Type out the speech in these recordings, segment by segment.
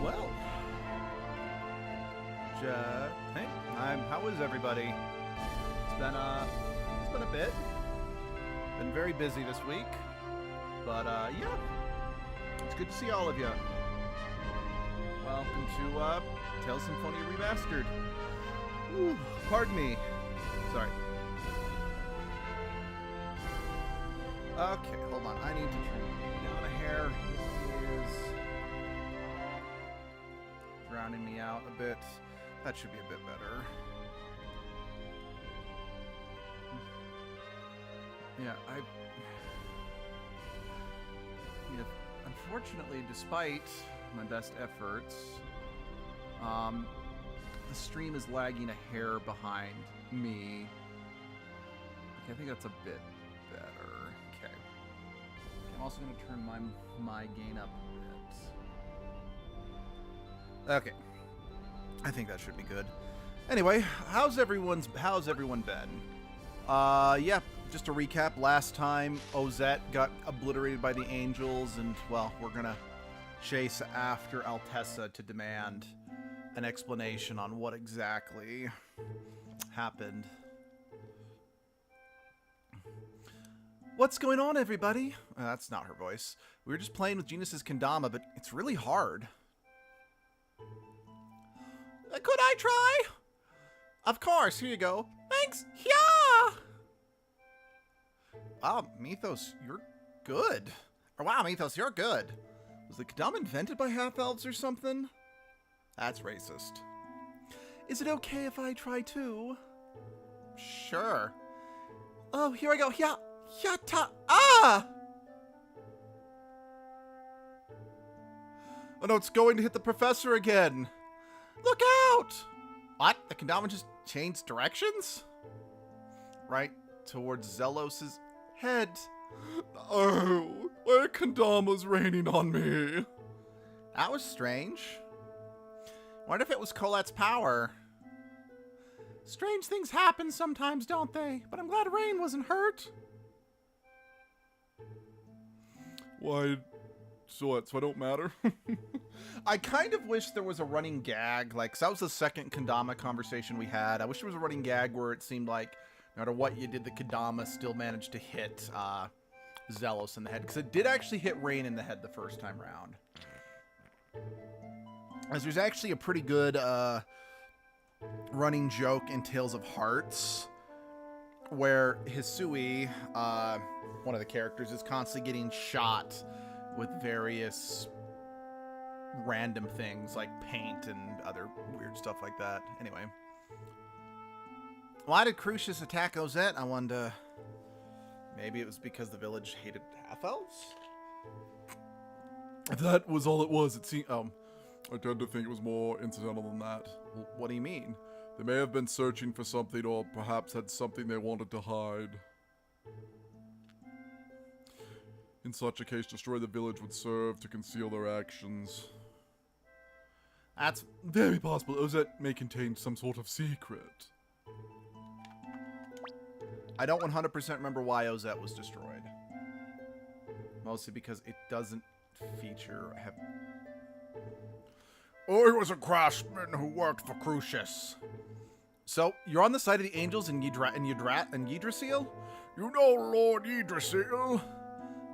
Well, hey, how is everybody? It's been a bit. Been very busy this week, but yeah, it's good to see all of you. Welcome to Tales Symphonia Remastered. Ooh, pardon me. Sorry. Okay, hold on. I need to turn down a hair. It is drowning me out a bit. That should be a bit better. Yeah, unfortunately, despite my best efforts, the stream is lagging a hair behind me. Okay, I think that's a bit better. Okay. I'm also going to turn my gain up a bit. Okay. I think that should be good. Anyway, how's everyone been? Yeah, just to recap, last time Ozette got obliterated by the angels, and, well, we're gonna chase after Altessa to demand an explanation on what exactly happened. What's going on, everybody? That's not her voice. We were just playing with Genus's Kendama, but it's really hard. Could I try? Of course, here you go. Thanks. Yeah. Wow, Mythos, you're good. Or wow, Mythos, you're good. Was the Kendama invented by half-elves or something? That's racist. Is it okay if I try too? Sure. Oh, here I go. Yeah. Yata. Ah! Oh no, it's going to hit the professor again. Look out! What? The Kendama just changed directions? Right towards Zelos's head. Oh, where Kendama's raining on me. That was strange. Wonder if it was Colette's power. Strange things happen sometimes, don't they? But I'm glad Rain wasn't hurt. Why? So what? So I don't matter? I kind of wish there was a running gag, like, 'cause that was the second Kendama conversation we had. I wish there was a running gag where it seemed like no matter what you did, the Kendama still managed to hit Zelos in the head, because it did actually hit Rain in the head the first time round. As there's actually a pretty good running joke in Tales of Hearts, where Hisui, one of the characters, is constantly getting shot with various random things like paint and other weird stuff like that. Anyway. Why did Crucius attack Ozette? I wonder. Maybe it was because the village hated half-elves? If that was all it was, it seemed... I tend to think it was more incidental than that. Well, what do you mean? They may have been searching for something, or perhaps had something they wanted to hide. In such a case, destroy the village would serve to conceal their actions. That's very possible. Ozette may contain some sort of secret. I don't 100% remember why Ozette was destroyed. Mostly because it doesn't feature... Oh, he was a craftsman who worked for Crucius. So, you're on the side of the angels in Yggdrasil? You know Lord Yggdrasil?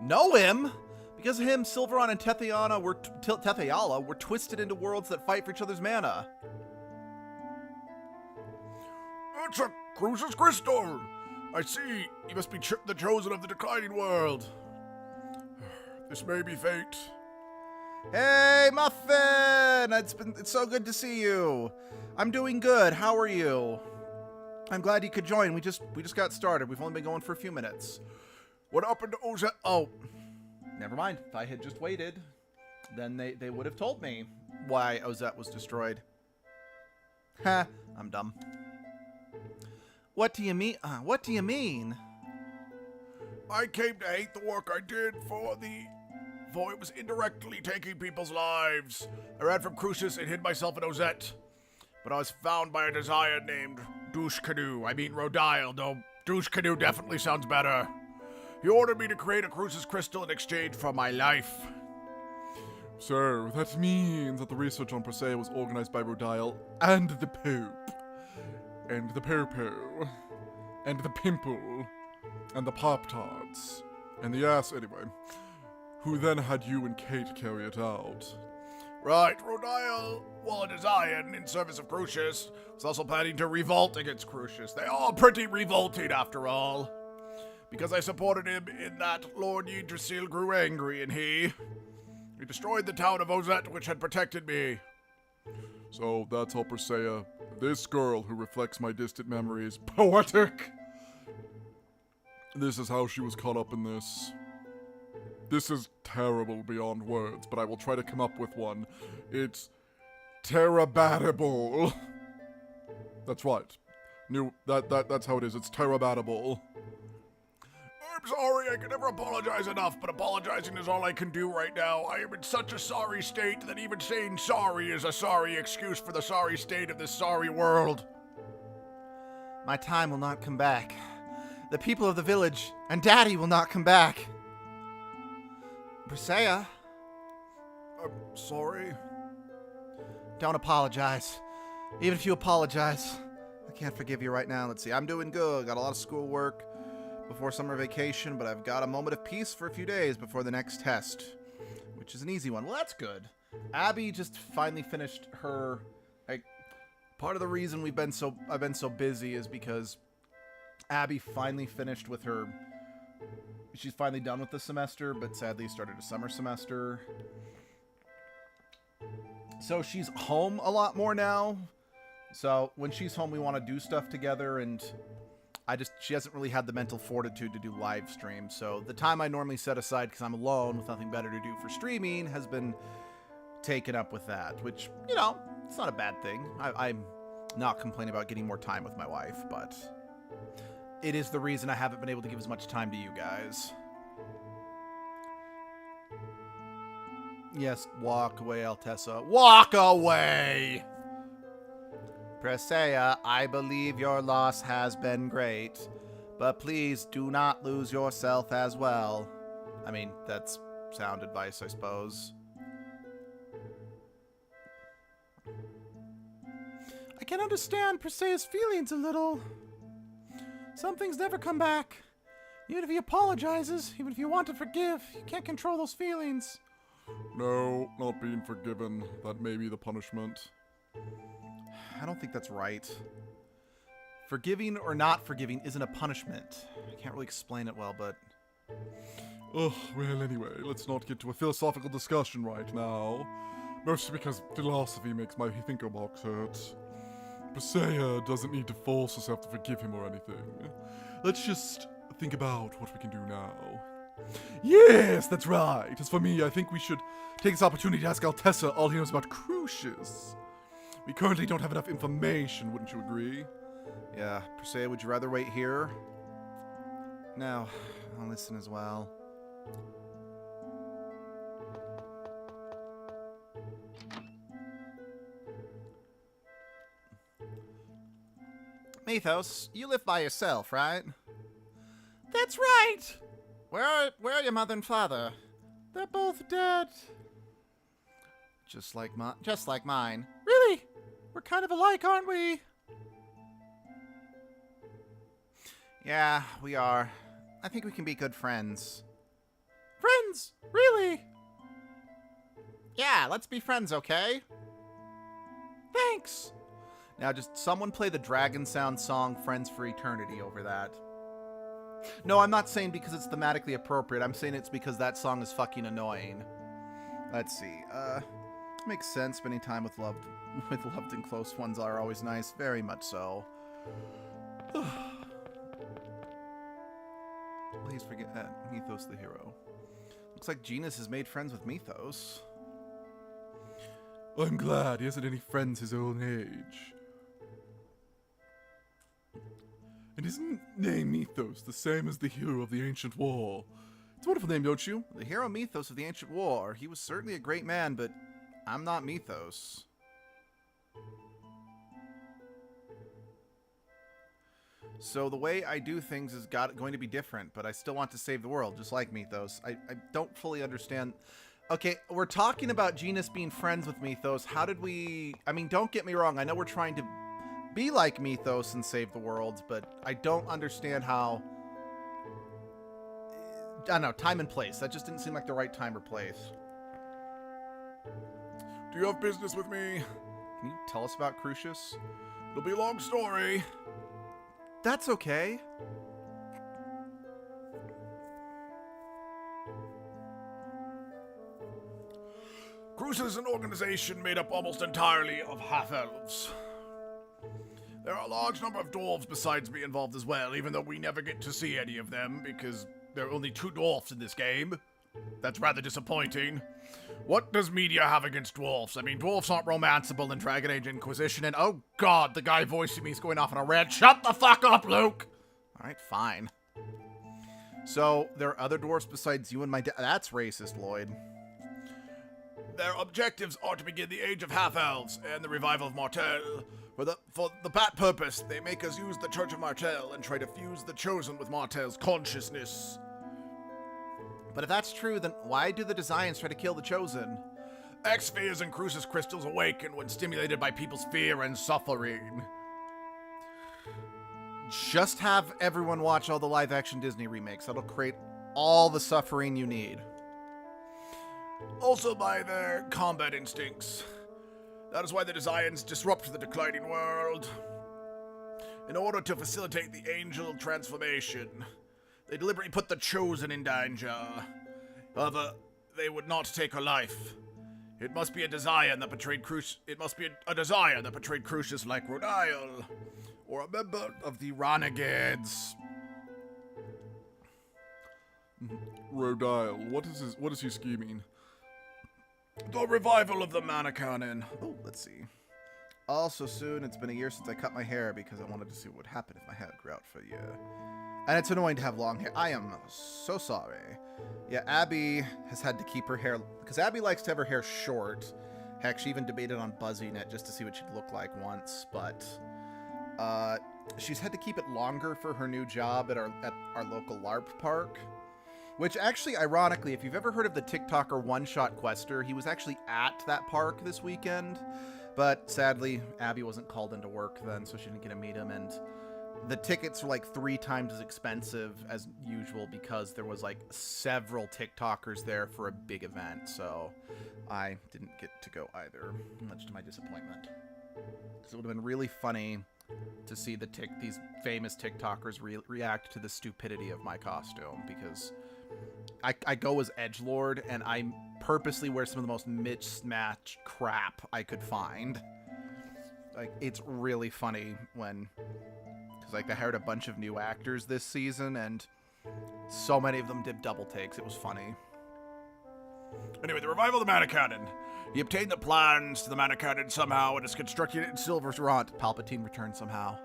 Know him? Because of him, Silveron and Tethayala were twisted into worlds that fight for each other's mana. It's a Crucius crystal! I see. You must be the chosen of the declining world. This may be fate. Hey, Muffin! It's so good to see you. I'm doing good. How are you? I'm glad you could join. We just got started. We've only been going for a few minutes. What happened to Ozette? Oh, never mind. If I had just waited, then they would have told me why Ozette was destroyed. Ha! I'm dumb. What do you mean? What do you mean? I came to hate the work I did for it was indirectly taking people's lives. I ran from Crucius and hid myself in Ozette. But I was found by a desire named Douche Canoe. I mean Rodile, though Douche Canoe definitely sounds better. He ordered me to create a Crucius crystal in exchange for my life. So, that means that the research on Persea was organized by Rodile and the Pope, and the Popo, and the Pimple, and the Pop-Tarts, and the ass anyway, who then had you and Kate carry it out. Right, Rodile, while in his iron in service of Crucius, was also planning to revolt against Crucius. They are pretty revolted, after all. Because I supported him in that, Lord Yggdrasil grew angry, and he destroyed the town of Ozette, which had protected me. So that's how Persea, this girl who reflects my distant memories, poetic. This is how she was caught up in this. This is terrible beyond words, but I will try to come up with one. It's terabatible. That's right. That's how it is. It's terabatible. I'm sorry, I can never apologize enough, but apologizing is all I can do right now. I am in such a sorry state that even saying sorry is a sorry excuse for the sorry state of this sorry world. My time will not come back. The people of the village and Daddy will not come back. Persea. I'm sorry. Don't apologize. Even if you apologize, I can't forgive you right now. Let's see, I'm doing good. Got a lot of schoolwork before summer vacation, but I've got a moment of peace for a few days before the next test, which is an easy one. Well, that's good. Abby just finally finished her, part of the reason I've been so busy is because Abby finally finished with her, she's finally done with the semester, but sadly started a summer semester. So she's home a lot more now. So when she's home, we want to do stuff together, and she hasn't really had the mental fortitude to do live streams. So the time I normally set aside because I'm alone with nothing better to do for streaming has been taken up with that, which, you know, it's not a bad thing. I'm not complaining about getting more time with my wife, but it is the reason I haven't been able to give as much time to you guys. Yes, walk away, Altessa. Walk away! Persea, I believe your loss has been great, but please do not lose yourself as well. I mean, that's sound advice, I suppose. I can understand Persea's feelings a little. Some things never come back. Even if he apologizes, even if you want to forgive, you can't control those feelings. No, not being forgiven. That may be the punishment. I don't think that's right. Forgiving or not forgiving isn't a punishment. I can't really explain it well, but... Oh, well, anyway, let's not get to a philosophical discussion right now. Mostly because philosophy makes my thinker box hurt. Persea doesn't need to force herself to forgive him or anything. Let's just think about what we can do now. Yes, that's right. As for me, I think we should take this opportunity to ask Altessa all he knows about Crucius. We currently don't have enough information, wouldn't you agree? Yeah, Persea, would you rather wait here? No, I'll listen as well. Mythos, you live by yourself, right? That's right! Where are your mother and father? They're both dead. Just like mine. Really? We're kind of alike, aren't we? Yeah, we are. I think we can be good friends. Friends? Really? Yeah, let's be friends, okay? Thanks! Now just someone play the Dragon Sound song Friends for Eternity over that. No, I'm not saying because it's thematically appropriate. I'm saying it's because that song is fucking annoying. Let's see. Makes sense. Spending time with loved and close ones are always nice. Very much so. Please forget that. Mythos the hero. Looks like Genus has made friends with Mythos. I'm glad he hasn't any friends his own age. And isn't name Mythos the same as the hero of the ancient war? It's a wonderful name, don't you? The hero Mythos of the ancient war. He was certainly a great man, but I'm not Mythos. So the way I do things is going to be different, but I still want to save the world, just like Mythos. I don't fully understand Okay, we're talking about Genus being friends with Mythos. How did we... I mean, don't get me wrong. I know we're trying to be like Mythos and save the world, but I don't understand how... I don't know, time and place. That just didn't seem like the right time or place. Do you have business with me? Can you tell us about Crucius? It'll be a long story. That's okay. Crucius is an organization made up almost entirely of half-elves. There are a large number of dwarves besides me involved as well, even though we never get to see any of them because there are only 2 dwarfs in this game. That's rather disappointing. What does media have against dwarfs? I mean, dwarfs aren't romanceable in Dragon Age Inquisition, and oh god, the guy voicing me is going off on a rant. Shut the fuck up, Luke! Alright, fine. So, there are other dwarfs besides you and my dad. That's racist, Lloyd. Their objectives are to begin the Age of Half-Elves and the revival of Martell. For that purpose, they make us use the Church of Martell and try to fuse the Chosen with Martell's consciousness. But if that's true, then why do the Designs try to kill the Chosen? X-spheres and Crucius crystals awaken when stimulated by people's fear and suffering. Just have everyone watch all the live-action Disney remakes. That'll create all the suffering you need. Also by their combat instincts. That is why the Designs disrupt the declining world. In order to facilitate the angel transformation, they deliberately put the Chosen in danger. However, they would not take her life. It must be a desire that betrayed Crucius. It must be a desire that betrayed Crucius like Rodial, or a member of the Renegades. Rodial, what is he scheming? The revival of the Mana Cannon. Oh, let's see. Also soon, it's been a year since I cut my hair because I wanted to see what would happen if my hair grew out for a year. And it's annoying to have long hair. I am so sorry. Yeah, Abby has had to keep her hair... Because Abby likes to have her hair short. Heck, she even debated on buzzing it just to see what she'd look like once. But she's had to keep it longer for her new job at our local LARP park. Which actually, ironically, if you've ever heard of the TikToker One Shot Quester, he was actually at that park this weekend. But sadly, Abby wasn't called into work then, so she didn't get to meet him. And the tickets were like 3 times as expensive as usual because there was like several TikTokers there for a big event. So I didn't get to go either, much to my disappointment. Because it would have been really funny to see these famous TikTokers react to the stupidity of my costume, because I go as edgelord and I purposely wear some of the most mismatched crap I could find. Like, it's really funny when, because like I hired a bunch of new actors this season and so many of them did double takes. It was funny. Anyway, the revival of the Mana Cannon. He obtained the plans to the Mana Cannon somehow and is constructing it in Silver's Rot. Palpatine returned somehow.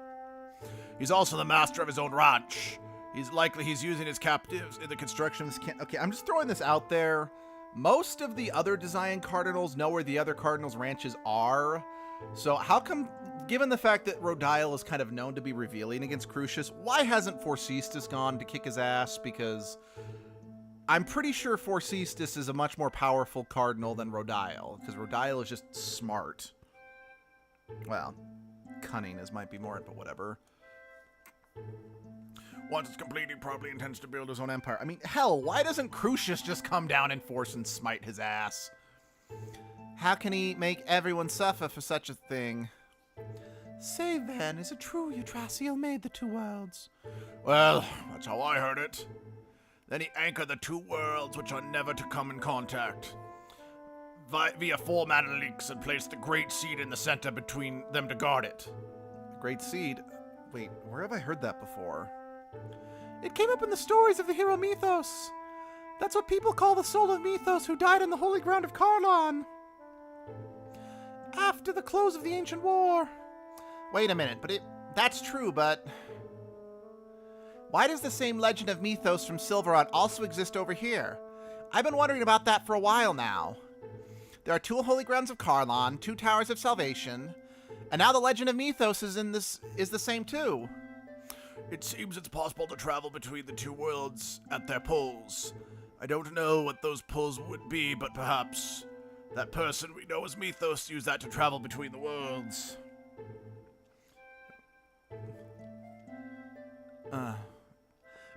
He's also the master of his own ranch. He's using his captives in the construction of this Okay, I'm just throwing this out there. Most of the other Design Cardinals know where the other Cardinals' ranches are. So how come, given the fact that Rodial is kind of known to be revealing against Crucius, why hasn't Forcestus gone to kick his ass? Because I'm pretty sure Forcestus is a much more powerful Cardinal than Rodial, because Rodial is just smart. Well, cunning might be more, but whatever. Once it's complete, he probably intends to build his own empire. I mean, hell, why doesn't Crucius just come down in force and smite his ass? How can he make everyone suffer for such a thing? Say then, is it true Yggdrasil made the 2 worlds? Well, that's how I heard it. Then he anchored the 2 worlds which are never to come in contact via 4 mana links and placed the Great Seed in the center between them to guard it. Great Seed? Wait, where have I heard that before? It came up in the stories of the hero Mythos. That's what people call the soul of Mythos who died on the holy ground of Karlon after the close of the ancient war. Wait a minute, that's true, but why does the same legend of Mythos from Silverrod also exist over here? I've been wondering about that for a while now. There are 2 holy grounds of Karlon, 2 towers of salvation, and now the legend of Mythos is the same too. It seems it's possible to travel between the 2 worlds at their poles. I don't know what those pulls would be, but perhaps that person we know as Mythos used that to travel between the worlds.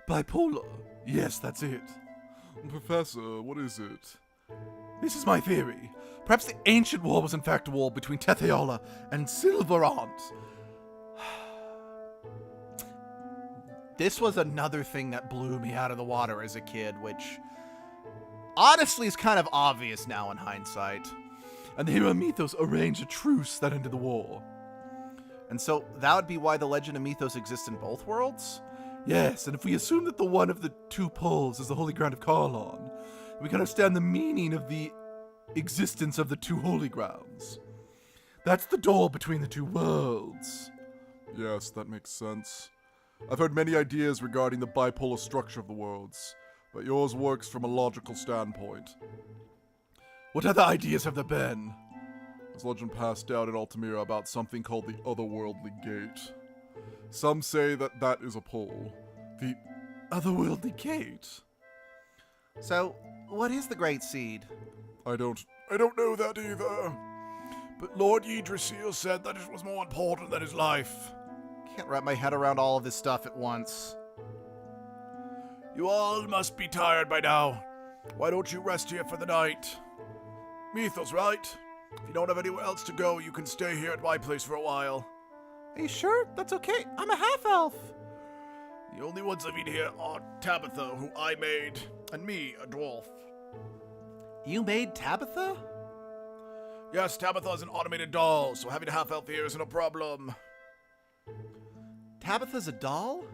Bipolar. Yes, that's it. Professor, what is it? This is my theory. Perhaps the ancient war was in fact a war between Tetheola and Silverant. This was another thing that blew me out of the water as a kid, which honestly is kind of obvious now in hindsight. And the hero Mythos arranged a truce that ended the war. And so that would be why the legend of Mythos exists in both worlds? Yes, and if we assume that the one of the two poles is the holy ground of Karlon, we can understand the meaning of the existence of the two holy grounds. That's the door between the two worlds. Yes, that makes sense. I've heard many ideas regarding the bipolar structure of the worlds, but yours works from a logical standpoint. What other ideas have there been? There's legend passed down in Altamira about something called the Otherworldly Gate. Some say that that is a pole. The Otherworldly Gate? So, what is the Great Seed? I don't know that either. But Lord Yggdrasil said that it was more important than his life. Can't wrap my head around all of this stuff at once. You all must be tired by now. Why don't you rest here for the night? Mythos, right? If you don't have anywhere else to go, you can stay here at my place for a while. Are you sure? That's okay. I'm a half-elf. The only ones living here are Tabitha, who I made, and me, a dwarf. You made Tabitha? Yes, Tabitha is an automated doll, so having a half-elf here isn't a problem. Tabitha's a doll?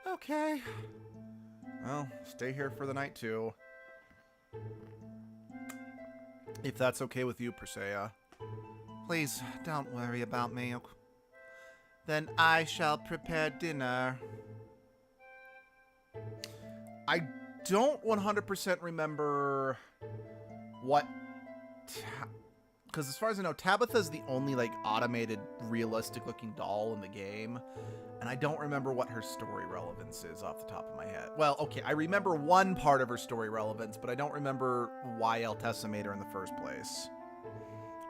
Okay. Well, stay here for the night, too. If that's okay with you, Persea. Please, don't worry about me. Then I shall prepare dinner. I don't 100% remember what... Because as far as I know, Tabitha's the only, like, automated, realistic-looking doll in the game. And I don't remember what her story relevance is off the top of my head. Well, okay, I remember one part of her story relevance, but I don't remember why Altessa made her in the first place.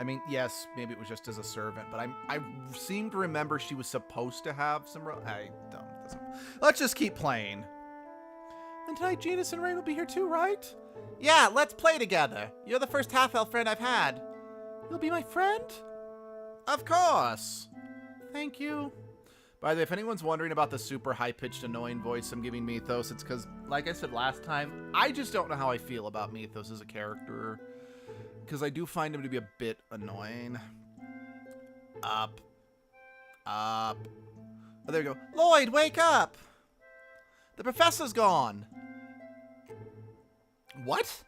I mean, yes, maybe it was just as a servant, but I seem to remember she was supposed to have some... Let's just keep playing. And tonight, Genus and Rain will be here too, right? Yeah, let's play together. You're the first half-elf friend I've had. You'll be my friend? Of course. Thank you. By the way, if anyone's wondering about the super high-pitched, annoying voice I'm giving Mythos, it's because, like I said last time, I just don't know how I feel about Mythos as a character. Because I do find him to be a bit annoying. Up. Oh, there we go. Lloyd, wake up! The professor's gone. What?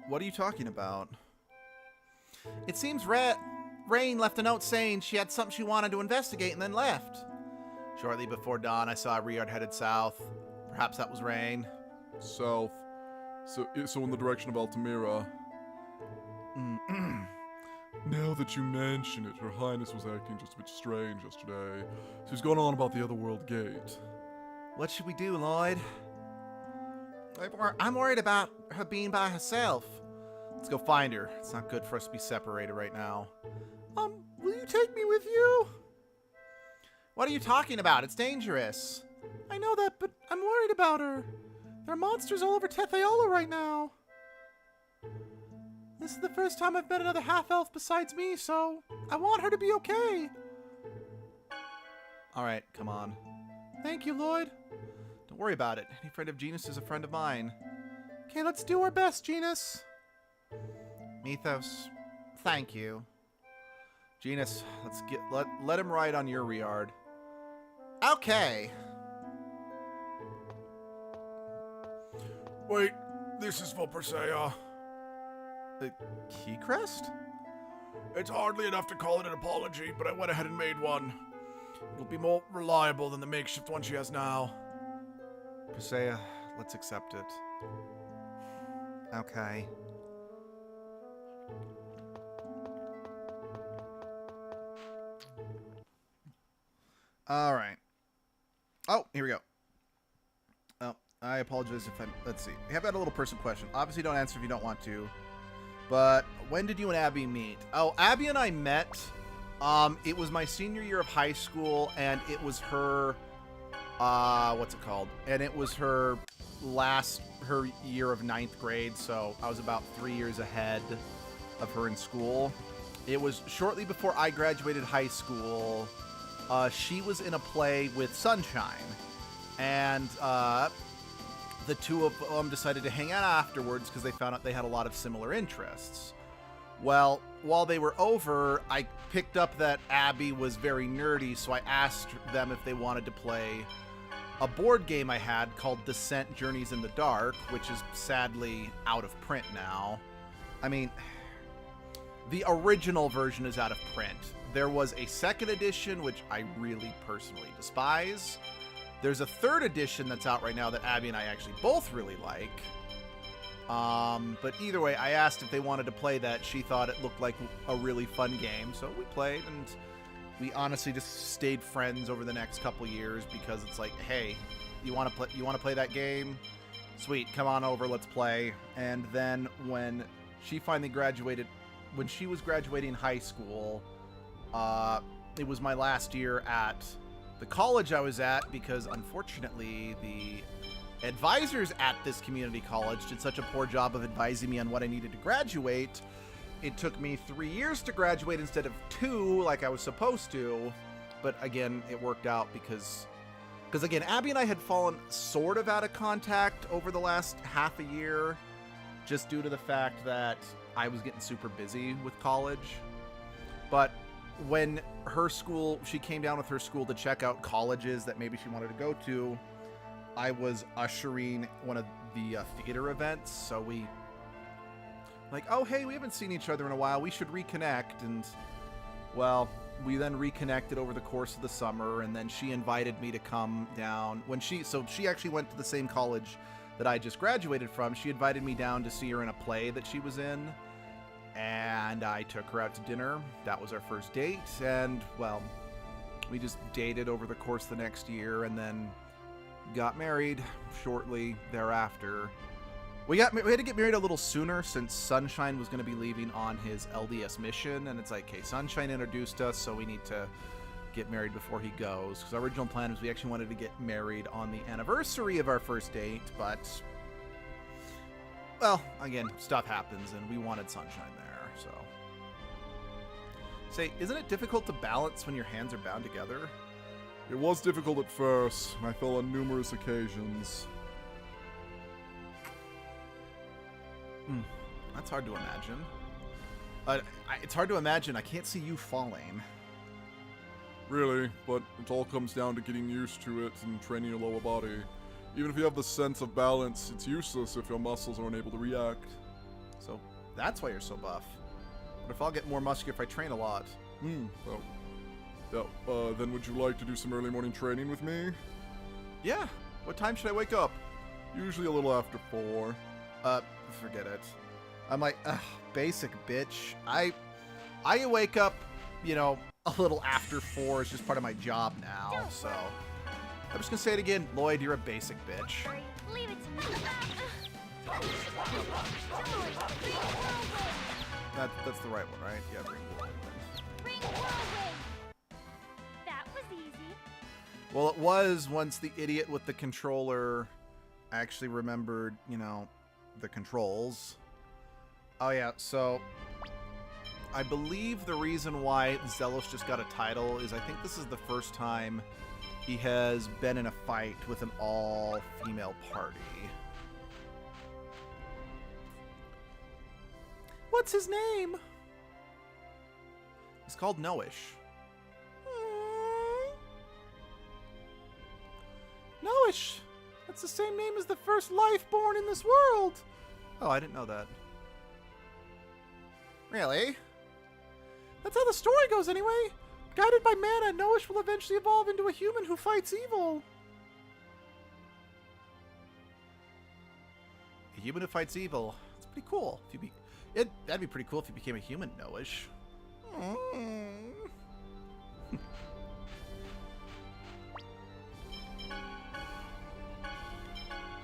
What are you talking about? It seems Rain left a note saying she had something she wanted to investigate and then left. Shortly before dawn, I saw a Riard headed south. Perhaps that was Rain. South. So in the direction of Altamira. Now that you mention it, Her Highness was acting just a bit strange yesterday. She's going on about the Otherworld Gate. What should we do, Lloyd? I'm worried about her being by herself. Let's go find her. It's not good for us to be separated right now. Will you take me with you? What are you talking about? It's dangerous. I know that, but I'm worried about her. There are monsters all over Tetheola right now. This is the first time I've met another half-elf besides me, so I want her to be okay. Alright, come on. Thank you, Lloyd. Don't worry about it. Any friend of Genus is a friend of mine. Okay, let's do our best, Genus. Mythos, thank you. Genus, let him ride on your Riard. Okay. Wait, this is for Persea. The key crest? It's hardly enough to call it an apology, but I went ahead and made one. It'll be more reliable than the makeshift one she has now. Persea, let's accept it. Okay. All right. Oh, here we go. Oh, I apologize if I'm... Let's see. I have got a little personal question. Obviously, don't answer if you don't want to. But when did you and Abby meet? Oh, Abby and I met... it was my senior year of high school, and it was her... what's it called? And it was her year of 9th grade, so I was about 3 years ahead of her in school. It was shortly before I graduated high school. She was in a play with Sunshine, and the two of them decided to hang out afterwards because they found out they had a lot of similar interests. Well, while they were over, I picked up that Abby was very nerdy, so I asked them if they wanted to play a board game I had called Descent Journeys in the Dark, which is sadly out of print now. I mean, the original version is out of print. There was a second edition, which I really personally despise. There's a third edition that's out right now that Abby and I actually both really like. But either way, I asked if they wanted to play that. She thought it looked like a really fun game, so we played, and we honestly just stayed friends over the next couple years because it's like, hey, you want to play that game? Sweet, come on over, let's play. And then when she finally graduated, when she was graduating high school, it was my last year at the college I was at because unfortunately the advisors at this community college did such a poor job of advising me on what I needed to graduate. It took me 3 years to graduate instead of 2 like I was supposed to. But again, it worked out because again, Abby and I had fallen sort of out of contact over the last half a year just due to the fact that I was getting super busy with college. But when she came down with her school to check out colleges that maybe she wanted to go to, I was ushering one of the theater events, so we like, oh hey, we haven't seen each other in a while, we should reconnect. And well, we then reconnected over the course of the summer, and then she invited me to come down so she actually went to the same college that I just graduated from. She invited me down to see her in a play that she was in, and I took her out to dinner. That was our first date, and well, we just dated over the course of the next year, and then got married shortly thereafter. We had to get married a little sooner since Sunshine was going to be leaving on his LDS mission, and it's like, okay, Sunshine introduced us, so we need to get married before he goes. Because our original plan was we actually wanted to get married on the anniversary of our first date, but well, again, stuff happens, and we wanted Sunshine there, so. Say, isn't it difficult to balance when your hands are bound together? It was difficult at first, and I fell on numerous occasions. That's hard to imagine. It's hard to imagine. I can't see you falling. Really, but it all comes down to getting used to it and training your lower body. Even if you have the sense of balance, it's useless if your muscles aren't able to react. So that's why you're so buff. But if I'll get more muscular if I train a lot. Well, yeah, then would you like to do some early morning training with me? Yeah. What time should I wake up? Usually a little after 4. Forget it. I'm like, ugh, basic bitch. I wake up, you know, a little after 4. It's just part of my job now, so. I'm just gonna say it again. Lloyd, you're a basic bitch. Leave it to me. That's the right one, right? Yeah, bring whirlwind. Bring whirlwind. That was easy. Well, it was once the idiot with the controller actually remembered, you know, the controls. Oh yeah, so I believe the reason why Zelos just got a title is I think this is the first time he has been in a fight with an all-female party. What's his name? He's called Noish. Noish! That's the same name as the first life born in this world! Oh, I didn't know that. Really? That's how the story goes anyway! Guided by mana, Noish will eventually evolve into a human who fights evil. A human who fights evil. It's pretty cool. That'd be pretty cool if you became a human, Noish.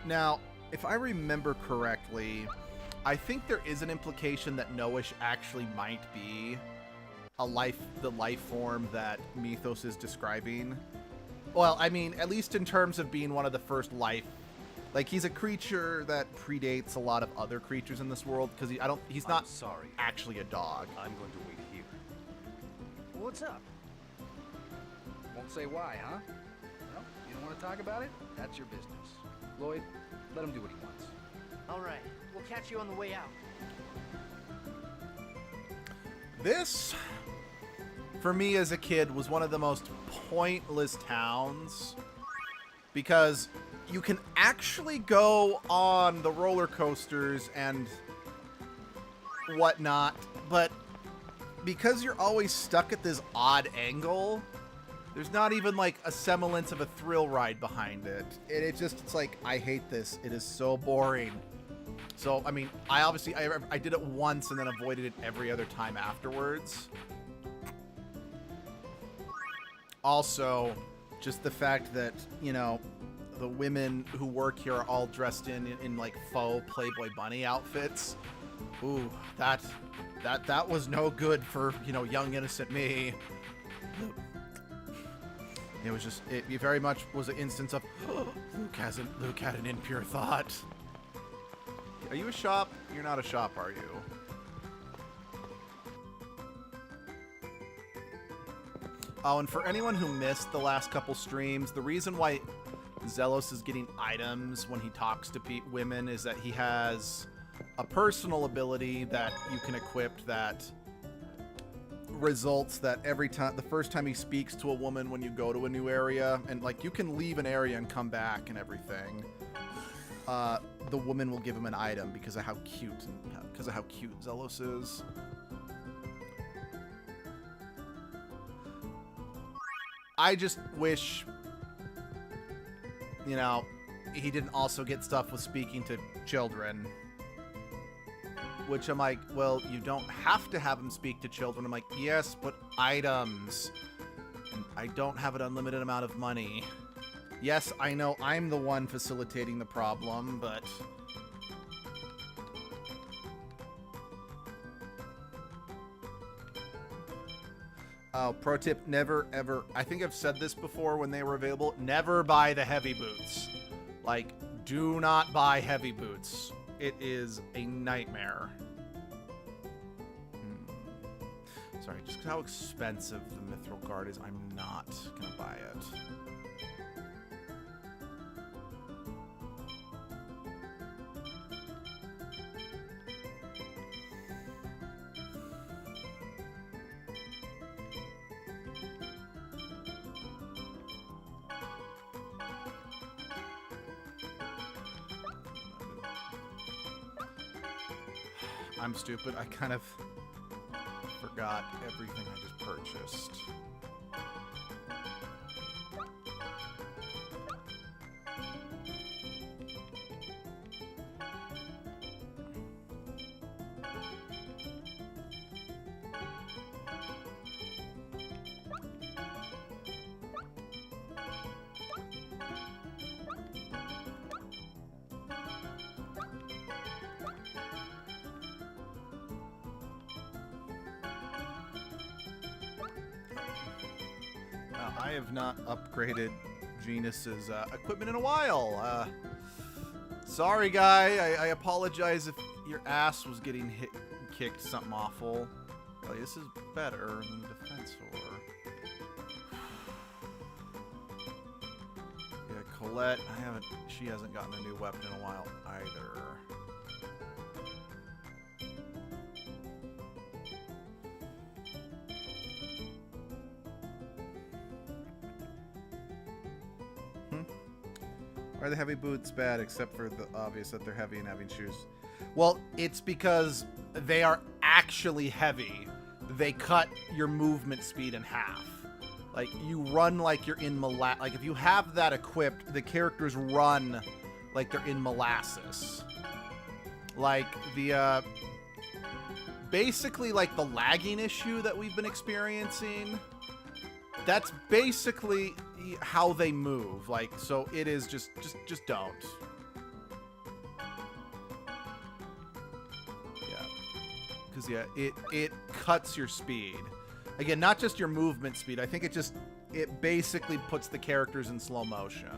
Now, if I remember correctly, I think there is an implication that Noish actually might be the life form that Mythos is describing. Well, I mean, at least in terms of being one of the first life. Like, he's a creature that predates a lot of other creatures in this world, because he's not sorry. actually a dog. I'm going to wait here. What's up? Won't say why, huh? Well, you don't want to talk about it? That's your business. Lloyd, let him do what he wants. All right, we'll catch you on the way out. This, for me as a kid, was one of the most pointless towns, because you can actually go on the roller coasters and whatnot, but because you're always stuck at this odd angle, there's not even like a semblance of a thrill ride behind it. It's like, I hate this. It is so boring. So, I mean, I did it once and then avoided it every other time afterwards. Also, just the fact that, you know, the women who work here are all dressed in like faux Playboy bunny outfits. Ooh, that was no good for, you know, young innocent me. It was just, it very much was an instance of, oh, Luke had an impure thought. Are you a shop? You're not a shop, are you? Oh, and for anyone who missed the last couple streams, the reason why Zelos is getting items when he talks to women is that he has a personal ability that you can equip that results that every time, the first time he speaks to a woman when you go to a new area, and like you can leave an area and come back and everything, the woman will give him an item because of how cute Zelos is. I just wish, you know, he didn't also get stuff with speaking to children. Which I'm like, well, you don't have to have him speak to children. I'm like, yes, but items. And I don't have an unlimited amount of money. Yes, I know I'm the one facilitating the problem, but... Oh, pro tip, never, ever... I think I've said this before when they were available. Never buy the heavy boots. Like, do not buy heavy boots. It is a nightmare. Sorry, just how expensive the Mithril Guard is, I'm not gonna buy it. I'm stupid. I kind of forgot everything I just purchased. I have not upgraded Genus's equipment in a while. Sorry, guy. I apologize if your ass was getting kicked something awful. Oh, this is better than the Defensor. Yeah, Colette, she hasn't gotten a new weapon in a while either. Are the heavy boots bad except for the obvious that they're heavy and having shoes? Well, it's because they are actually heavy. They cut your movement speed in half. Like, you run like you're in like, if you have that equipped, the characters run like they're in molasses. Like, the basically like the lagging issue that we've been experiencing. That's basically how they move. Like, so it is just don't. Yeah. Because, yeah, it cuts your speed. Again, not just your movement speed. I think it basically puts the characters in slow motion.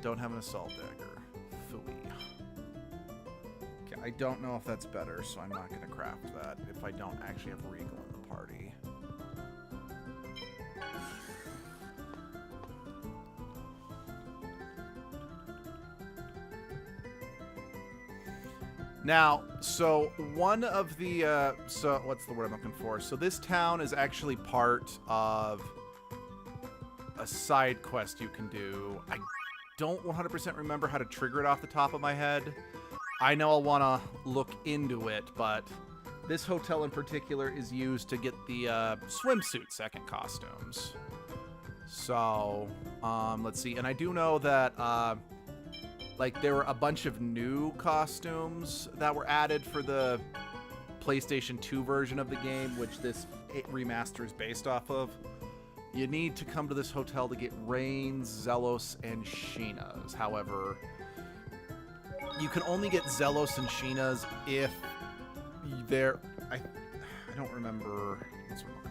Don't have an assault dagger. Phooey. Okay, I don't know if that's better, so I'm not going to craft that if I don't actually have Regal in the party. Now, so one of the, so what's the word I'm looking for? So this town is actually part of a side quest you can do. I don't 100% remember how to trigger it off the top of my head. I know I'll want to look into it, but this hotel in particular is used to get the swimsuit second costumes. So, let's see. And I do know that, like, there were a bunch of new costumes that were added for the PlayStation 2 version of the game, which this remaster is based off of. You need to come to this hotel to get Rain's, Zelos, and Sheena's. However, you can only get Zelos and Sheena's if they're... I don't remember... What's what I'm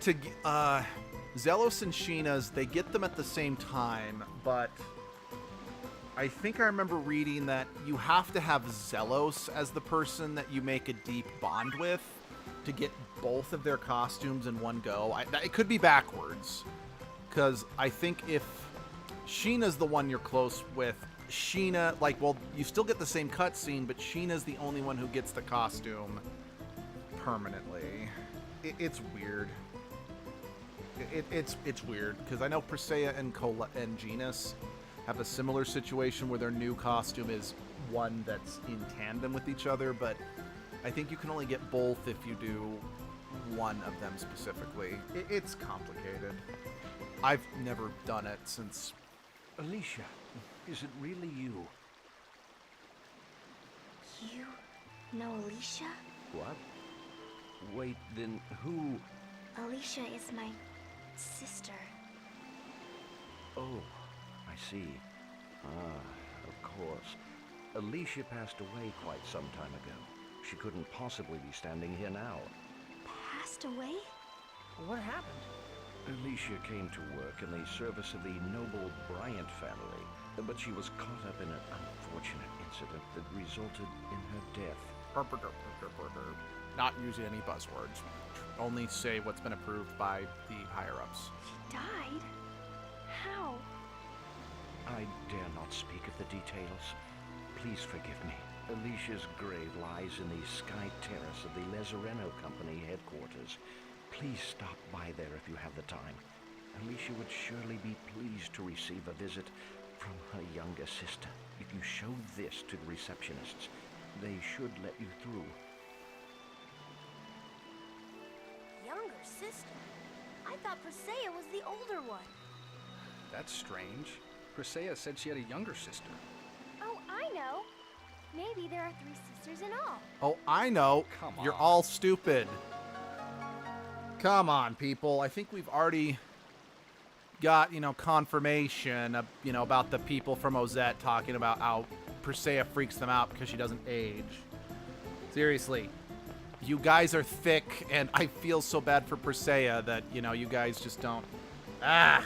looking for. Zelos and Sheena's, they get them at the same time, but I think I remember reading that you have to have Zelos as the person that you make a deep bond with to get both of their costumes in one go. It could be backwards, because I think if Sheena's the one you're close with, Sheena, like, well, you still get the same cutscene, but Sheena's the only one who gets the costume permanently. It's weird. It's weird, because I know Presea and Genus have a similar situation where their new costume is one that's in tandem with each other, but I think you can only get both if you do one of them specifically. It's complicated. I've never done it since... Alicia, is it really you? You know Alicia? What? Wait, then who... Alicia is my sister. Oh, I see. Ah, of course. Alicia passed away quite some time ago. She couldn't possibly be standing here now. Passed away? What happened? Alicia came to work in the service of the noble Bryant family, but she was caught up in an unfortunate incident that resulted in her death. Not using any buzzwords. Only say what's been approved by the higher-ups. She died? How? I dare not speak of the details. Please forgive me. Alicia's grave lies in the Sky Terrace of the Lazzareno Company headquarters. Please stop by there if you have the time. Alicia would surely be pleased to receive a visit from her younger sister. If you show this to the receptionists, they should let you through. Younger sister? I thought Presea was the older one. That's strange. Presea said she had a younger sister. Oh, I know. Maybe there are 3 sisters in all. Oh, I know. Come You're on. all stupid. Come on, people. I think we've already got, confirmation of, about the people from Ozette talking about how Presea freaks them out because she doesn't age. Seriously. You guys are thick, and I feel so bad for Presea that, you guys just don't... Ah!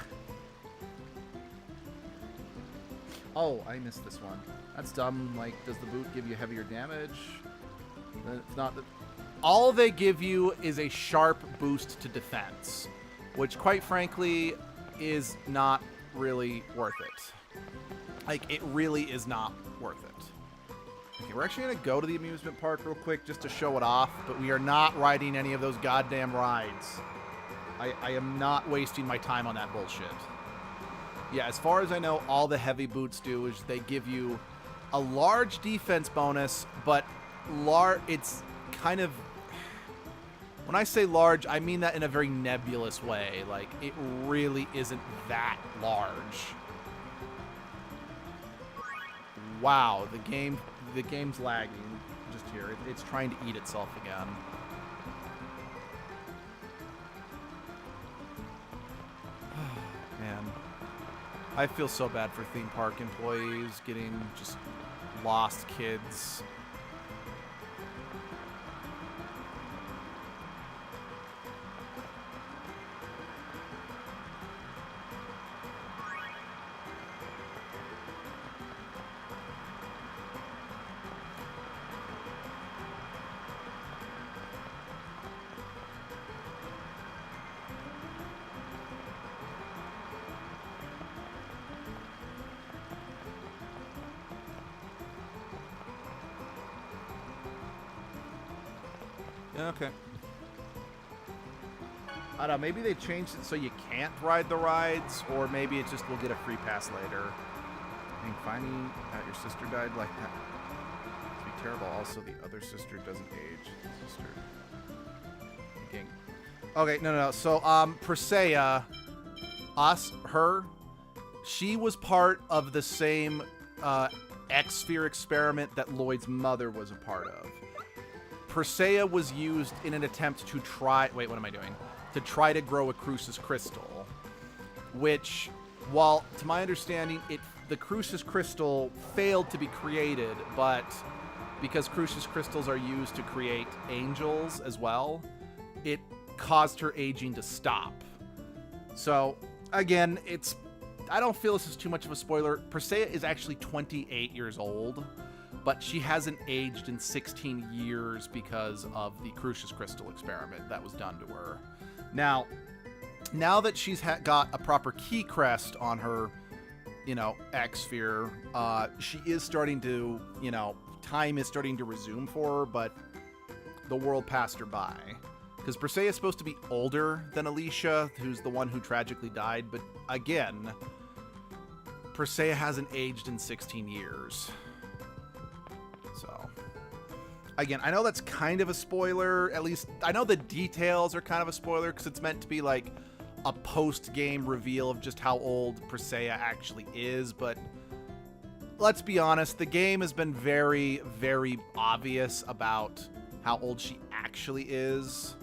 Oh, I missed this one. That's dumb. Like, does the boot give you heavier damage? It's not that... All they give you is a sharp boost to defense, which, quite frankly, is not really worth it. Like, it really is not worth it. Okay, we're actually going to go to the amusement park real quick just to show it off, but we are not riding any of those goddamn rides. I am not wasting my time on that bullshit. Yeah, as far as I know, all the heavy boots do is they give you a large defense bonus, but it's kind of... When I say large, I mean that in a very nebulous way. Like, it really isn't that large. Wow, the game's lagging just here. It's trying to eat itself again. Man, I feel so bad for theme park employees getting just lost kids. Okay. I don't know, maybe they changed it so you can't ride the rides, or maybe it just will get a free pass later. I mean, finding out your sister died like that would be terrible. Also, the other sister doesn't age. Sister. Okay. Okay, no. So, Persea, her, she was part of the same X-Sphere experiment that Lloyd's mother was a part of. Persea was used in an attempt to try... Wait, what am I doing? To try to grow a Crucis crystal. Which, while, to my understanding, the Crucis crystal failed to be created, but because Crucis crystals are used to create angels as well, it caused her aging to stop. So, again, I don't feel this is too much of a spoiler. Persea is actually 28 years old. But she hasn't aged in 16 years because of the Crucis crystal experiment that was done to her. Now that she's got a proper key crest on her, X-Sphere, she is starting to, time is starting to resume for her, but the world passed her by. Because Persea is supposed to be older than Alicia, who's the one who tragically died, but again, Persea hasn't aged in 16 years. So, again, I know that's kind of a spoiler. At least, I know the details are kind of a spoiler because it's meant to be like a post-game reveal of just how old Persea actually is. But let's be honest, the game has been very, very obvious about how old she actually is.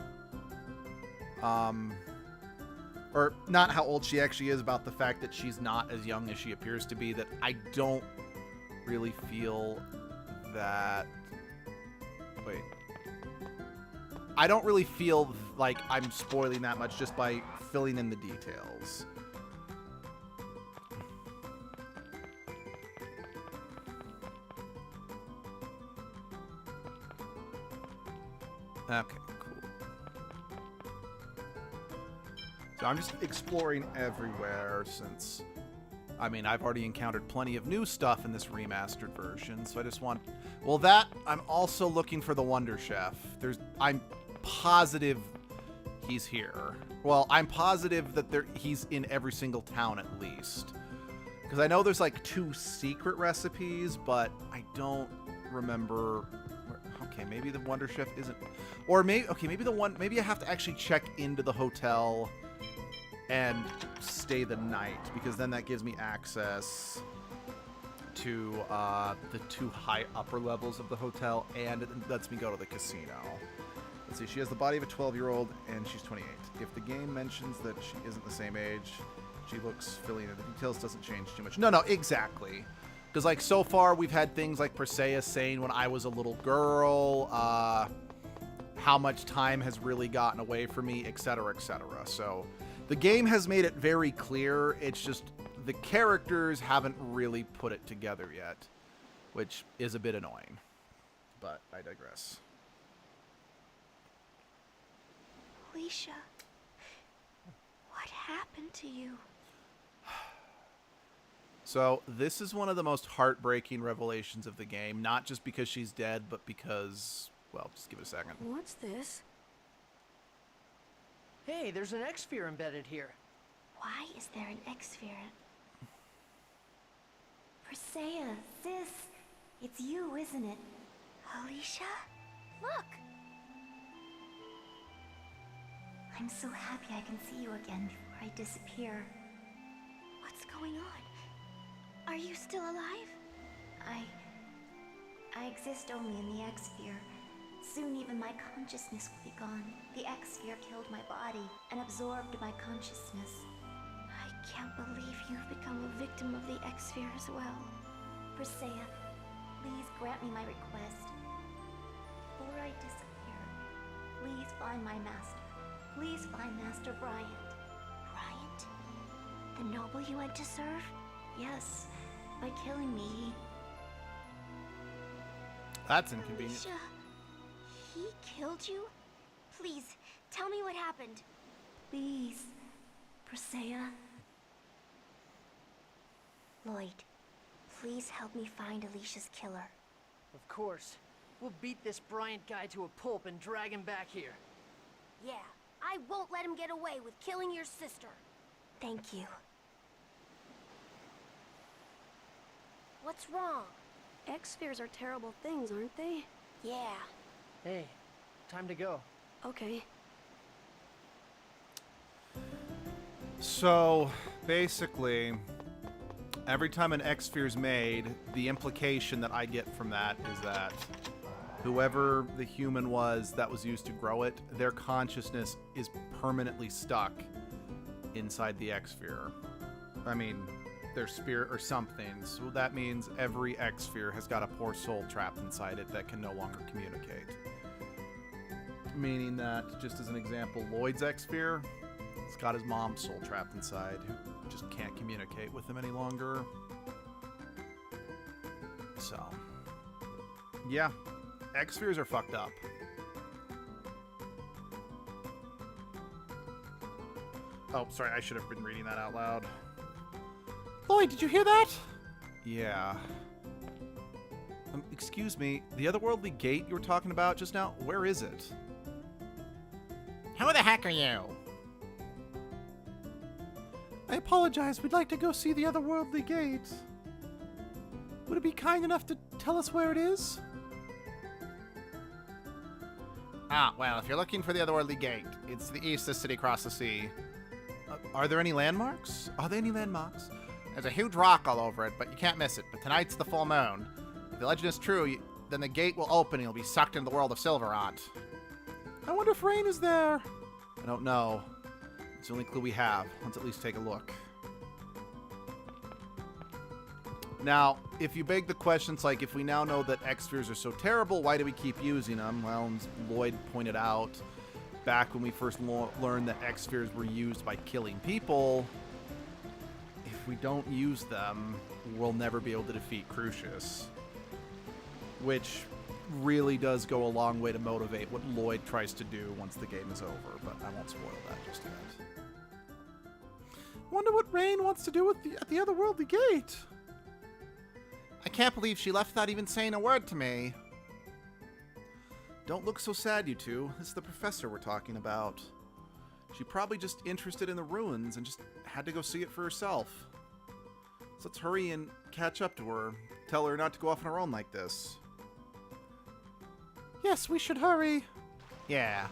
Or not how old she actually is, about the fact that she's not as young as she appears to be, that I don't really feel... that... Wait. I don't really feel like I'm spoiling that much just by filling in the details. Okay, cool. So I'm just exploring everywhere since... I mean, I've already encountered plenty of new stuff in this remastered version, so I just want... Well, I'm also looking for the Wonder Chef. I'm positive he's here. Well, I'm positive that he's in every single town at least. Because I know there's like 2 secret recipes, but I don't remember... Okay, maybe the Wonder Chef isn't... Or maybe... Okay, maybe I have to actually check into the hotel... and stay the night, because then that gives me access to the 2 high upper levels of the hotel, and it lets me go to the casino. Let's see, she has the body of a 12-year-old, and she's 28. If the game mentions that she isn't the same age, she looks filling in. The details doesn't change too much. No, exactly. Because, like, so far, we've had things like Persea saying when I was a little girl, how much time has really gotten away from me, etc., etc. So... the game has made it very clear, it's just the characters haven't really put it together yet, which is a bit annoying. But I digress. Alicia, what happened to you? So this is one of the most heartbreaking revelations of the game, not just because she's dead, but because, well, just give it a second. What's this? Hey, there's an X-Sphere embedded here. Why is there an X-Sphere? Persea, sis, it's you, isn't it? Alicia? Look! I'm so happy I can see you again before I disappear. What's going on? Are you still alive? I exist only in the X-Sphere. Soon even my consciousness will be gone. The X-Sphere killed my body and absorbed my consciousness. I can't believe you've become a victim of the X-Sphere as well. Persea, please grant me my request. Before I disappear, please find my master. Please find Master Bryant. Bryant? The noble you went to serve? Yes. By killing me, That's inconvenient. Alicia, he killed you? Please, tell me what happened. please, Persea. Lloyd, please help me find Alicia's killer. Of course. We'll beat this Bryant guy to a pulp and drag him back here. Yeah, I won't let him get away with killing your sister. Thank you. What's wrong? X-spheres are terrible things, aren't they? Yeah. Hey, time to go. Okay. So, basically, every time an X-Sphere is made, the implication that I get from that is that whoever the human was that was used to grow it, their consciousness is permanently stuck inside the X-Sphere. I mean, their spirit or something. So that means every X-Sphere has got a poor soul trapped inside it that can no longer communicate. Meaning that, just as an example, Lloyd's X-Sphere, it's got his mom's soul trapped inside, who just can't communicate with him any longer. So, yeah, X-Spheres are fucked up. Oh, sorry, I should have been reading that out loud. Lloyd, did you hear that? Yeah. Excuse me, the otherworldly gate you were talking about just now, where is it? Who the heck are you? I apologize, we'd like to go see the otherworldly gate. Would it be kind enough to tell us where it is? Ah, well, if you're looking for the otherworldly gate, it's to the east of the city across the sea. Are there any landmarks? Are there any landmarks? There's a huge rock all over it, but you can't miss it. But tonight's the full moon. If the legend is true, then the gate will open and you'll be sucked into the world of Silverant. I wonder if Rain is there. I don't know. It's the only clue we have. Let's at least take a look. Now, if you beg the questions like, if we now know that X-Spheres are so terrible, why do we keep using them? Well, as Lloyd pointed out, back when we first learned that X-Spheres were used by killing people, if we don't use them, we'll never be able to defeat Crucius. Which really does go a long way to motivate what Lloyd tries to do once the game is over, but I won't spoil that just yet. Wonder what Rain wants to do at the otherworldly gate. I can't believe she left without even saying a word to me. Don't look so sad, you two. This is the professor we're talking about. She probably just interested in the ruins and just had to go see it for herself. So let's hurry and catch up to her. Tell her not to go off on her own like this. Yes, we should hurry. Yeah.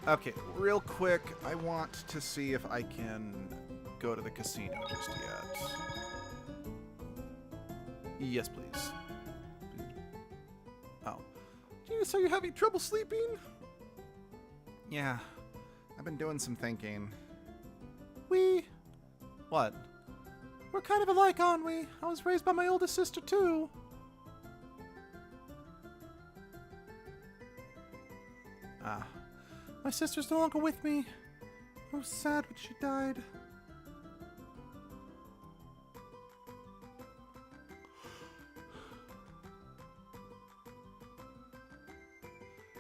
Okay, real quick, I want to see if I can go to the casino just yet. Yes, please. Oh. Genius, are you having trouble sleeping? Yeah, I've been doing some thinking. What? We're kind of alike, aren't we? I was raised by my oldest sister, too. My sister's no longer with me. I was sad when she died.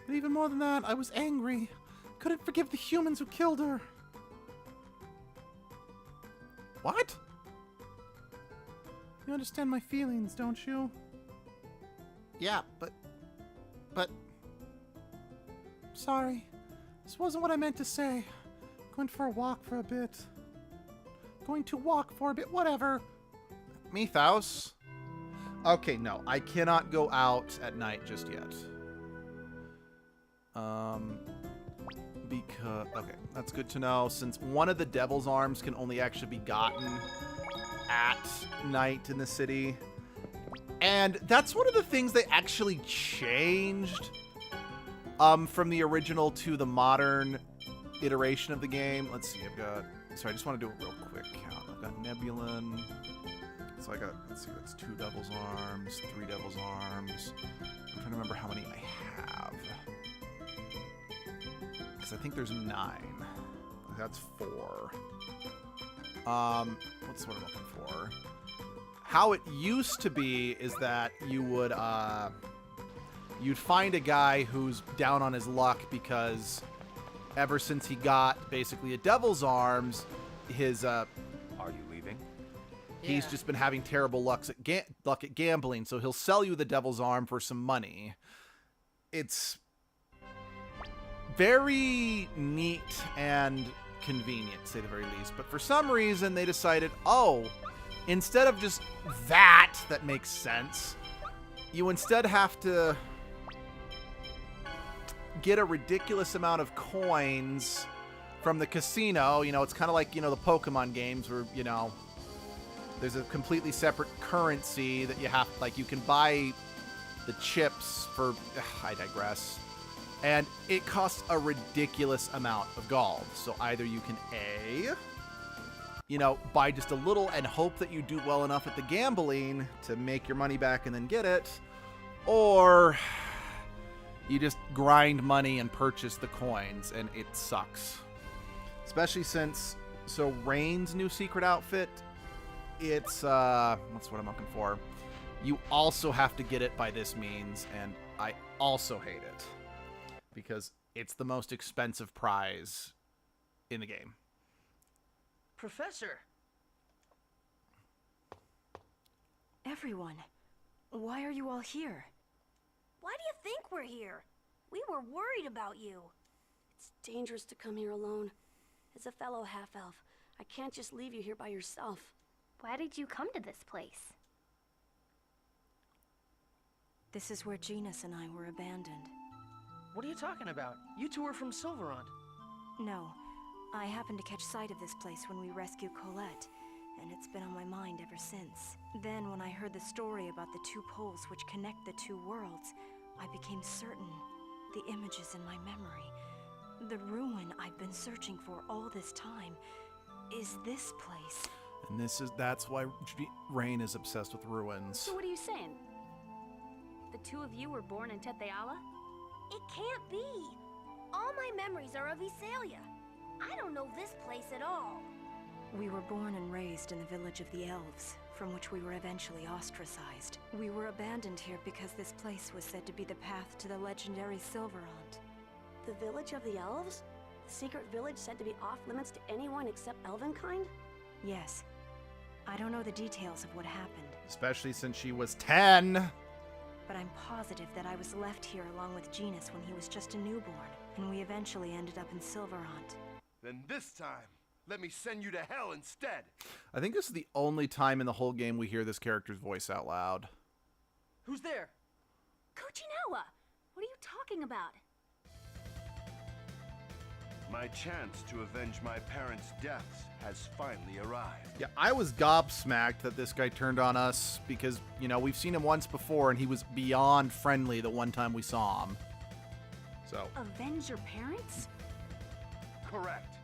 But even more than that, I was angry. Couldn't forgive the humans who killed her. What? You understand my feelings, don't you? Yeah, but... Sorry. This wasn't what I meant to say. Going for a walk for a bit. Going to walk for a bit, whatever. Mythos. Okay, no. I cannot go out at night just yet. Because... Okay, that's good to know. Since one of the devil's arms can only actually be gotten at night in the city, And that's one of the things they actually changed from the original to the modern iteration of the game. Let's see, sorry, I just want to do a real quick count. I've got Nebulon. So I got, let's see, that's 2 Devil's Arms, 3 Devil's Arms. I'm trying to remember how many I have. Because I think there's 9. That's 4. What's what I'm looking for? How it used to be is that you would, you'd find a guy who's down on his luck because ever since he got basically a Devil's Arms, his, Are you leaving? He's Yeah. just been having terrible luck at gambling, so he'll sell you the Devil's Arm for some money. It's very neat and convenient, to say the very least. But for some reason, they decided, oh, instead of just that makes sense, you instead have to get a ridiculous amount of coins from the casino. You know, it's kind of like, you know, the Pokemon games where, you know, there's a completely separate currency that you have, like, you can buy the chips for, I digress. And it costs a ridiculous amount of gold. So either you can A, you know, buy just a little and hope that you do well enough at the gambling to make your money back and then get it, or you just grind money and purchase the coins, and it sucks. Especially since, so Rain's new secret outfit, it's, what's what I'm looking for? You also have to get it by this means, and I also hate it. Because it's the most expensive prize in the game. Professor! Everyone, why are you all here? Why do you think we're here? We were worried about you. It's dangerous to come here alone. As a fellow half-elf, I can't just leave you here by yourself. Why did you come to this place? This is where Genus and I were abandoned. What are you talking about? You two are from Silverant. No, I happened to catch sight of this place when we rescued Colette, and it's been on my mind ever since. Then, when I heard the story about the 2 poles which connect the 2 worlds, I became certain the images in my memory, the ruin I've been searching for all this time, is this place. And that's why Rain is obsessed with ruins. So what are you saying? The 2 of you were born in Tetheala? It can't be. All my memories are of Isalia. I don't know this place at all. We were born and raised in the village of the Elves, from which we were eventually ostracized. We were abandoned here because this place was said to be the path to the legendary Silverant. The village of the elves? The secret village said to be off limits to anyone except Elvenkind? Yes. I don't know the details of what happened. Especially since she was 10. But I'm positive that I was left here along with Genus when he was just a newborn, and we eventually ended up in Silverant. Then this time, let me send you to hell instead. I think this is the only time in the whole game we hear this character's voice out loud. Who's there? Kuchinawa! What are you talking about? My chance to avenge my parents' deaths has finally arrived. Yeah, I was gobsmacked that this guy turned on us because, you know, we've seen him once before and he was beyond friendly the one time we saw him. So. Avenge your parents? Correct.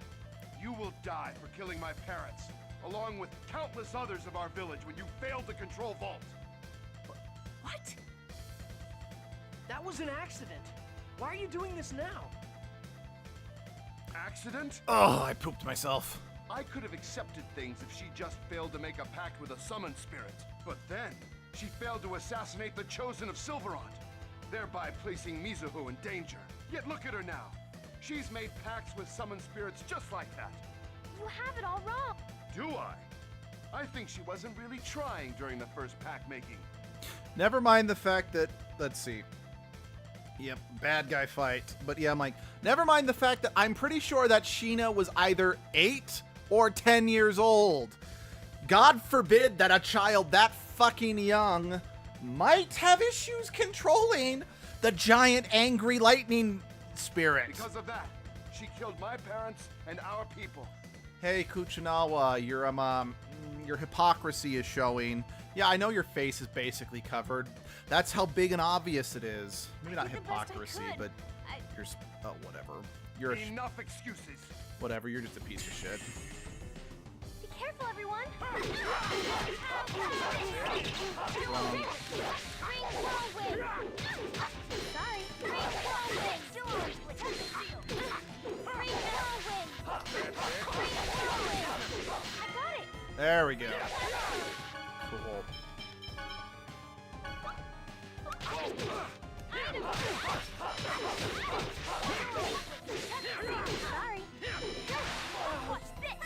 You will die for killing my parents, along with countless others of our village when you failed to control Vault. What? That was an accident. Why are you doing this now? Accident? Oh, I pooped myself. I could have accepted things if she just failed to make a pact with a summon spirit. But then, she failed to assassinate the Chosen of Silverant, thereby placing Mizuho in danger. Yet look at her now. She's made pacts with summon spirits just like that. You have it all wrong. Do I? I think she wasn't really trying during the first pact making. Never mind the fact that, let's see. Yep, bad guy fight. But yeah, Mike, never mind the fact that I'm pretty sure that Sheena was either 8 or 10 years old. God forbid that a child that fucking young might have issues controlling the giant angry lightning spirit. Because of that, she killed my parents and our people. Hey, Kuchinawa, your hypocrisy is showing. Yeah, I know your face is basically covered. That's how big and obvious it is. Maybe not hypocrisy, but you're... Oh, whatever. You're... Enough excuses. Whatever, you're just a piece of shit. Be careful, everyone. Sorry. I got it. There we go. Cool. Sorry. Watch this.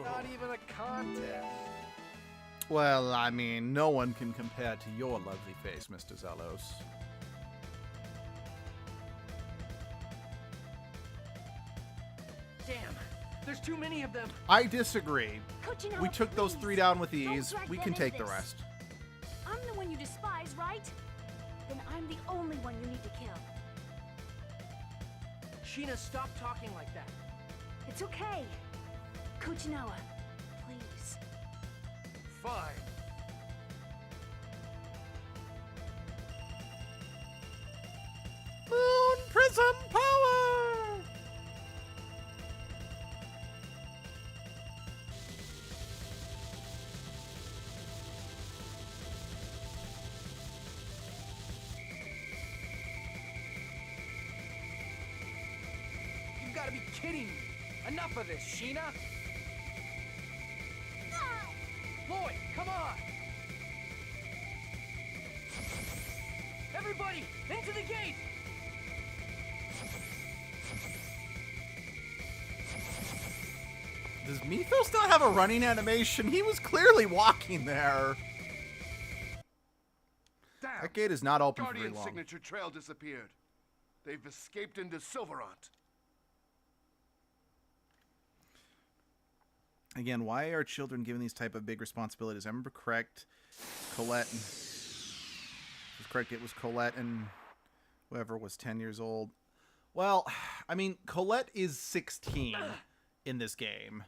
Not even a contest. Well, I mean, no one can compare to your lovely face, Mr. Zelos. Damn, there's too many of them. I disagree. Kuchinawa, We took those 3 down with ease. drag We them can into take the this. rest. I'm the one you despise, right? Then I'm the only one you need to kill. Sheena, stop talking like that. It's okay. Kuchinawa, please. Fine. Moon Prism Power! You've got to be kidding me. Enough of this, Sheena. Lloyd, come on. Everybody, into the gate! Does Mythos not have a running animation? He was clearly walking there. Damn. That gate is not open for Guardian very long. signature trail disappeared. They've escaped into Silverant. Again, why are children given these type of big responsibilities? I remember correct, Colette. It was Colette and whoever was 10 years old. Well, I mean, Colette is 16 in this game,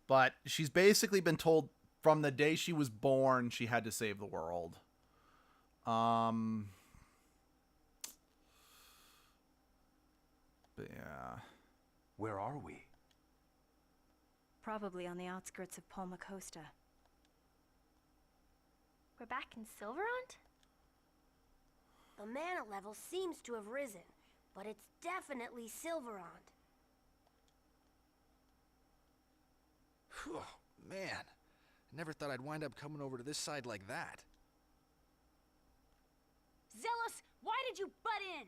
but she's basically been told from the day she was born she had to save the world. But yeah. Where are we? Probably on the outskirts of Palma Costa. We're back in Silverant? The mana level seems to have risen, but it's definitely Silverant. Whew, man, I never thought I'd wind up coming over to this side like that. Zealous, why did you butt in?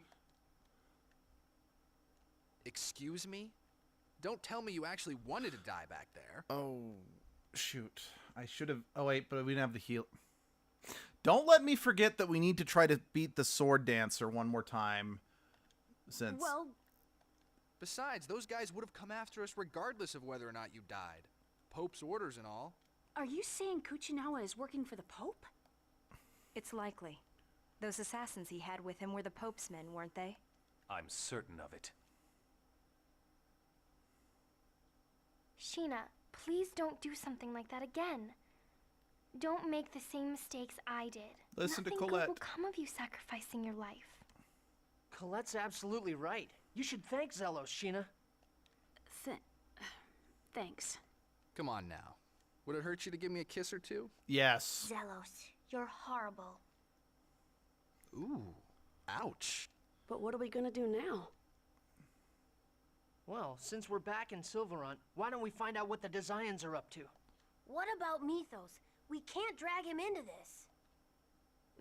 Excuse me? Don't tell me you actually wanted to die back there. Oh, shoot. I should have... Oh, wait, but we didn't have the heal. Don't let me forget that we need to try to beat the sword dancer one more time. Since... Well... Besides, those guys would have come after us regardless of whether or not you died. Pope's orders and all. Are you saying Kuchinawa is working for the Pope? It's likely. Those assassins he had with him were the Pope's men, weren't they? I'm certain of it. Sheena, please don't do something like that again. Don't make the same mistakes I did. Listen to Nothing Colette. good will come of you sacrificing your life. Colette's absolutely right. You should thank Zelos, Sheena. Thanks. Come on now. Would it hurt you to give me a kiss or two? Yes. Zelos, you're horrible. Ooh, ouch. But what are we gonna do now? Well, since we're back in Silverant, why don't we find out what the Desians are up to? What about Mythos? We can't drag him into this.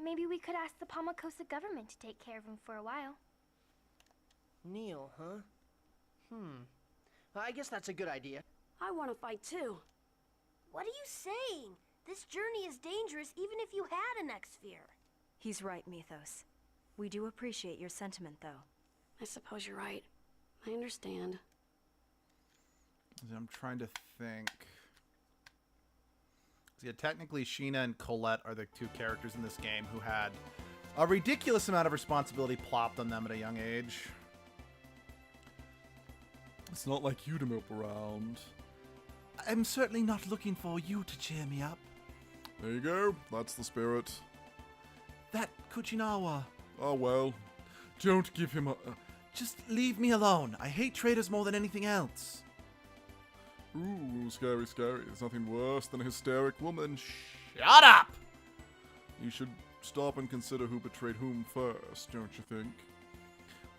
Maybe we could ask the Palmacosta government to take care of him for a while. Neil, huh? I guess that's a good idea. I want to fight too. What are you saying? This journey is dangerous even if you had an X-Sphere. He's right, Mythos. We do appreciate your sentiment, though. I suppose you're right. I understand. I'm trying to think. So yeah, technically Sheena and Colette are the two characters in this game who had a ridiculous amount of responsibility plopped on them at a young age. It's not like you to mope around. I'm certainly not looking for you to cheer me up. There you go. That's the spirit. That Kuchinawa. Oh well. Don't give him a... Just leave me alone. I hate traitors more than anything else. Ooh, scary, scary. There's nothing worse than a hysteric woman. Shut up! You should stop and consider who betrayed whom first, don't you think?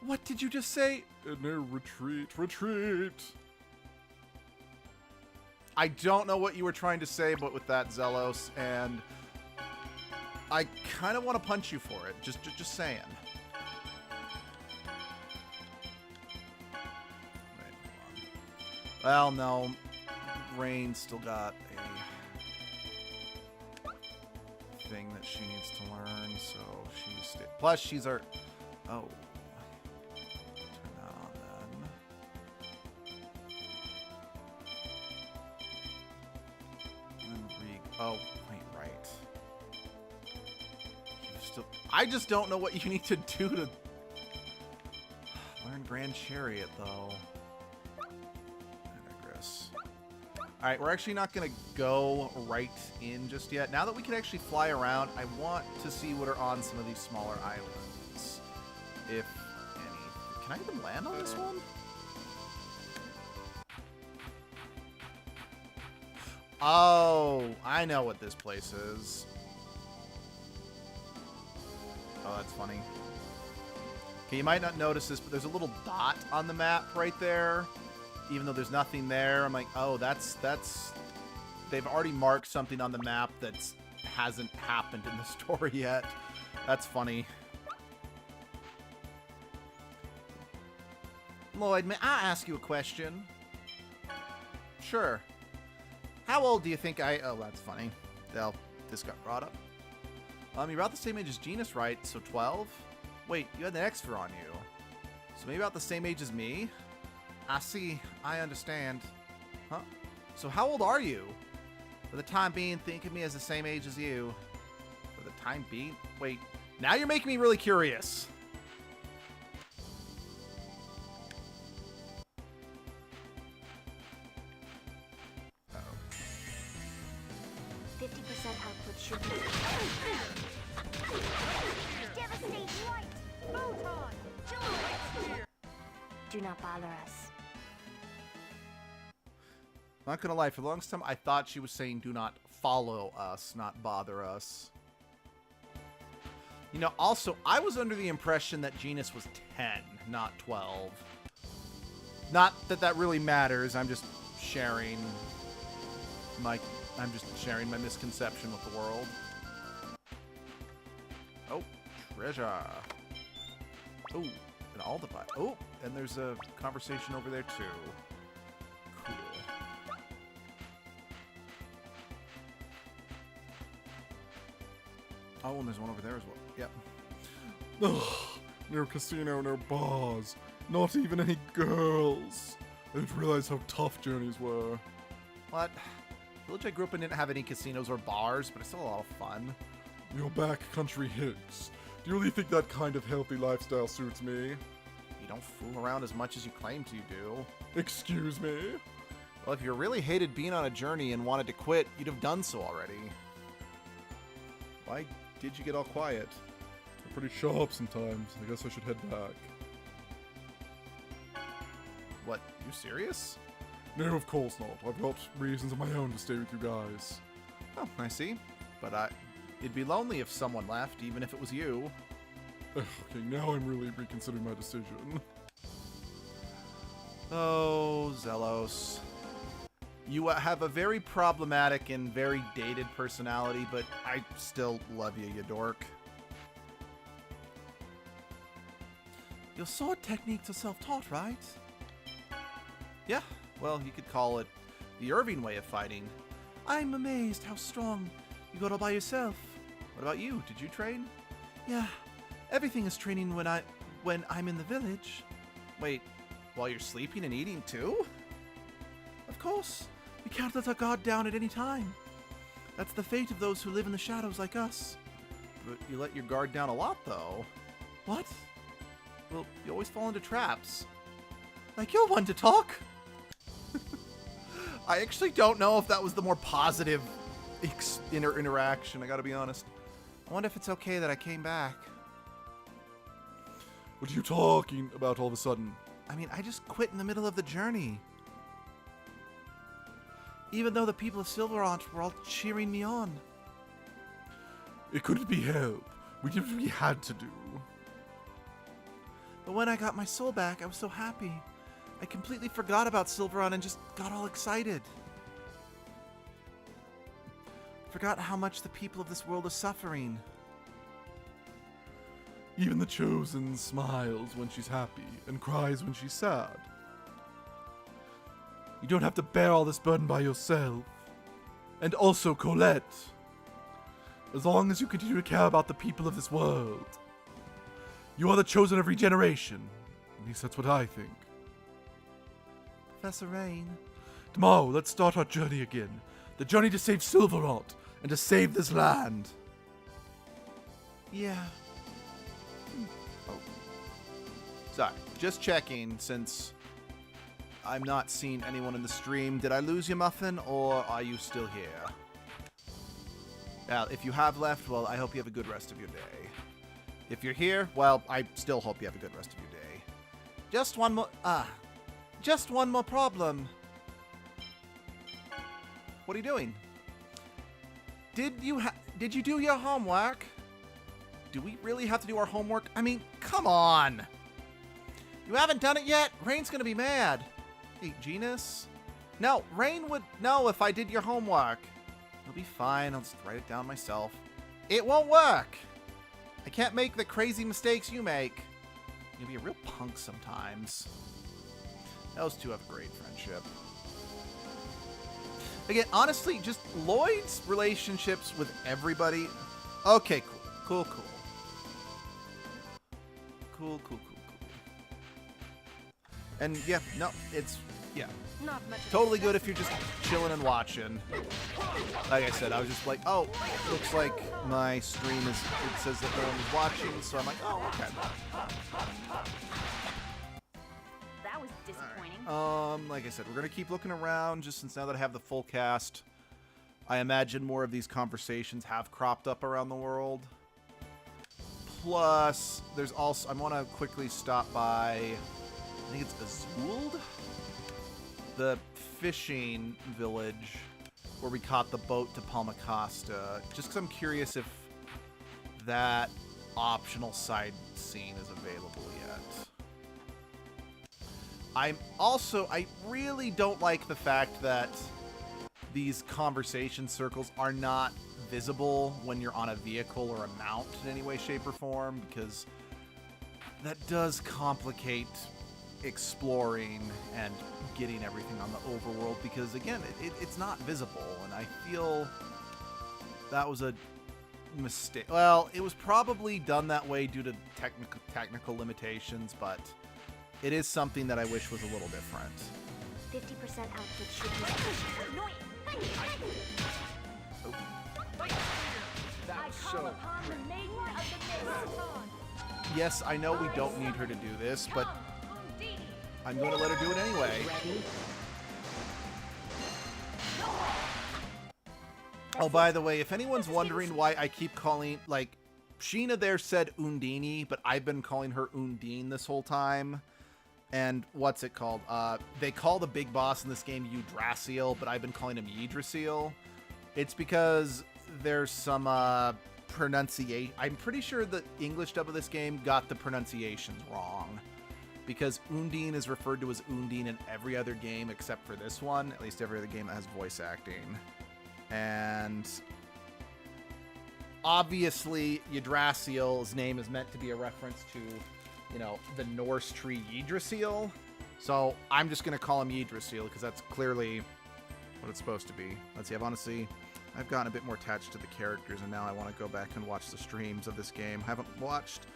What did you just say? No, retreat, retreat! I don't know what you were trying to say, but with that, Zelos, and I kind of want to punch you for it. Just saying. Wait, hold on. Well, no. Rain still got a thing that she needs to learn, so she's... Plus, she's our... Oh. Turn that on, then. Oh, wait, right. I just don't know what you need to do to learn Grand Chariot, though. I digress. Alright, we're actually not going to go right in just yet. Now that we can actually fly around, I want to see what are on some of these smaller islands. If any. Can I even land on this one? Oh, I know what this place is. Oh, that's funny. Okay, you might not notice this, but there's a little dot on the map right there. Even though there's nothing there, I'm like, oh, that's... They've already marked something on the map that hasn't happened in the story yet. That's funny. Lloyd, may I ask you a question? Sure. How old do you think I... Oh, that's funny. Well, this got brought up. You're about the same age as Genus, right? So 12? Wait, you had an extra on you. So maybe about the same age as me? I see. I understand. Huh? So how old are you? For the time being, think of me as the same age as you. For the time being? Wait, now you're making me really curious. Uh-oh. 50% output should be... Devastating light! Photon! Do not bother us. Not gonna lie, for the longest time, I thought she was saying do not follow us, not bother us. You know, also, I was under the impression that Genus was 10, not 12. Not that that really matters, I'm just sharing my misconception with the world. Oh, treasure. Oh, and all the... Oh, and there's a conversation over there, too. Cool. Oh, and there's one over there as well. Yep. Ugh, no casino, no bars, not even any girls. I didn't realize how tough journeys were. What? The village I grew up in didn't have any casinos or bars, but it's still a lot of fun. You're backcountry hicks. Do you really think that kind of healthy lifestyle suits me? You don't fool around as much as you claim to do. Excuse me? Well, if you really hated being on a journey and wanted to quit, you'd have done so already. Why did you get all quiet? You're pretty sharp sometimes. I guess I should head back. What, you serious? No, of course not. I've got reasons of my own to stay with you guys. Oh, I see. But it'd be lonely if someone left, even if it was you. Okay, now I'm really reconsidering my decision. Oh, Zelos. You have a very problematic and very dated personality, but I still love you, you dork. Your sword techniques are self-taught, right? Yeah, well, you could call it the Irving way of fighting. I'm amazed how strong you got all by yourself. What about you? Did you train? Yeah, everything is training when I'm in the village. Wait, while you're sleeping and eating too? Of course. We can't let our guard down at any time. That's the fate of those who live in the shadows like us. But you let your guard down a lot, though. What? Well, you always fall into traps. Like, you're one to talk. I actually don't know if that was the more positive interaction, I gotta be honest. I wonder if it's okay that I came back. What are you talking about all of a sudden? I mean, I just quit in the middle of the journey. Even though the people of Silverant were all cheering me on. It couldn't be help. We did what we had to do. But when I got my soul back, I was so happy. I completely forgot about Silverant and just got all excited. Forgot how much the people of this world are suffering. Even the Chosen smiles when she's happy and cries when she's sad. You don't have to bear all this burden by yourself. And also Colette. As long as you continue to care about the people of this world. You are the chosen of regeneration. At least that's what I think. Professor Rain. Tomorrow, let's start our journey again. The journey to save Silverant and to save this land. Yeah. Oh. Sorry, just checking since I'm not seeing anyone in the stream. Did I lose you, Muffin, or are you still here? Well, if you have left, well, I hope you have a good rest of your day. If you're here, well, I still hope you have a good rest of your day. Just one more problem. What are you doing? Did you do your homework? Do we really have to do our homework? I mean, come on. You haven't done it yet? Rain's gonna be mad. Hey, Genus? No, Rain would know if I did your homework. It'll be fine. I'll just write it down myself. It won't work. I can't make the crazy mistakes you make. You'll be a real punk sometimes. Those two have a great friendship. Again, honestly, just Lloyd's relationships with everybody. Okay, cool. Cool. And yeah, no, it's, yeah. Not much Totally good if you're just chilling and watching. Like I said, I was just like, oh, looks like my stream it says that no one was watching, so I'm like, oh, okay. That was disappointing. Like I said, we're gonna keep looking around, just since now that I have the full cast, I imagine more of these conversations have cropped up around the world. Plus, there's also, I want to quickly stop by, I think it's Azuld? The fishing village where we caught the boat to Palmacosta, just because I'm curious if that optional side scene is available yet. I really don't like the fact that these conversation circles are not visible when you're on a vehicle or a mount in any way, shape, or form, because that does complicate exploring and getting everything on the overworld, because again, it's not visible, and I feel that was a mistake. Well, it was probably done that way due to technical limitations, but it is something that I wish was a little different. 50% output should be annoying. That was so Yes, I know we don't need her to do this, but I'm going to let her do it anyway. Oh, by the way, if anyone's wondering why I keep calling, like, Sheena there said Undini, but I've been calling her Undine this whole time. And what's it called? They call the big boss in this game Yggdrasil, but I've been calling him Yggdrasil. It's because there's some pronunciation. I'm pretty sure the English dub of this game got the pronunciations wrong, because Undine is referred to as Undine in every other game except for this one, at least every other game that has voice acting. And obviously Yggdrasil's name is meant to be a reference to, you know, the Norse tree Yggdrasil. So I'm just going to call him Yggdrasil because that's clearly what it's supposed to be. Let's see, I've gotten a bit more attached to the characters, and now I want to go back and watch the streams of this game. I haven't watched.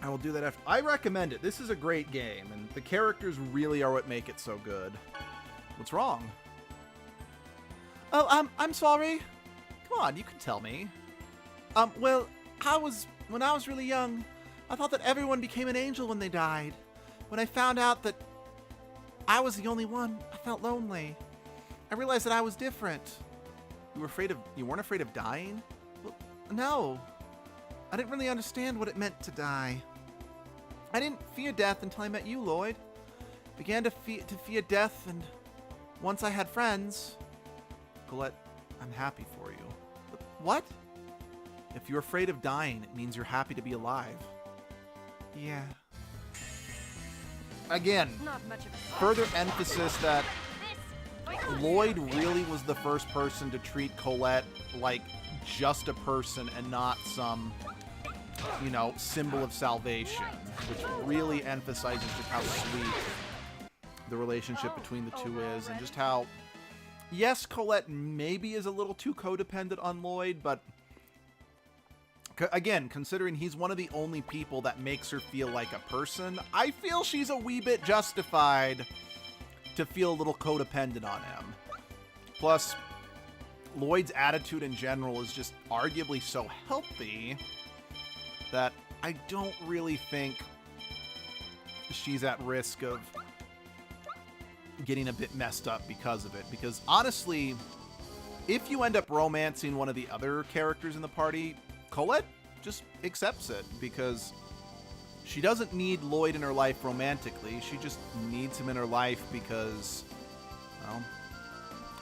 I will do that after. I recommend it. This is a great game, and the characters really are what make it so good. What's wrong? Oh, I'm sorry. Come on, you can tell me. Well, when I was really young, I thought that everyone became an angel when they died. When I found out that I was the only one, I felt lonely. I realized that I was different. You weren't afraid of dying? Well, no. I didn't really understand what it meant to die. I didn't fear death until I met you, Lloyd. Began to fear death, and once I had friends... Colette, I'm happy for you. What? If you're afraid of dying, it means you're happy to be alive. Yeah. Again, Not much of a further emphasis that Lloyd really was the first person to treat Colette like just a person and not some, symbol of salvation, which really emphasizes just how sweet the relationship between the two is, and just how, yes, Colette maybe is a little too codependent on Lloyd, but again, considering he's one of the only people that makes her feel like a person, I feel she's a wee bit justified to feel a little codependent on him. Plus, Lloyd's attitude in general is just arguably so healthy that I don't really think she's at risk of getting a bit messed up because of it. Because honestly, if you end up romancing one of the other characters in the party, Colette just accepts it because she doesn't need Lloyd in her life romantically. She just needs him in her life because, well,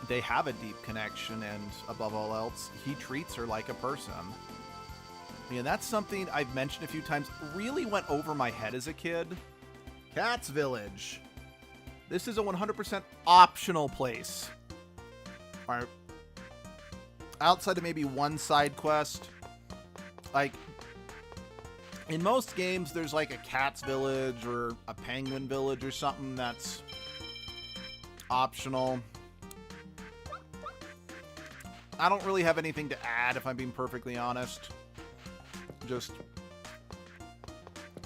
they have a deep connection, and above all else, he treats her like a person. And that's something I've mentioned a few times, really went over my head as a kid. Cat's Village. This is a 100% optional place. Alright. Outside of maybe one side quest, like, in most games, there's like a cat's village or a penguin village or something that's optional. I don't really have anything to add, if I'm being perfectly honest. Just,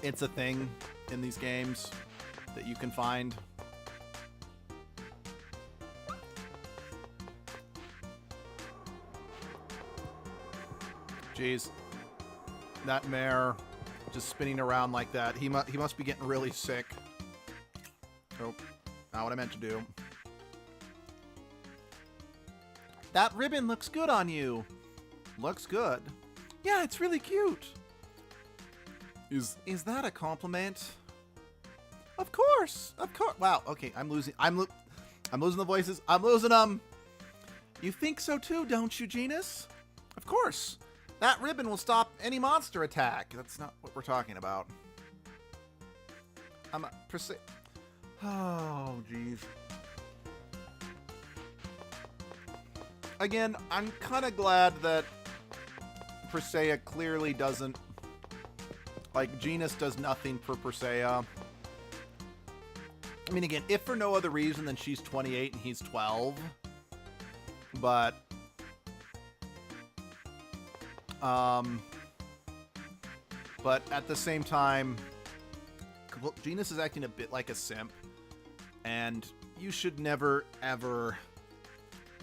it's a thing in these games that you can find. Jeez. That mare just spinning around like that. He must be getting really sick. Oh, not what I meant to do. That ribbon looks good on you. Looks good. Yeah, it's really cute. Is that a compliment? Of course. Of course. Wow. Okay, I'm losing the voices. I'm losing them. You think so too, don't you, Genus? Of course. That ribbon will stop any monster attack. That's not what we're talking about. Oh, jeez. Again, I'm kind of glad that Persea clearly doesn't... Like, Genus does nothing for Persea. I mean, again, if for no other reason than she's 28 and he's 12. But... But at the same time, Genus is acting a bit like a simp, and you should never, ever,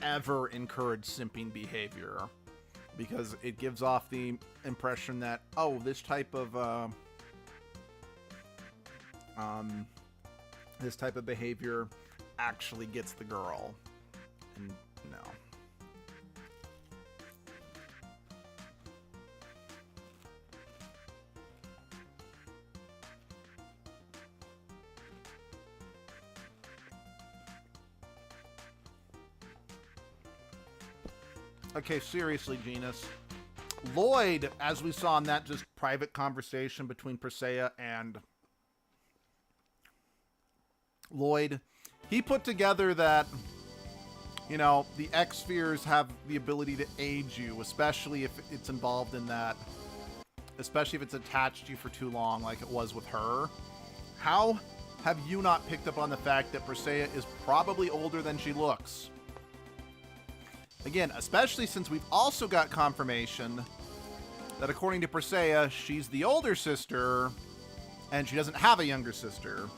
ever encourage simping behavior, because it gives off the impression that, oh, this type of behavior actually gets the girl, and no. Okay, seriously, Genus. Lloyd, as we saw in that just private conversation between Persea and Lloyd, he put together that, you know, the X-Spheres have the ability to age you, especially if it's involved in that, especially if it's attached to you for too long, like it was with her. How have you not picked up on the fact that Persea is probably older than she looks? Again, especially since we've also got confirmation that according to Persea, she's the older sister, and she doesn't have a younger sister.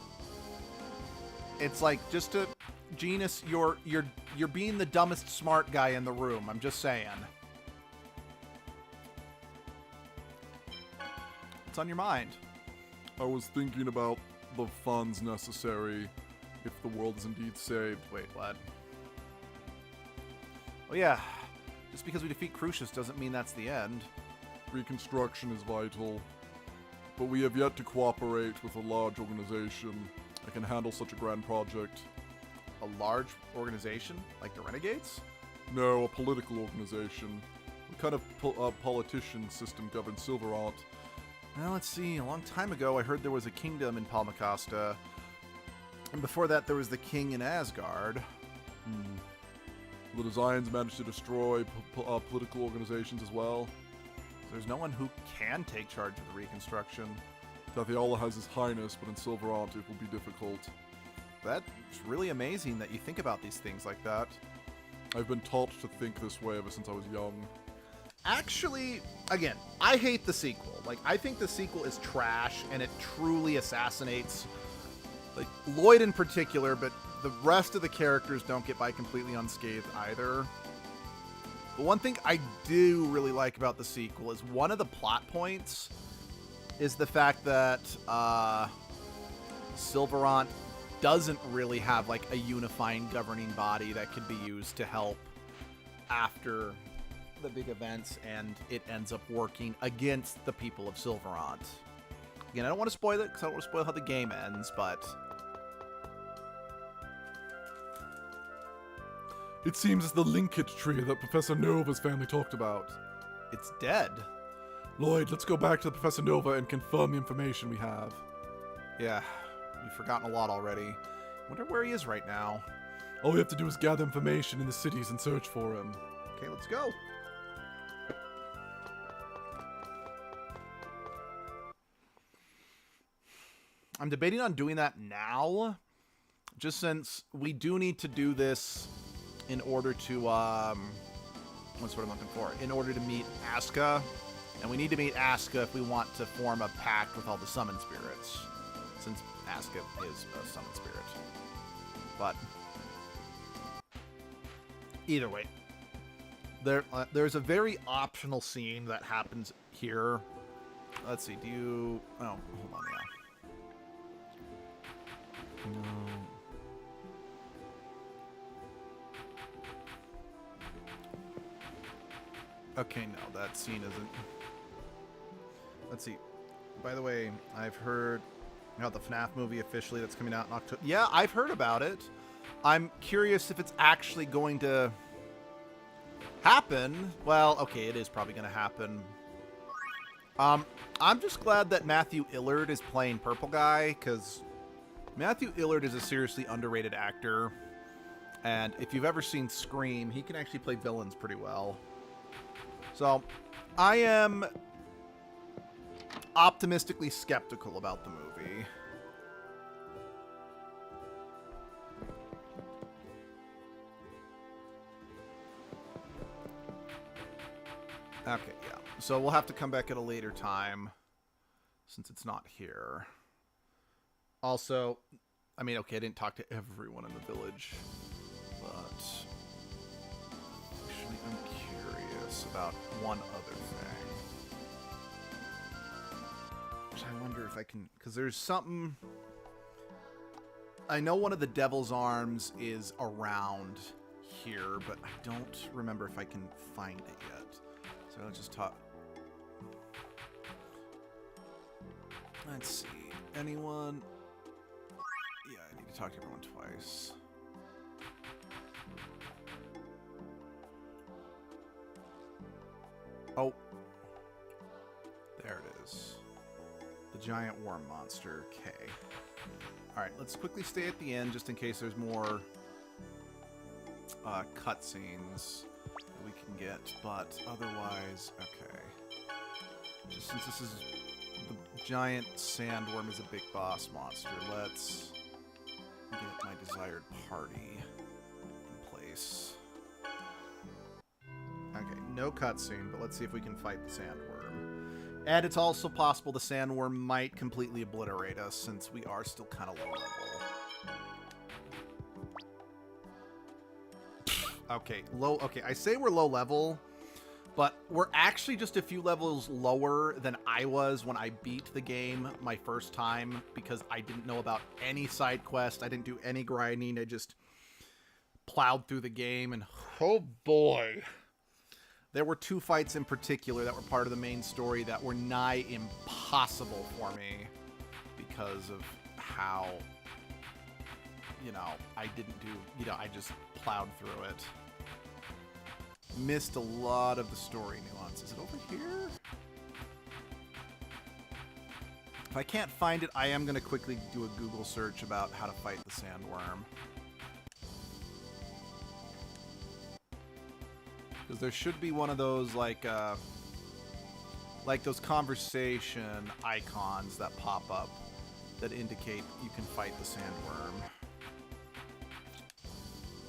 It's like, just to Genus, you're being the dumbest smart guy in the room. I'm just saying. What's on your mind? I was thinking about the funds necessary if the world is indeed saved. Wait, what? Oh yeah, just because we defeat Crucius doesn't mean that's the end. Reconstruction is vital, but we have yet to cooperate with a large organization that can handle such a grand project. A large organization? Like the Renegades? No, a political organization. What kind of politician system governs Silverant? Well, let's see. A long time ago, I heard there was a kingdom in Palmacosta. And before that, there was the king in Asgard. The Designs managed to destroy political organizations as well. There's no one who can take charge of the reconstruction. Tathiala has his highness, but in Silverant it will be difficult. That's really amazing that you think about these things like that. I've been taught to think this way ever since I was young. Actually, again, I hate the sequel. Like, I think the sequel is trash, and it truly assassinates, like, Lloyd in particular, but the rest of the characters don't get by completely unscathed either. But one thing I do really like about the sequel is one of the plot points is the fact that Silverant doesn't really have, like, a unifying governing body that could be used to help after the big events, and it ends up working against the people of Silverant. Again, I don't want to spoil it because I don't want to spoil how the game ends, but it seems it's the linkage tree that Professor Nova's family talked about. It's dead. Lloyd, let's go back to Professor Nova and confirm the information we have. Yeah, we've forgotten a lot already. Wonder where he is right now. All we have to do is gather information in the cities and search for him. Okay, let's go. I'm debating on doing that now, just since we do need to do this in order to, what's what I'm looking for? In order to meet Aska, and we need to meet Aska if we want to form a pact with all the summon spirits, since Aska is a summon spirit. But either way, there's a very optional scene that happens here. Let's see, do you... Oh, hold on, yeah. Okay, no, that scene isn't. Let's see. By the way, I've heard about the FNAF movie officially that's coming out in October. Yeah, I've heard about it. I'm curious if it's actually going to happen. Well, okay, it is probably going to happen. I'm just glad that Matthew Illard is playing Purple Guy, because Matthew Illard is a seriously underrated actor, and if you've ever seen Scream, he can actually play villains pretty well. So, I am optimistically skeptical about the movie. Okay, yeah. So we'll have to come back at a later time, since it's not here. Also, I mean, okay, I didn't talk to everyone in the village, but actually I'm curious about one other thing. Which I wonder if I can, because there's something... I know one of the Devil's Arms is around here, but I don't remember if I can find it yet. So I'll just talk... Let's see. Anyone... Yeah, I need to talk to everyone twice. Oh. There it is. The giant worm monster. Okay. Alright, let's quickly stay at the end just in case there's more cutscenes that we can get. But otherwise, okay. Just since this is... The giant sandworm is a big boss monster. Let's get my desired party in place. Okay, no cutscene, but let's see if we can fight the sandworm. And it's also possible the sandworm might completely obliterate us, since we are still kind of low level. Okay, low. Okay, I say we're low level, but we're actually just a few levels lower than I was when I beat the game my first time because I didn't know about any side quest. I didn't do any grinding. I just plowed through the game, and oh boy. There were 2 fights in particular that were part of the main story that were nigh impossible for me because of how, you know, I didn't do, you know, I just plowed through it. Missed a lot of the story nuance. Is it over here? If I can't find it, I am going to quickly do a Google search about how to fight the sandworm. Because there should be one of those, like those conversation icons that pop up that indicate you can fight the sandworm.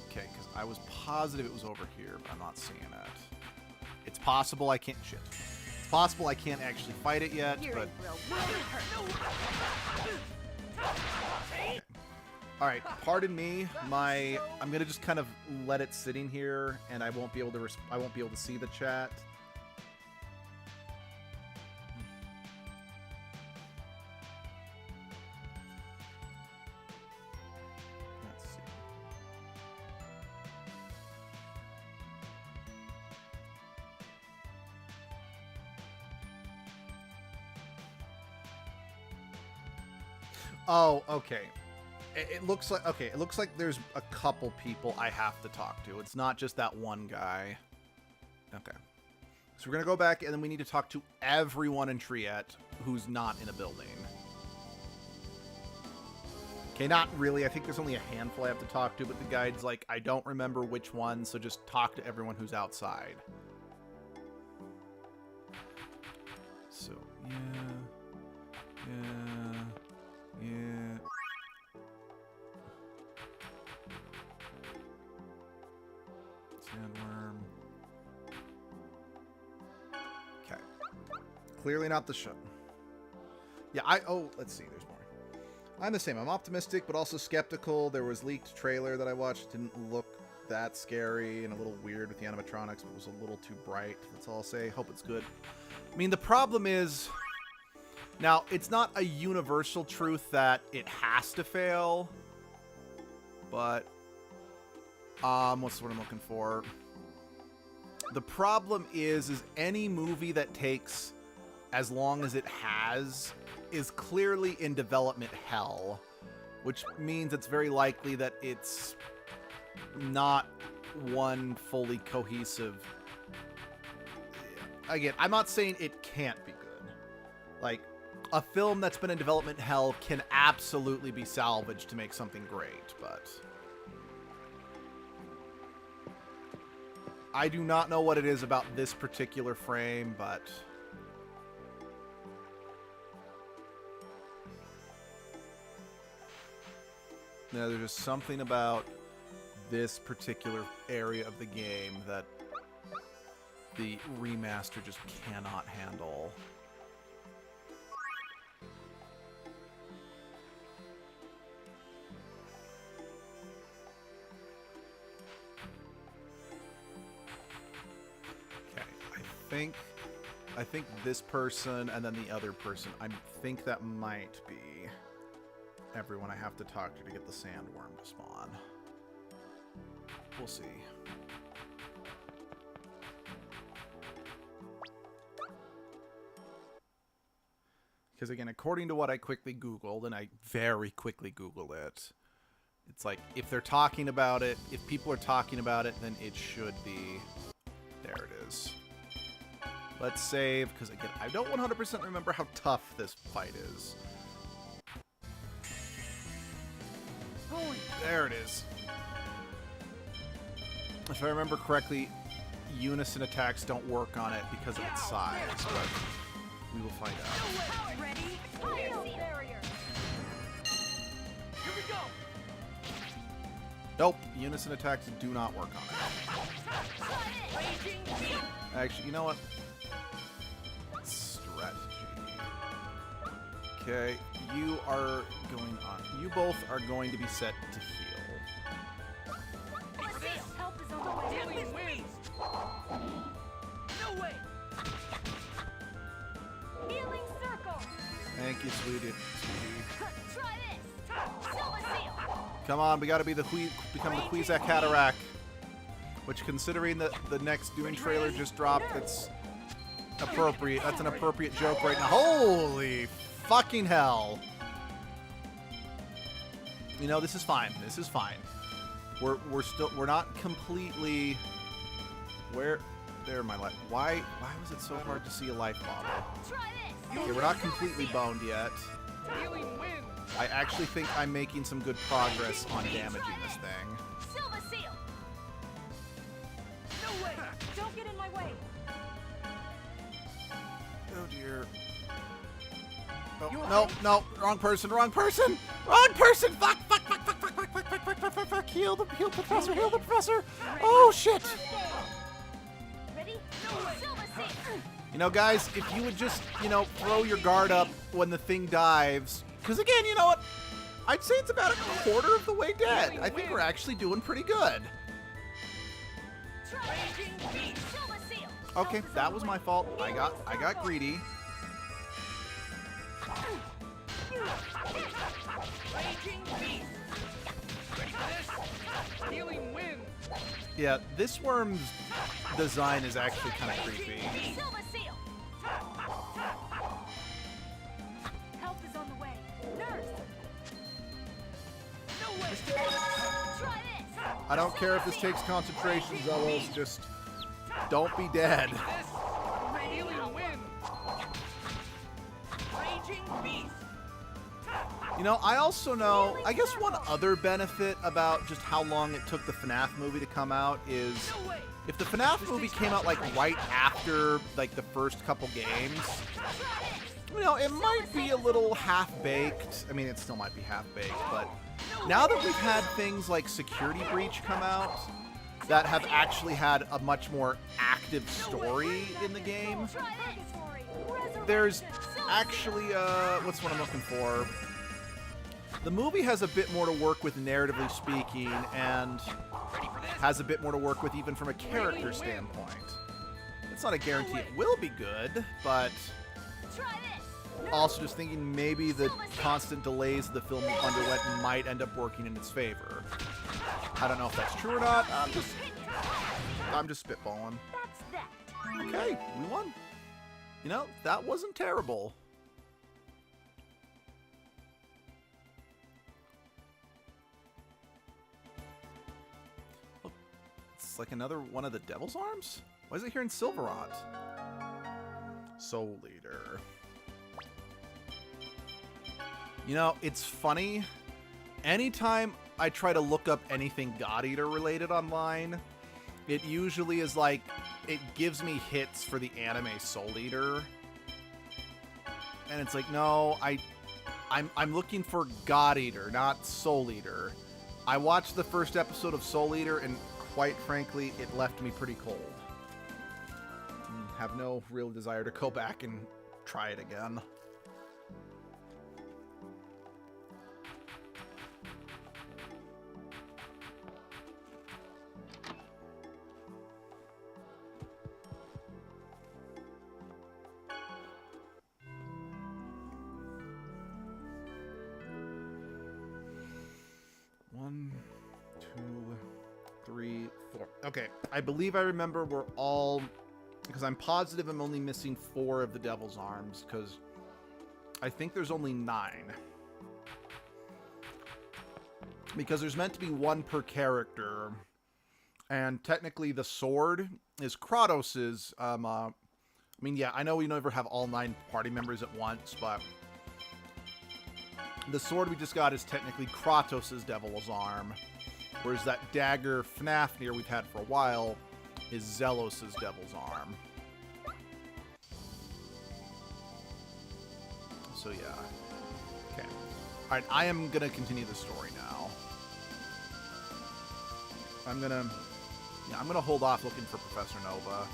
Okay, because I was positive it was over here, but I'm not seeing it. It's possible I can't... Shit. It's possible I can't actually fight it yet, but... Okay. Alright, pardon me. I'm gonna just kind of let it sitting here, and I won't be able to see the chat. Let's see. Oh, okay. It looks like, okay, it looks like there's a couple people I have to talk to. It's not just that one guy. Okay. So we're going to go back, and then we need to talk to everyone in Triette who's not in a building. Okay, not really. I think there's only a handful I have to talk to, but the guide's like, I don't remember which one, so just talk to everyone who's outside. So, yeah. Sandworm. Okay. Clearly not the show. Yeah, let's see, there's more. I'm the same. I'm optimistic, but also skeptical. There was leaked trailer that I watched. Didn't look that scary and a little weird with the animatronics, but was a little too bright. That's all I'll say. Hope it's good. I mean, the problem is... Now, it's not a universal truth that it has to fail, but... what's the word I'm looking for? The problem is any movie that takes as long as it has is clearly in development hell, which means it's very likely that it's not one fully cohesive... Again, I'm not saying it can't be good. Like, a film that's been in development hell can absolutely be salvaged to make something great, but... I do not know what it is about this particular frame, but... No, there's just something about this particular area of the game that the remaster just cannot handle. I think this person and then the other person, I think that might be everyone I have to talk to get the sandworm to spawn. We'll see. Because again, according to what I quickly Googled, and I very quickly Googled it, it's like, if they're talking about it, if people are talking about it, then it should be... There it is. Let's save, because again, I don't 100% remember how tough this fight is. There it is. If I remember correctly, unison attacks don't work on it because of its size, but we will find out. Ready? Barrier. Here we go. Nope, unison attacks do not work on it. Actually, you know what? Okay, you are going on. You both are going to be set to heal. Help is on the way. Thank you, sweetie. Try this. Silver seal. Come on, we gotta be become the Queesack Cataract. Which, considering that the next Dune trailer just dropped, that's appropriate. That's an appropriate joke right now. Holy fucking hell! You know, this is fine. This is fine. We're not completely. Where? There, my life. Why was it so hard to see a life bottle? Okay, we're not completely boned yet. I actually think I'm making some good progress on damaging this thing. Silver seal. No way! Don't get in my way! Oh dear. Oh, no, no, wrong person, wrong person! Wrong person! Fuck, fuck, fuck, fuck, fuck, fuck, fuck, fuck, fuck, fuck, fuck, fuck, heal the professor, heal the professor! Oh shit! Ready? Silver seal. You know, guys, if you would just, you know, throw your guard up when the thing dives, because again, you know what? I'd say it's about a quarter of the way dead. I think we're actually doing pretty good. Okay, that was my fault. I got greedy. Yeah, this worm's design is actually kind of creepy. Help is on the way. Nurse! I don't care if this takes concentration, Zelos, just don't be dead. You know, I also know, I guess one other benefit about just how long it took the FNAF movie to come out is if the FNAF movie came out like right after like the first couple games, you know, it might be a little half-baked. I mean, it still might be half-baked, but now that we've had things like Security Breach come out that have actually had a much more active story in the game, there's actually, what's what I'm looking for? The movie has a bit more to work with narratively speaking, and has a bit more to work with even from a character standpoint. It's not a guarantee it will be good, but also just thinking maybe the constant delays the film underwent might end up working in its favor. I don't know if that's true or not. I'm just spitballing. Okay, we won. You know, that wasn't terrible. Look, it's like another one of the Devil's Arms? Why is it here in Silverant? Soul Eater. You know, it's funny. Anytime I try to look up anything God Eater related online, it usually is like, it gives me hits for the anime Soul Eater. And it's like, no, I'm looking for God Eater, not Soul Eater. I watched the first episode of Soul Eater, and quite frankly, it left me pretty cold. Have no real desire to go back and try it again. One, two, three, four. Okay, I believe I remember we're all... Because I'm positive I'm only missing 4 of the Devil's Arms, because I think there's only 9. Because there's meant to be 1 per character, and technically the sword is Kratos's, I mean, yeah, I know we never have all 9 party members at once, but the sword we just got is technically Kratos's Devil's Arm, whereas that dagger Fnafnir we've had for a while is Zelos's Devil's Arm. So yeah. Okay. Alright, I am gonna continue the story now. I'm gonna hold off looking for Professor Nova.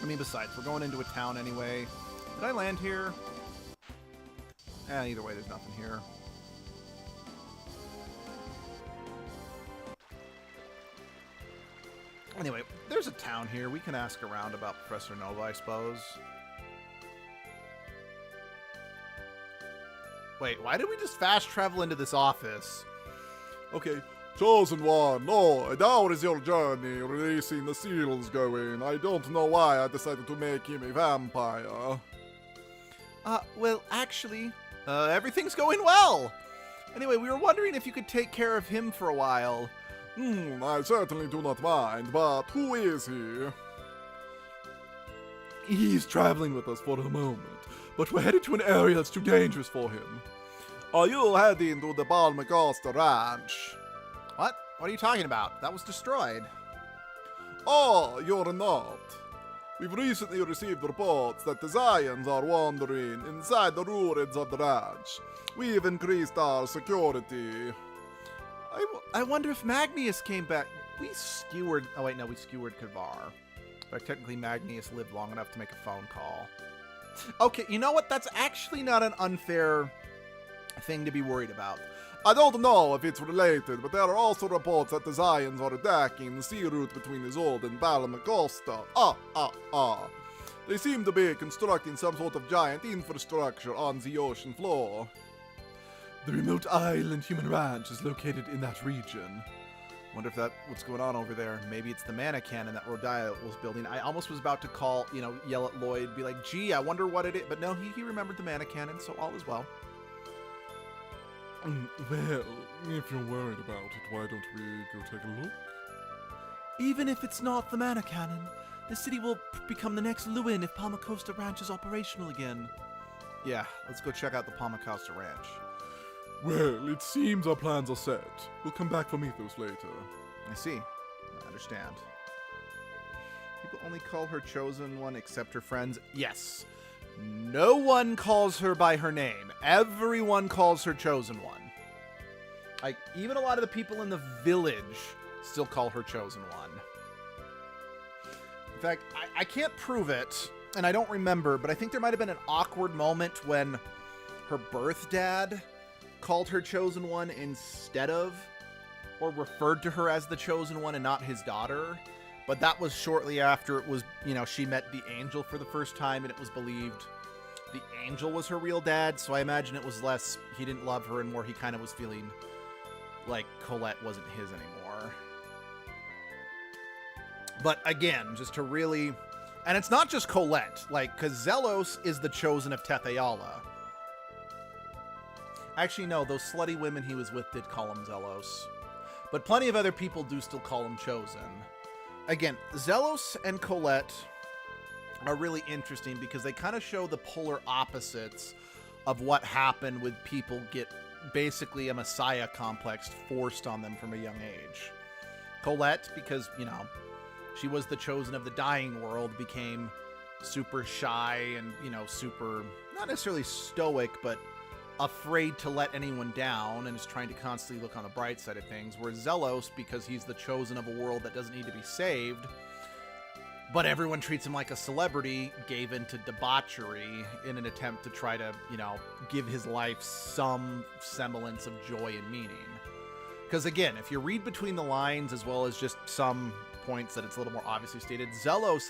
I mean, besides, we're going into a town anyway. Did I land here? Either way, there's nothing here. Anyway, there's a town here. We can ask around about Professor Nova, I suppose. Wait, why did we just fast travel into this office? Okay, Chosen One, Lord, how is your journey releasing the seals going? I don't know why I decided to make him a vampire. Well, actually, everything's going well. Anyway, we were wondering if you could take care of him for a while. I certainly do not mind, but who is he? He's traveling with us for the moment, but we're headed to an area that's too dangerous for him. Are you heading to the Balmacosta Ranch? What? What are you talking about? That was destroyed. Oh, you're not. We've recently received reports that the Zions are wandering inside the ruins of the ranch. We've increased our security. I wonder if Magnius came back. We skewered... Oh, wait, no, we skewered Kavar. But technically, Magnius lived long enough to make a phone call. Okay, you know what? That's actually not an unfair thing to be worried about. I don't know if it's related, but there are also reports that the Zions are attacking the sea route between Isolde and Balmacosta. They seem to be constructing some sort of giant infrastructure on the ocean floor. The remote island human ranch is located in that region. Wonder if that's what's going on over there. Maybe it's the mana cannon that Rodiah was building. I almost was about to call, yell at Lloyd, be like, gee, I wonder what it is. But no, he remembered the mana cannon, so all is well. Well, if you're worried about it, why don't we go take a look? Even if it's not the mana cannon, the city will become the next Lewin if Palmacosta Ranch is operational again. Yeah, let's go check out the Palmacosta Ranch. Well, it seems our plans are set. We'll come back for Mythos later. I see. I understand. People only call her Chosen One except her friends. Yes. No one calls her by her name. Everyone calls her Chosen One. Like, even a lot of the people in the village still call her Chosen One. In fact, I can't prove it, and I don't remember, but I think there might have been an awkward moment when her birth dad called her Chosen One instead of, or referred to her as the Chosen One and not his daughter. But that was shortly after it was, she met the angel for the first time, and it was believed the angel was her real dad, so I imagine it was less he didn't love her and more he kind of was feeling like Colette wasn't his anymore. But again, just to really... And it's not just Colette, because Zelos is the chosen of Tetheala. Actually, no, those slutty women he was with did call him Zelos. But plenty of other people do still call him Chosen. Again, Zelos and Colette are really interesting because they kind of show the polar opposites of what happened with people get basically a messiah complex forced on them from a young age. Colette, because, she was the chosen of the dying world, became super shy and, super, not necessarily stoic, but afraid to let anyone down and is trying to constantly look on the bright side of things. Whereas Zelos, because he's the chosen of a world that doesn't need to be saved, but everyone treats him like a celebrity, gave into debauchery in an attempt to try to, give his life some semblance of joy and meaning. Because again, if you read between the lines as well as just some points that it's a little more obviously stated, Zelos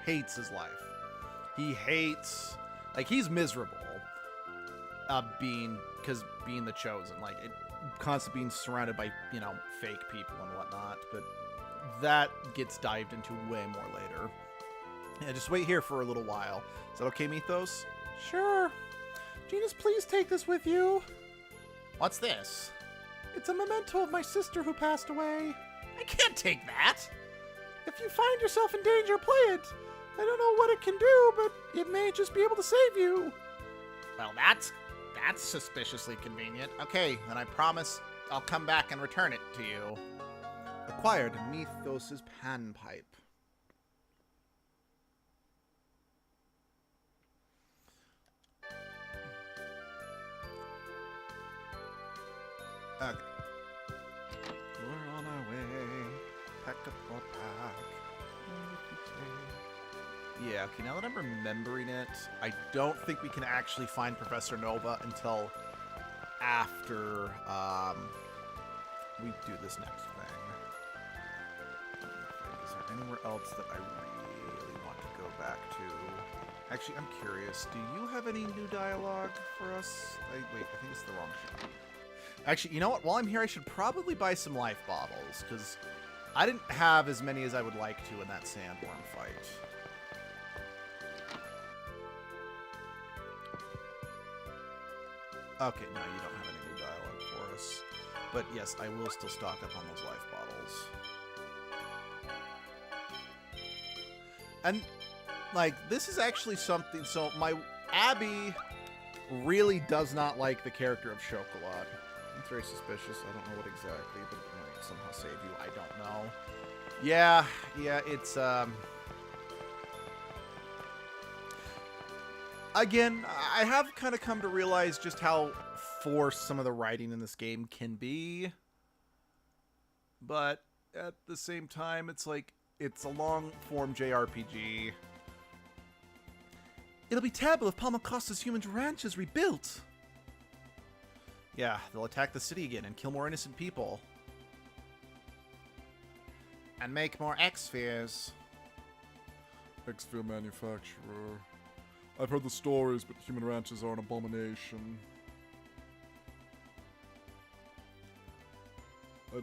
hates his life. He hates, he's miserable being the chosen, constantly being surrounded by, fake people and whatnot, but that gets dived into way more later. Yeah, just wait here for a little while. Is that okay, Mythos? Sure. Genus, please take this with you. What's this? It's a memento of my sister who passed away. I can't take that. If you find yourself in danger, play it. I don't know what it can do, but it may just be able to save you. Well, that's suspiciously convenient. Okay, then I promise I'll come back and return it to you. Acquired Mythos' panpipe. Okay. We're on our way. Pack up our pack. Yeah, okay, now that I'm remembering it, I don't think we can actually find Professor Nova until after we do this next thing. Is there anywhere else that I really want to go back to? Actually, I'm curious. Do you have any new dialogue for us? Wait, I think it's the wrong shop. Actually, you know what? While I'm here, I should probably buy some life bottles, because I didn't have as many as I would like to in that sandworm fight. Okay, no, you don't have any new dialogue for us. But yes, I will still stock up on those life bottles. And, like, this is actually something... So, my Abby really does not like the character of Chocolat. It's very suspicious. I don't know what exactly, but it might somehow save you. I don't know. Yeah, it's, Again, I have kind of come to realize just how forced some of the writing in this game can be. But at the same time, it's like, it's a long-form JRPG. It'll be terrible if Palma Costa's human ranch is rebuilt. Yeah, they'll attack the city again and kill more innocent people. And make more X-Spheres. X-Sphere manufacturer. I've heard the stories, but human ranches are an abomination. I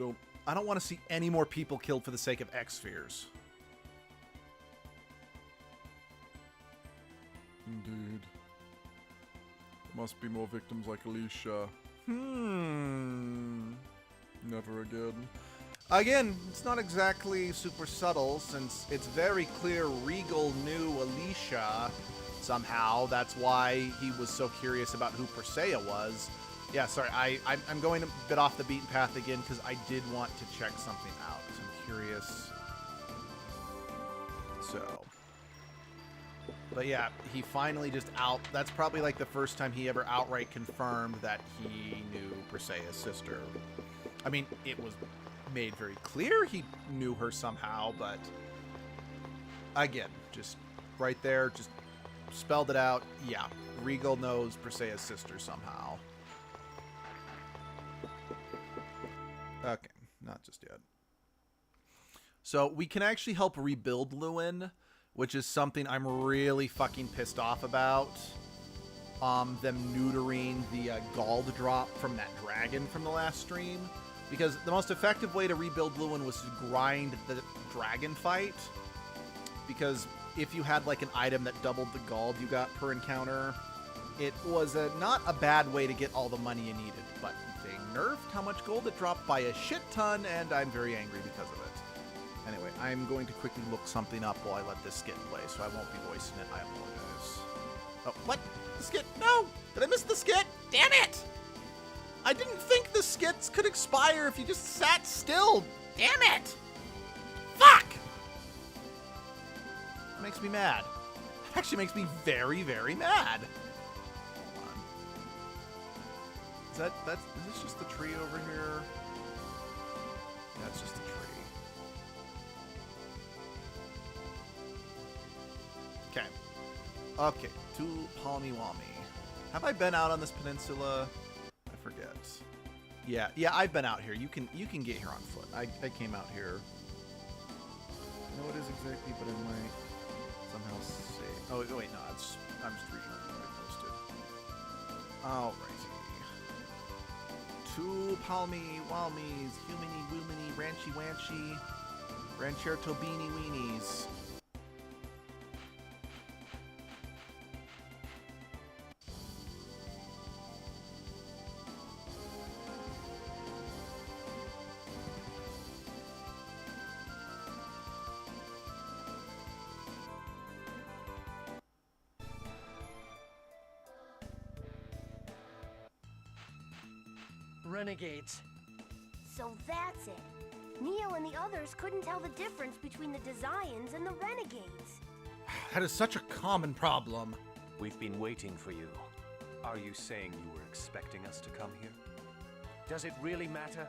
don't want to see any more people killed for the sake of X-Spheres. Indeed. There must be more victims like Alicia. Never again. Again, it's not exactly super subtle, since it's very clear Regal knew Alicia somehow. That's why he was so curious about who Persea was. Yeah, sorry, I'm going a bit off the beaten path again, because I did want to check something out. I'm curious. So... But yeah, he finally just that's probably like the first time he ever outright confirmed that he knew Persea's sister. I mean, it was made very clear he knew her somehow, but again, just right there, just spelled it out. Yeah, Regal knows Persea's sister somehow. Okay, not just yet. So we can actually help rebuild Lewin, which is something I'm really fucking pissed off about. Them neutering the Gald drop from that dragon from the last stream. Because the most effective way to rebuild Lewin was to grind the dragon fight. Because if you had like an item that doubled the Gald you got per encounter, it was not a bad way to get all the money you needed. But they nerfed how much gold it dropped by a shit ton, and I'm very angry because of it. Anyway, I'm going to quickly look something up while I let this skit play, so I won't be voicing it. I apologize. Oh, what? The skit? No! Did I miss the skit? Damn it! I didn't think the skits could expire if you just sat still. Damn it! Fuck! That makes me mad. It actually makes me very, very mad. Hold on. Is this just the tree over here? Yeah, it's just the tree. Okay, to Palmy Walmy. Have I been out on this peninsula? I forget. Yeah, I've been out here. You can get here on foot. I came out here. I know what it is exactly, but I might somehow say. Oh wait, no, I'm just reading what I posted. Alrighty. To Palmy Walmies, Humany Woomany, Ranchy Wanchy, Rancherto Beanie Weenies. Renegades. So that's it. Neo and the others couldn't tell the difference between the Desians and the Renegades. That is such a common problem. We've been waiting for you. Are you saying you were expecting us to come here? Does it really matter?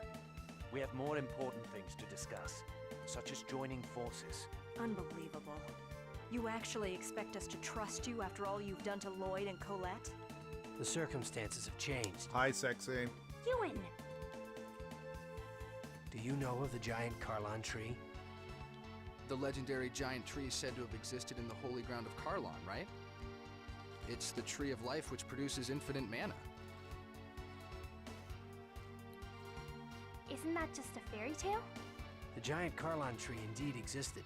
We have more important things to discuss, such as joining forces. Unbelievable. You actually expect us to trust you after all you've done to Lloyd and Colette? The circumstances have changed. Hi, sexy. Ewan! Do you know of the giant Carlon tree? The legendary giant tree said to have existed in the holy ground of Carlon, right? It's the tree of life which produces infinite mana. Isn't that just a fairy tale? The giant Carlon tree indeed existed,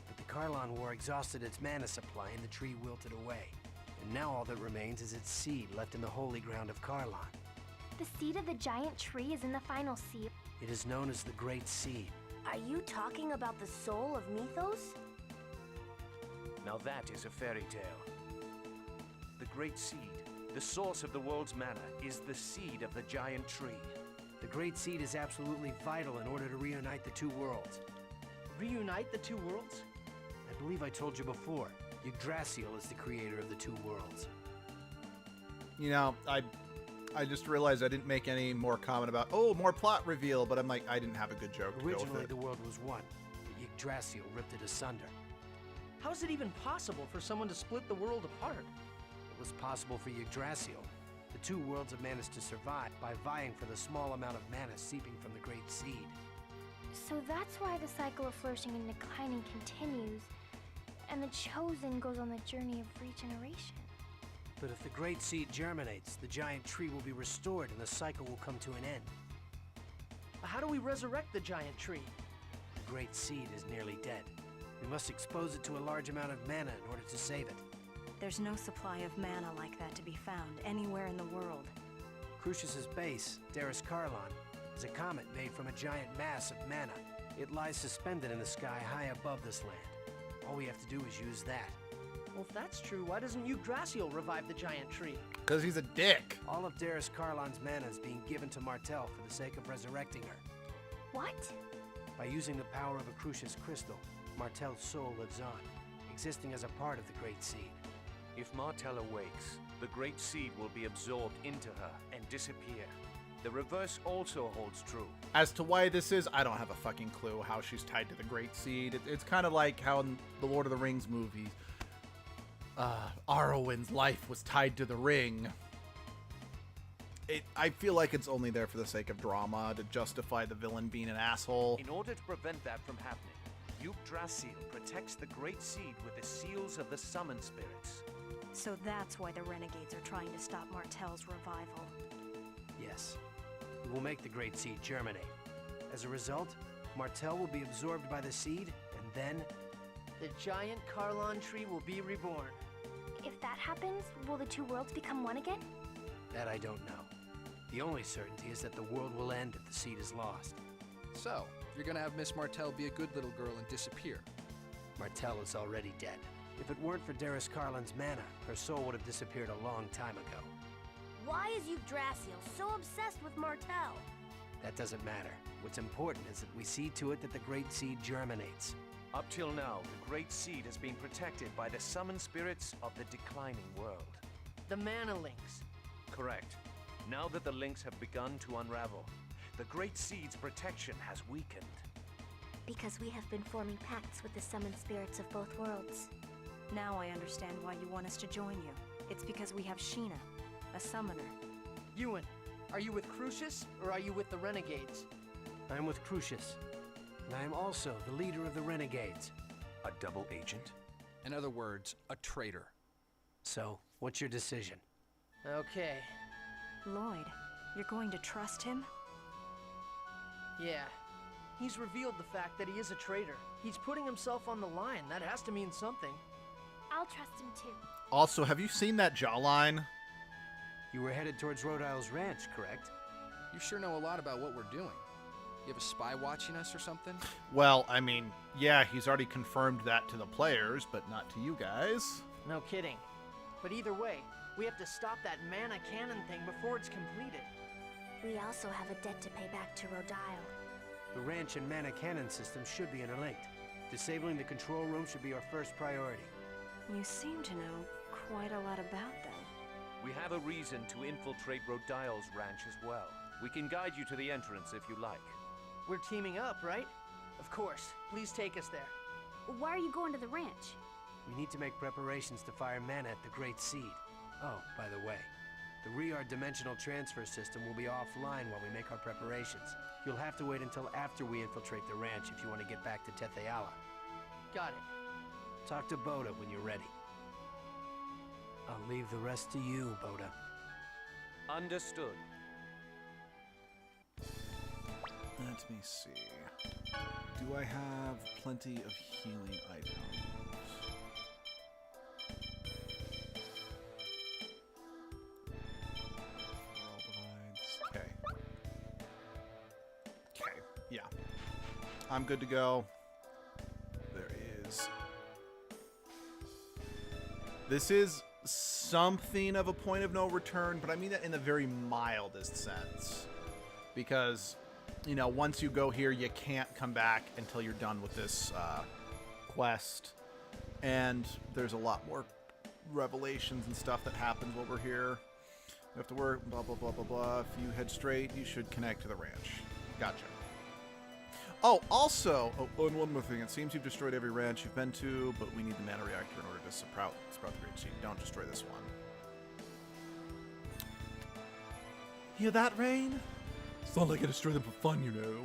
but the Carlon War exhausted its mana supply and the tree wilted away. And now all that remains is its seed left in the holy ground of Carlon. The seed of the giant tree is in the final seed. It is known as the Great Seed. Are you talking about the soul of Mythos? Now that is a fairy tale. The Great Seed, the source of the world's mana, is the seed of the giant tree. The Great Seed is absolutely vital in order to reunite the two worlds. Reunite the two worlds? I believe I told you before, Yggdrasil is the creator of the two worlds. You know, I just realized I didn't make any more comment about, oh, more plot reveal, but I'm like, I didn't have a good joke to go with Originally, it. the world was one, but Yggdrasil ripped it asunder. How is it even possible for someone to split the world apart? It was possible for Yggdrasil. The two worlds have managed to survive by vying for the small amount of mana seeping from the Great Seed. So that's why the cycle of flourishing and declining continues, and the Chosen goes on the journey of regeneration. But if the Great Seed germinates, the giant tree will be restored and the cycle will come to an end. How do we resurrect the giant tree? The Great Seed is nearly dead. We must expose it to a large amount of mana in order to save it. There's no supply of mana like that to be found anywhere in the world. Crucius's base, Darus Carlon, is a comet made from a giant mass of mana. It lies suspended in the sky high above this land. All we have to do is use that. Well, if that's true, why doesn't Yggdrasil revive the giant tree? Because he's a dick. All of Darus Carlon's mana is being given to Martel for the sake of resurrecting her. What? By using the power of a Crucius crystal, Martel's soul lives on, existing as a part of the Great Seed. If Martel awakes, the Great Seed will be absorbed into her and disappear. The reverse also holds true. As to why this is, I don't have a fucking clue how she's tied to the Great Seed. It's kind of like how in the Lord of the Rings movies, Arwen's life was tied to the ring. I feel like it's only there for the sake of drama, to justify the villain being an asshole. In order to prevent that from happening, Yggdrasil protects the Great Seed with the seals of the Summon Spirits. So that's why the Renegades are trying to stop Martel's revival. Yes. We will make the Great Seed germinate. As a result, Martel will be absorbed by the seed, and then... The giant Carlon tree will be reborn. If that happens, will the two worlds become one again? That I don't know. The only certainty is that the world will end if the seed is lost. So, you're gonna have Miss Martel be a good little girl and disappear. Martel is already dead. If it weren't for Darus Carlon's mana, her soul would have disappeared a long time ago. Why is Yggdrasil so obsessed with Martel? That doesn't matter. What's important is that we see to it that the Great Seed germinates. Up till now, the Great Seed has been protected by the Summon Spirits of the declining world. The mana links. Correct. Now that the links have begun to unravel, the Great Seed's protection has weakened. Because we have been forming pacts with the summoned spirits of both worlds. Now I understand why you want us to join you. It's because we have Sheena, a summoner. Ewan, are you with Crucius, or are you with the Renegades? I'm with Crucius, and I am also the leader of the Renegades. A double agent? In other words, a traitor. So, what's your decision? Okay. Lloyd, you're going to trust him? Yeah. He's revealed the fact that he is a traitor. He's putting himself on the line. That has to mean something. I'll trust him too. Also, have you seen that jawline? You were headed towards Rhode Isle's ranch, correct? You sure know a lot about what we're doing. You have a spy watching us or something? Well, I mean, yeah, he's already confirmed that to the players, but not to you guys. No kidding. But either way, we have to stop that mana cannon thing before it's completed. We also have a debt to pay back to Rhode Isle. The ranch and mana cannon system should be interlinked. Disabling the control room should be our first priority. You seem to know quite a lot about them. We have a reason to infiltrate Rodile's ranch as well. We can guide you to the entrance if you like. We're teaming up, right? Of course. Please take us there. Why are you going to the ranch? We need to make preparations to fire mana at the Great Seed. Oh, by the way, the Reard dimensional transfer system will be offline while we make our preparations. You'll have to wait until after we infiltrate the ranch if you want to get back to Tetheala. Got it. Talk to Boda when you're ready. I'll leave the rest to you, Boda. Understood. Let me see. Do I have plenty of healing items? Okay. Okay, yeah. I'm good to go. There is... This is something of a point of no return, but I mean that in the very mildest sense. Because, you know, once you go here, you can't come back until you're done with this quest. And there's a lot more revelations and stuff that happens while we're here. You have to work, blah, blah, blah, blah, blah. If you head straight, you should connect to the ranch. Gotcha. Oh, also, and one more thing. It seems you've destroyed every ranch you've been to, but we need the mana reactor in order to sprout the Great Seed. Don't destroy this one. Hear that, Rain? It's not like I destroy them for fun, you know.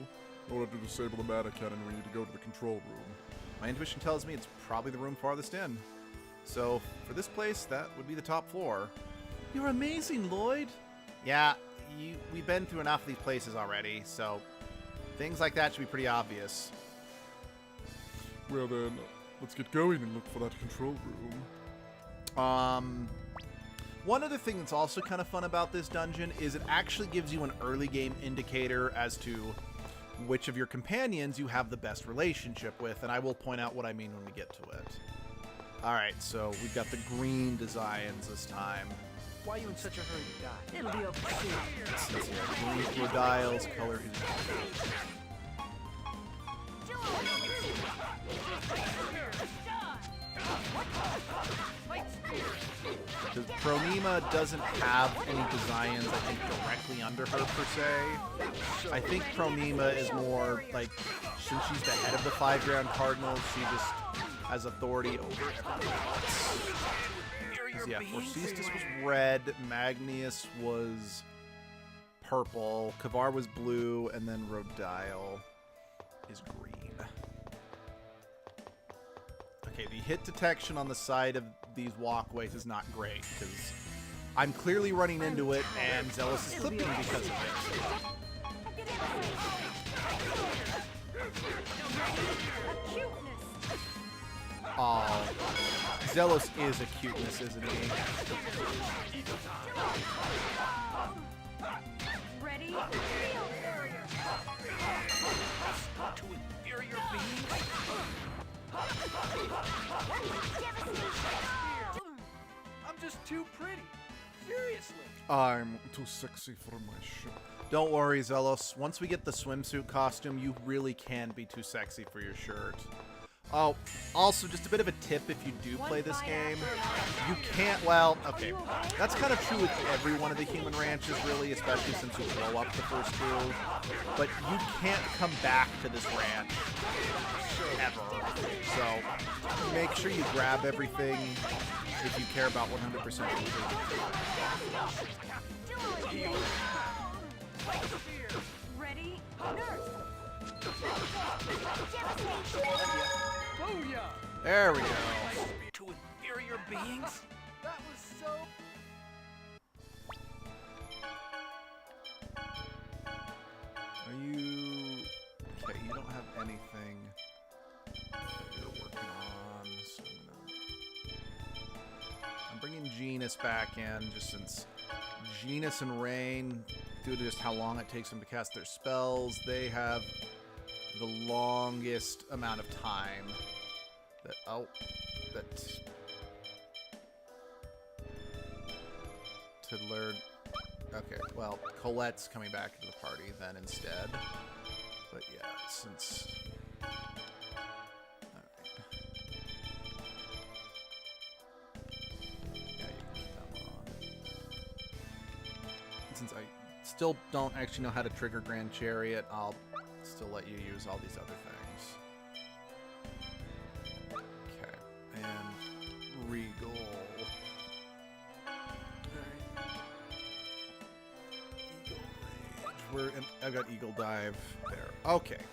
In order to disable the mana cannon, we need to go to the control room. My intuition tells me it's probably the room farthest in. So, for this place, that would be the top floor. You're amazing, Lloyd. Yeah, we've been through enough of these places already, so things like that should be pretty obvious. Well then, let's get going and look for that control room. One other thing that's also kind of fun about this dungeon is it actually gives you an early game indicator as to which of your companions you have the best relationship with, and I will point out what I mean when we get to it. Alright, so we've got the green designs this time. Why are you in such a hurry to die? It'll be over soon. Green Rodile's color is because Pronema doesn't have any designs, I think, directly under her, per se. I think Pronema is more, like, since she's the head of the 5 Grand Cardinals, she just has authority over everyone else. Yeah, Forcestus was red, Magnius was purple, Kavar was blue, and then Rodile is green. Okay, the hit detection on the side of these walkways is not great, because I'm clearly running into it, and Zealous is clipping because of it. Oh, Zealous is a cuteness, isn't he? Ready? To inferior beings? I'm just too pretty. Seriously. I'm too sexy for my ship. Don't worry, Zealous. Once we get the swimsuit costume, you really can be too sexy for your shirt. Oh, also, just a bit of a tip if you do play this game. You can't, well, okay. That's kind of true with every one of the human ranches, really, especially since you blow up the first two. But you can't come back to this ranch ever. So, make sure you grab everything if you care about 100% Ready? There we go. To inferior beings? That was so... Are you... Okay, you don't have anything that you're working on, so I'm bringing Genus back in, just since Genus and Rain, due to just how long it takes them to cast their spells, they have the longest amount of time to learn. Okay, well, Colette's coming back into the party then instead. But yeah, since... Alright. Yeah, you can keep that one on. Since I still don't actually know how to trigger Grand Chariot, I'll still let you use all these other things. Okay, and Regal. I've got Eagle Dive there. Okay.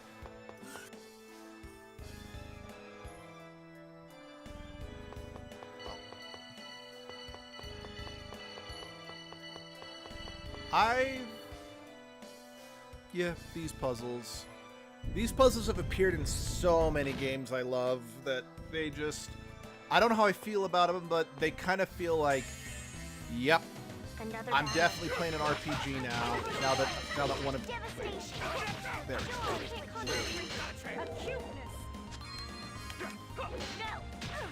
Yeah, these puzzles. These puzzles have appeared in so many games I love that they just... I don't know how I feel about them, but they kind of feel like, yep, I'm definitely playing an RPG now. Now that one of... There we go.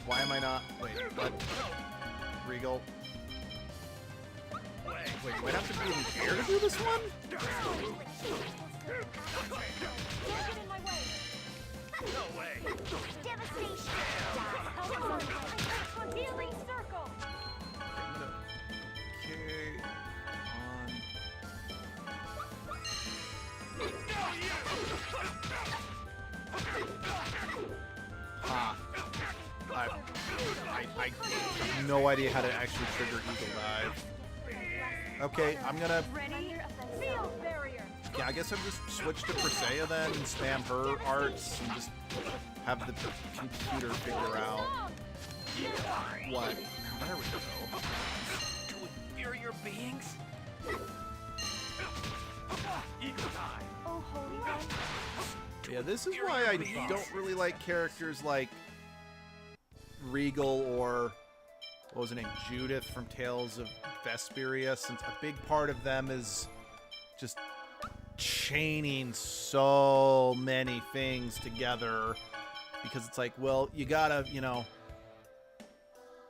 Why am I not... Wait, what? Regal? Wait, do I have to be in the air to do this one? No way. Devastation. Healing circle. Okay. I have no idea how to actually trigger Eagle Dive. Okay, I'm gonna... Yeah, I guess I'll just switch to Presea then and spam her arts and just have the computer figure out what. There we go. To inferior beings? Oh, holy one. Yeah, this is why I don't really like characters like Regal or, what was her name, Judith from Tales of Vesperia, since a big part of them is just chaining so many things together, because it's like, well, you gotta, you know,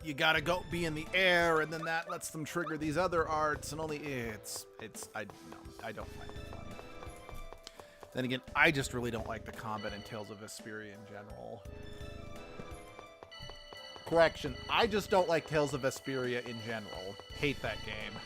you gotta go be in the air, and then that lets them trigger these other arts, and only I don't find it fun. Then again, I just really don't like the combat in Tales of Vesperia in general. Correction, I just don't like Tales of Vesperia in general. Hate that game.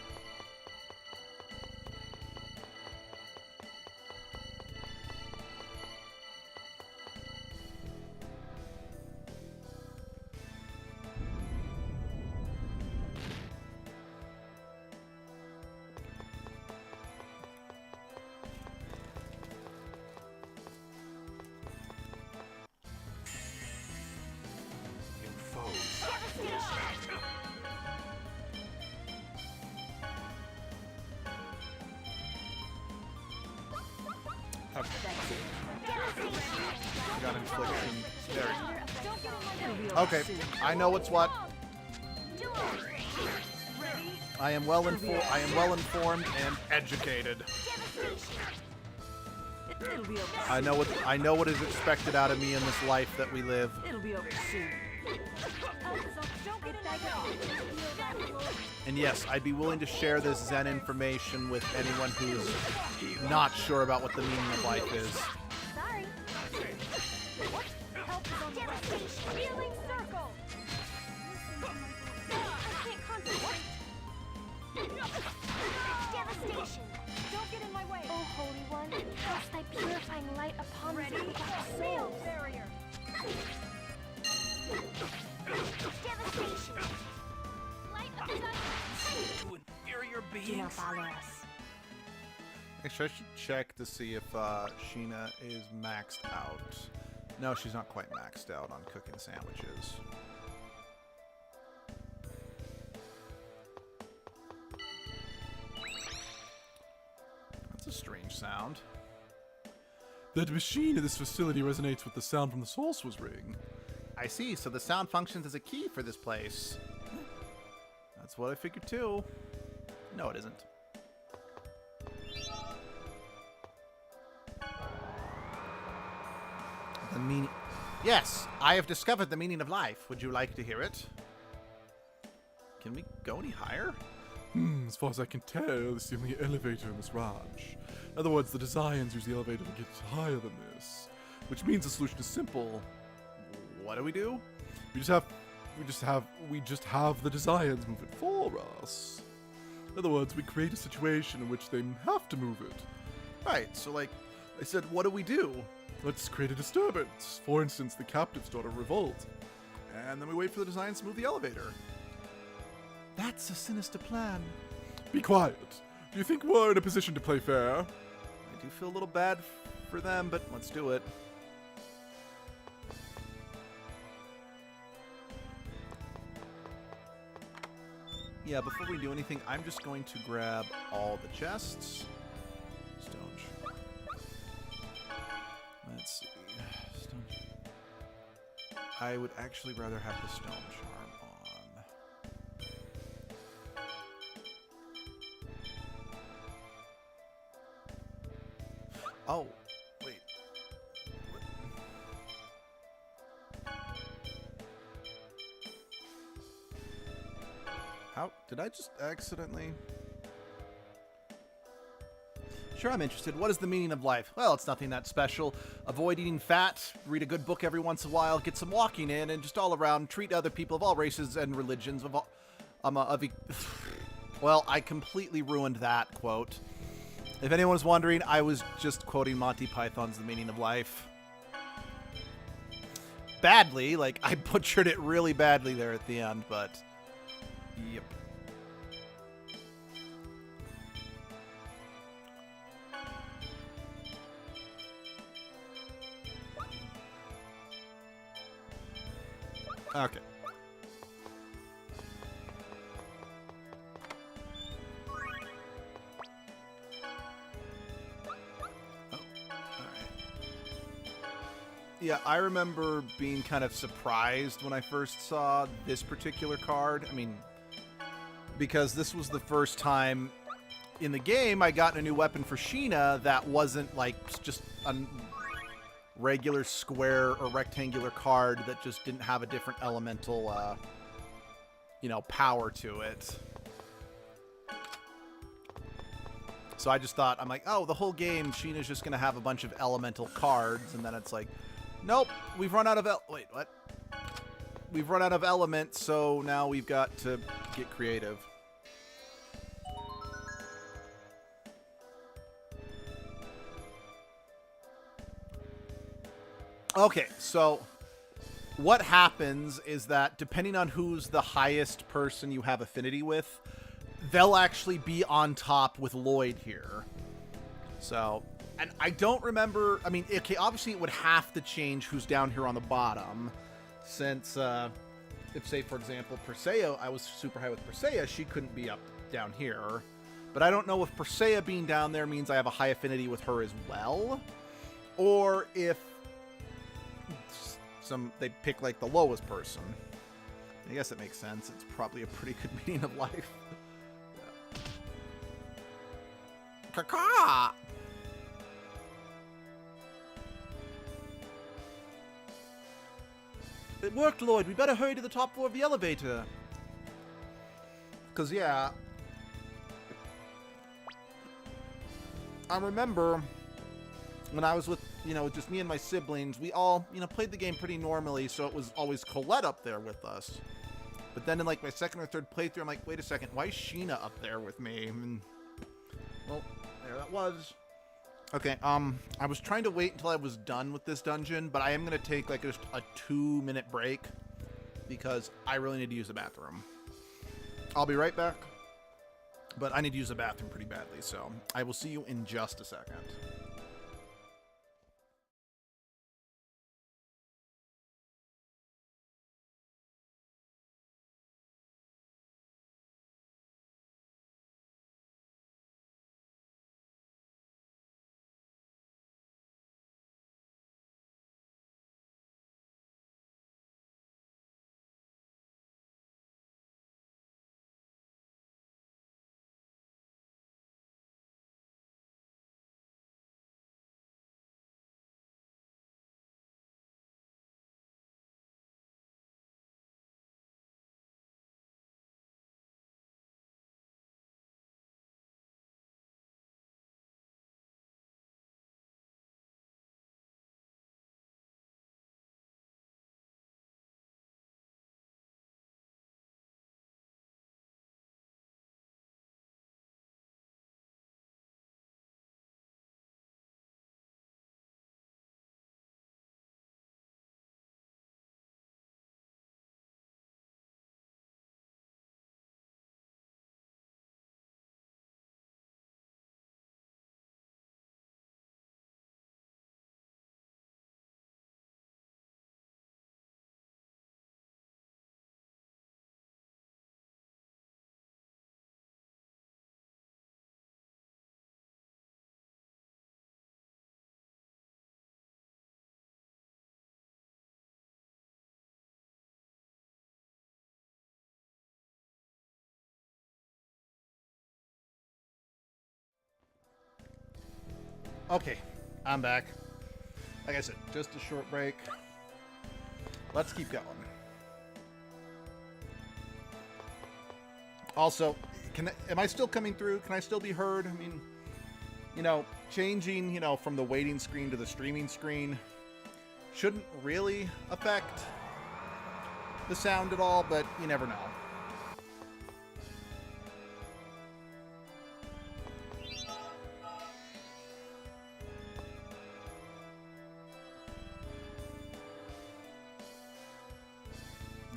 Got infliction. There. Okay, I know what's what. I am well informed and educated. I know what is expected out of me in this life that we live. It'll be over soon. And yes, I'd be willing to share this Zen information with anyone who's not sure about what the meaning of life is. Sorry. Help is on the way. Healing circle. I can't concentrate. Devastation. Don't get in my way. Oh, Holy One, cast thy purifying light upon these souls. Barrier. Devastation. Light of the To inferior beings? Do not follow us. Actually, I should check to see if Sheena is maxed out. No, she's not quite maxed out on cooking sandwiches. That's a strange sound. That machine in this facility resonates with the sound from the Sorcerer's Ring. I see, so the sound functions as a key for this place. That's what I figured too. No, it isn't. The meaning... Yes, I have discovered the meaning of life. Would you like to hear it? Can we go any higher? As far as I can tell, this is the only elevator in this ranch. In other words, the designers use the elevator to get higher than this. Which means the solution is simple. What do? We just have the designers move it for us. In other words, we create a situation in which they have to move it. Right, so like I said, what do we do? Let's create a disturbance. For instance, the captives start a revolt. And then we wait for the designers to move the elevator. That's a sinister plan. Be quiet. Do you think we're in a position to play fair? I do feel a little bad for them, but let's do it. Yeah, before we do anything, I'm just going to grab all the chests. Stone. Let's see. Stone. I would actually rather have the stone charm on. Oh, wait. How did I just accidentally? Sure, I'm interested. What is the meaning of life? Well, it's nothing that special. Avoid eating fat, read a good book every once in a while, get some walking in, and just all around treat other people of all races and religions of all. Well, I completely ruined that quote. If anyone's wondering, I was just quoting Monty Python's The Meaning of Life. Badly, like I butchered it really badly there at the end, but yep. Okay. Yeah, I remember being kind of surprised when I first saw this particular card. I mean, because this was the first time in the game I got a new weapon for Sheena that wasn't like just a regular square or rectangular card that just didn't have a different elemental, you know, power to it. So I just thought, I'm like, oh, the whole game, Sheena's just going to have a bunch of elemental cards, and then it's like, nope, we've run out of wait, what? We've run out of elements, so now we've got to get creative. Okay, so what happens is that depending on who's the highest person you have affinity with, they'll actually be on top with Lloyd here. So, and I don't remember, I mean, okay, obviously it would have to change who's down here on the bottom, since, if, say, for example, Persea, I was super high with Persea, she couldn't be up down here. But I don't know if Persea being down there means I have a high affinity with her as well, or if they pick, like, the lowest person. I guess it makes sense. It's probably a pretty good meaning of life. Caca! It worked, Lloyd. We better hurry to the top floor of the elevator. Because, yeah, I remember when I was with, you know, just me and my siblings, we all, you know, played the game pretty normally, so it was always Colette up there with us. But then in, like, my second or third playthrough, I'm like, wait a second, why is Sheena up there with me? And, well, there that was. Okay, I was trying to wait until I was done with this dungeon, but I am going to take, like, just a 2-minute break because I really need to use the bathroom. I'll be right back, but I need to use the bathroom pretty badly, so I will see you in just a second. Okay, I'm back. Like I said, just a short break. Let's keep going. Also, am I still coming through? Can I still be heard? I mean, you know, changing, you know, from the waiting screen to the streaming screen shouldn't really affect the sound at all, but you never know.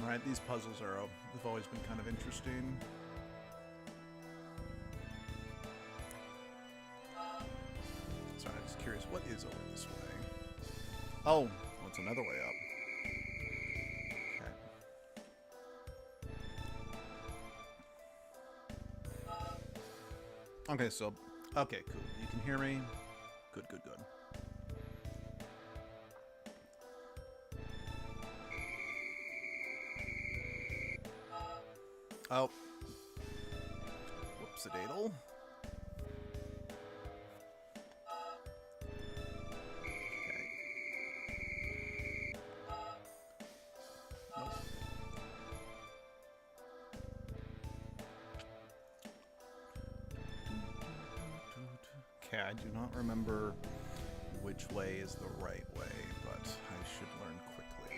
Alright, these puzzles have always been kind of interesting. Sorry, I'm just curious, what is over this way? Oh, it's another way up. Okay, so, okay, cool. You can hear me? Good, good, good. Oh. Whoopsie-daddle. Okay. Nope. Okay, I do not remember which way is the right way, but I should learn quickly.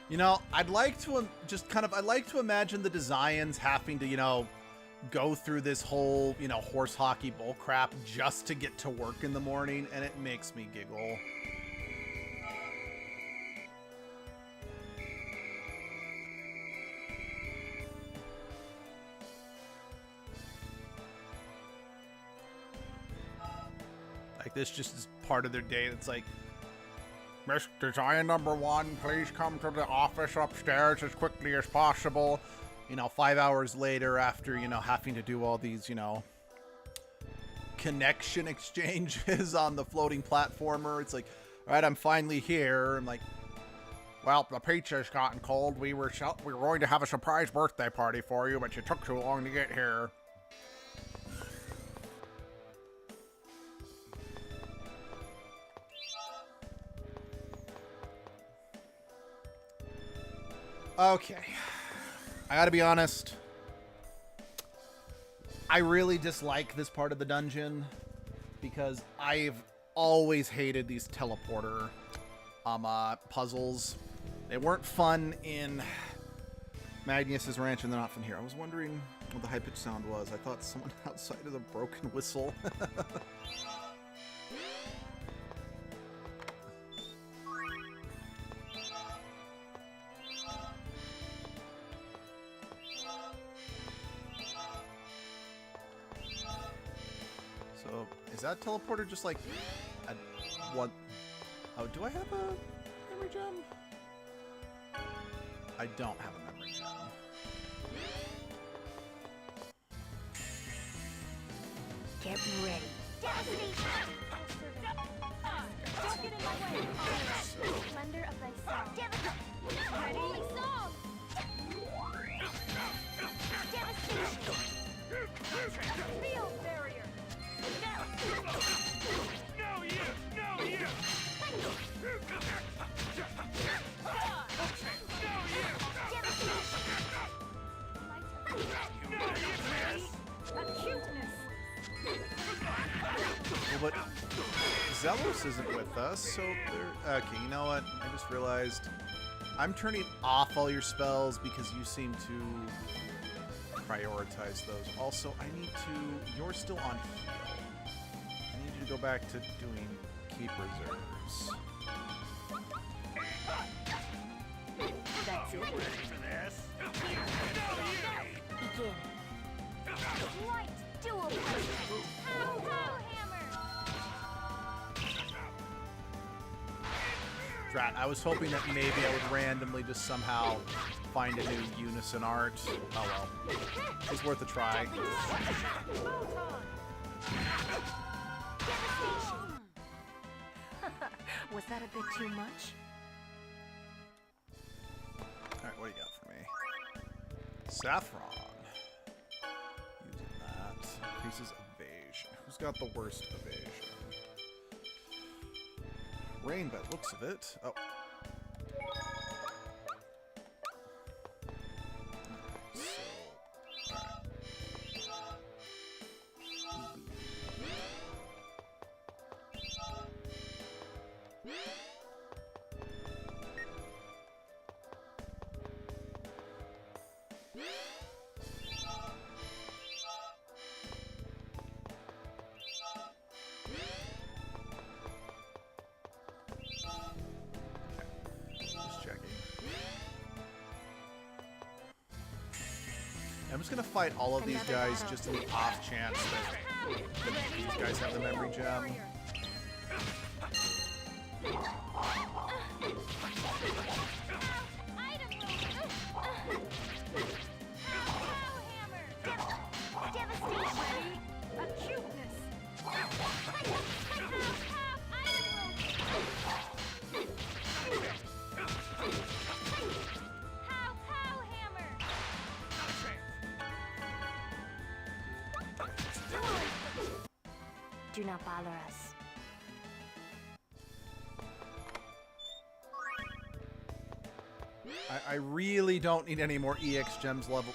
You know, I'd like to I'd like to imagine the Designs having to, you know, go through this whole, you know, horse hockey bull crap just to get to work in the morning, and it makes me giggle. Like, this just is part of their day. It's like, Miss Design number 1, please come to the office upstairs as quickly as possible. You know, 5 hours later after, you know, having to do all these, you know, connection exchanges on the floating platformer. It's like, all right, I'm finally here. I'm like, well, the pizza's gotten cold. We were going to have a surprise birthday party for you, but you took too long to get here. Okay, I gotta be honest, I really dislike this part of the dungeon because I've always hated these teleporter puzzles. They weren't fun in Magnus's Ranch, and they're not fun here. I was wondering what the high-pitched sound was. I thought someone outside of the broken whistle. So, is that teleporter just like a one? Oh, do I have a memory gem? I don't have a memory gem. Get ready. Don't get in my way. Splendor of thy song. Ready? Holy song. Devastation. Field barrier. No, you. No, you. Well, but Zelos isn't with us, so they're... Okay, you know what? I just realized I'm turning off all your spells because you seem to prioritize those. Also, I need to... You're still on heal. I need you to go back to doing keep reserves. That's it. Ready for this? Begin. Light dual punch. Pow hammer. Drat, I was hoping that maybe I would randomly just somehow find a new unison art. Oh well. It's worth a try. Was that a bit too much? what do you got for me? Saffron. Using that. Increases evasion. Who's got the worst evasion? Rain, by the looks of it. Oh. I'm just gonna fight all of these guys just in the off chance that these guys have the memory gem. Do not bother us. I really don't need any more EX gems level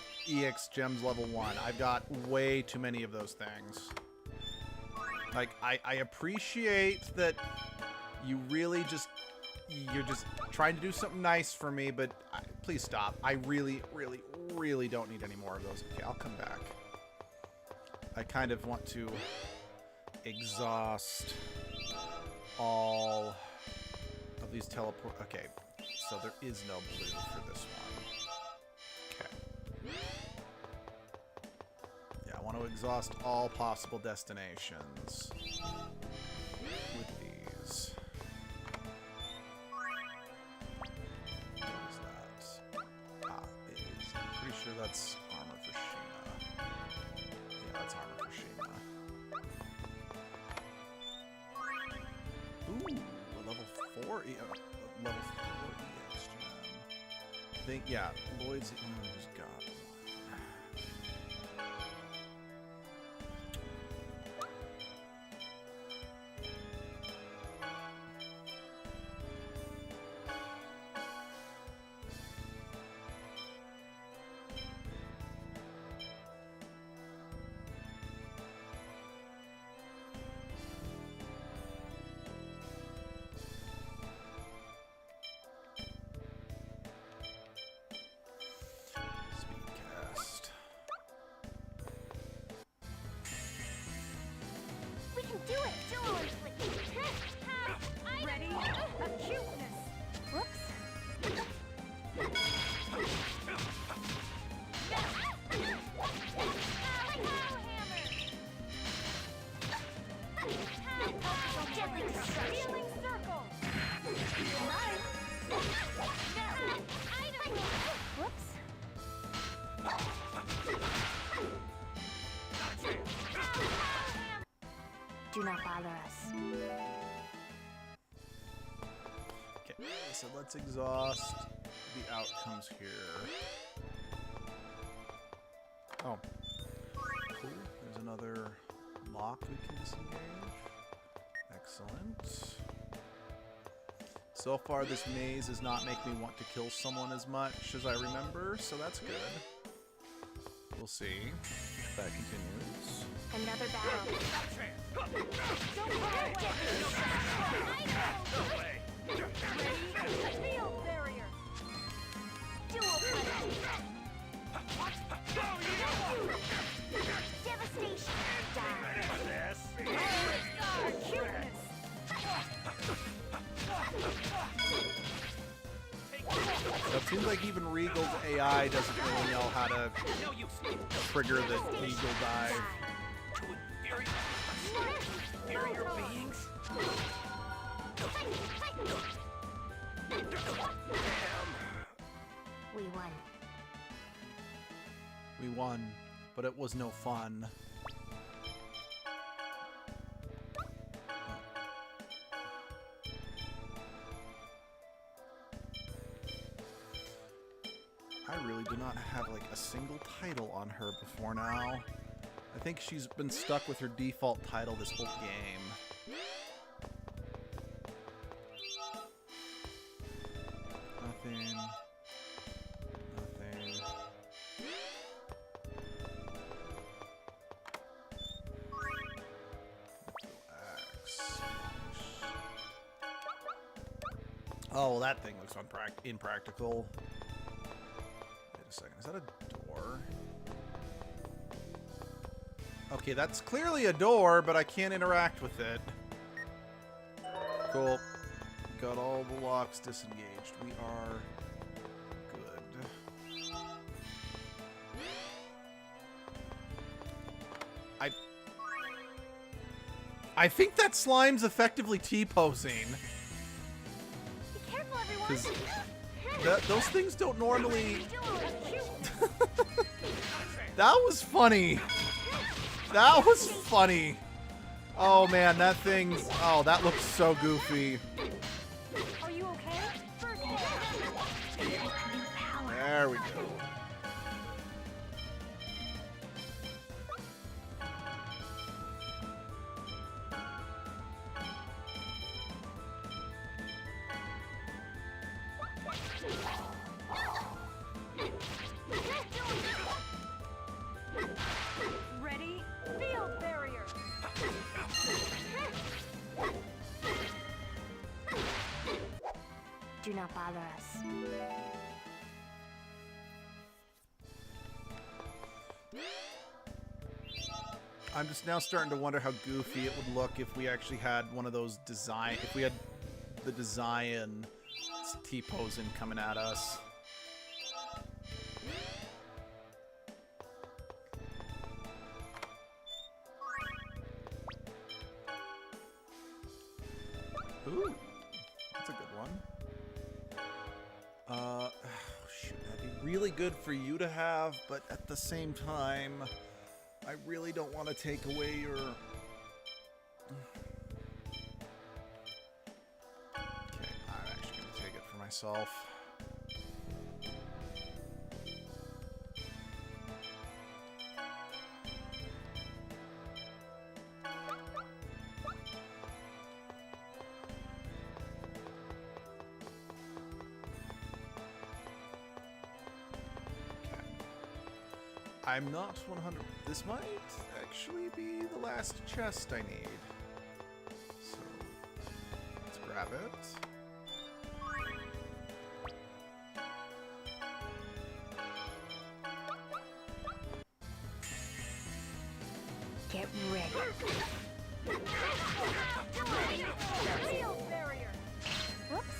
1. I've got way too many of those things. Like, I appreciate that you really you're just trying to do something nice for me, but please stop. I really, really, really don't need any more of those. Okay, I'll come back. I kind of want to exhaust all of these teleport. Okay, so there is no blue for this one. Okay. Yeah, I want to exhaust all possible destinations with these. What is that? Ah, it is. I'm pretty sure that's armor for Sheena. Yeah, that's armor for Sheena. Ooh, a level 4 level 4 EX gem. I think, yeah, Lloyd's the only one who's got one. Do it! Dual inflict! Ready? Acuteness! Whoops! Healing circle! Whoops! Do not bother us. Okay, so let's exhaust the outcomes here. Oh. Cool. There's another lock we can disengage. Excellent. So far, this maze does not make me want to kill someone as much as I remember, so that's good. We'll see if that continues. Another battle. Field barrier. Dual punch. Devastation. Die. Cuteness. So it seems like even Regal's AI doesn't really know how to trigger the Eagle dive. Inferior beings. We won. We won, but it was no fun. I really do not have like a single title on her before now. I think she's been stuck with her default title this whole game. Nothing. Nothing. X. Oh, well, that thing looks impractical. Wait a second. Is that a door? Okay, that's clearly a door, but I can't interact with it. Cool. Got all the locks disengaged. We are good. I think that slime's effectively T-posing. Be careful, everyone. Those things don't normally... That was funny. That was funny. Oh man, that thing... Oh, that looks so goofy. Are you okay? There we go. Ready? Field barrier. Do not bother us. I'm just now starting to wonder how goofy it would look if we actually had one of those design... If we had the design T-posing coming at us. Ooh, that's a good one. Oh shoot, that'd be really good for you to have, but at the same time, I really don't want to take away your... Okay, I'm actually going to take it for myself. I'm not 100... This might actually be the last chest I need. So, let's grab it. Get ready. Field barrier. Whoops.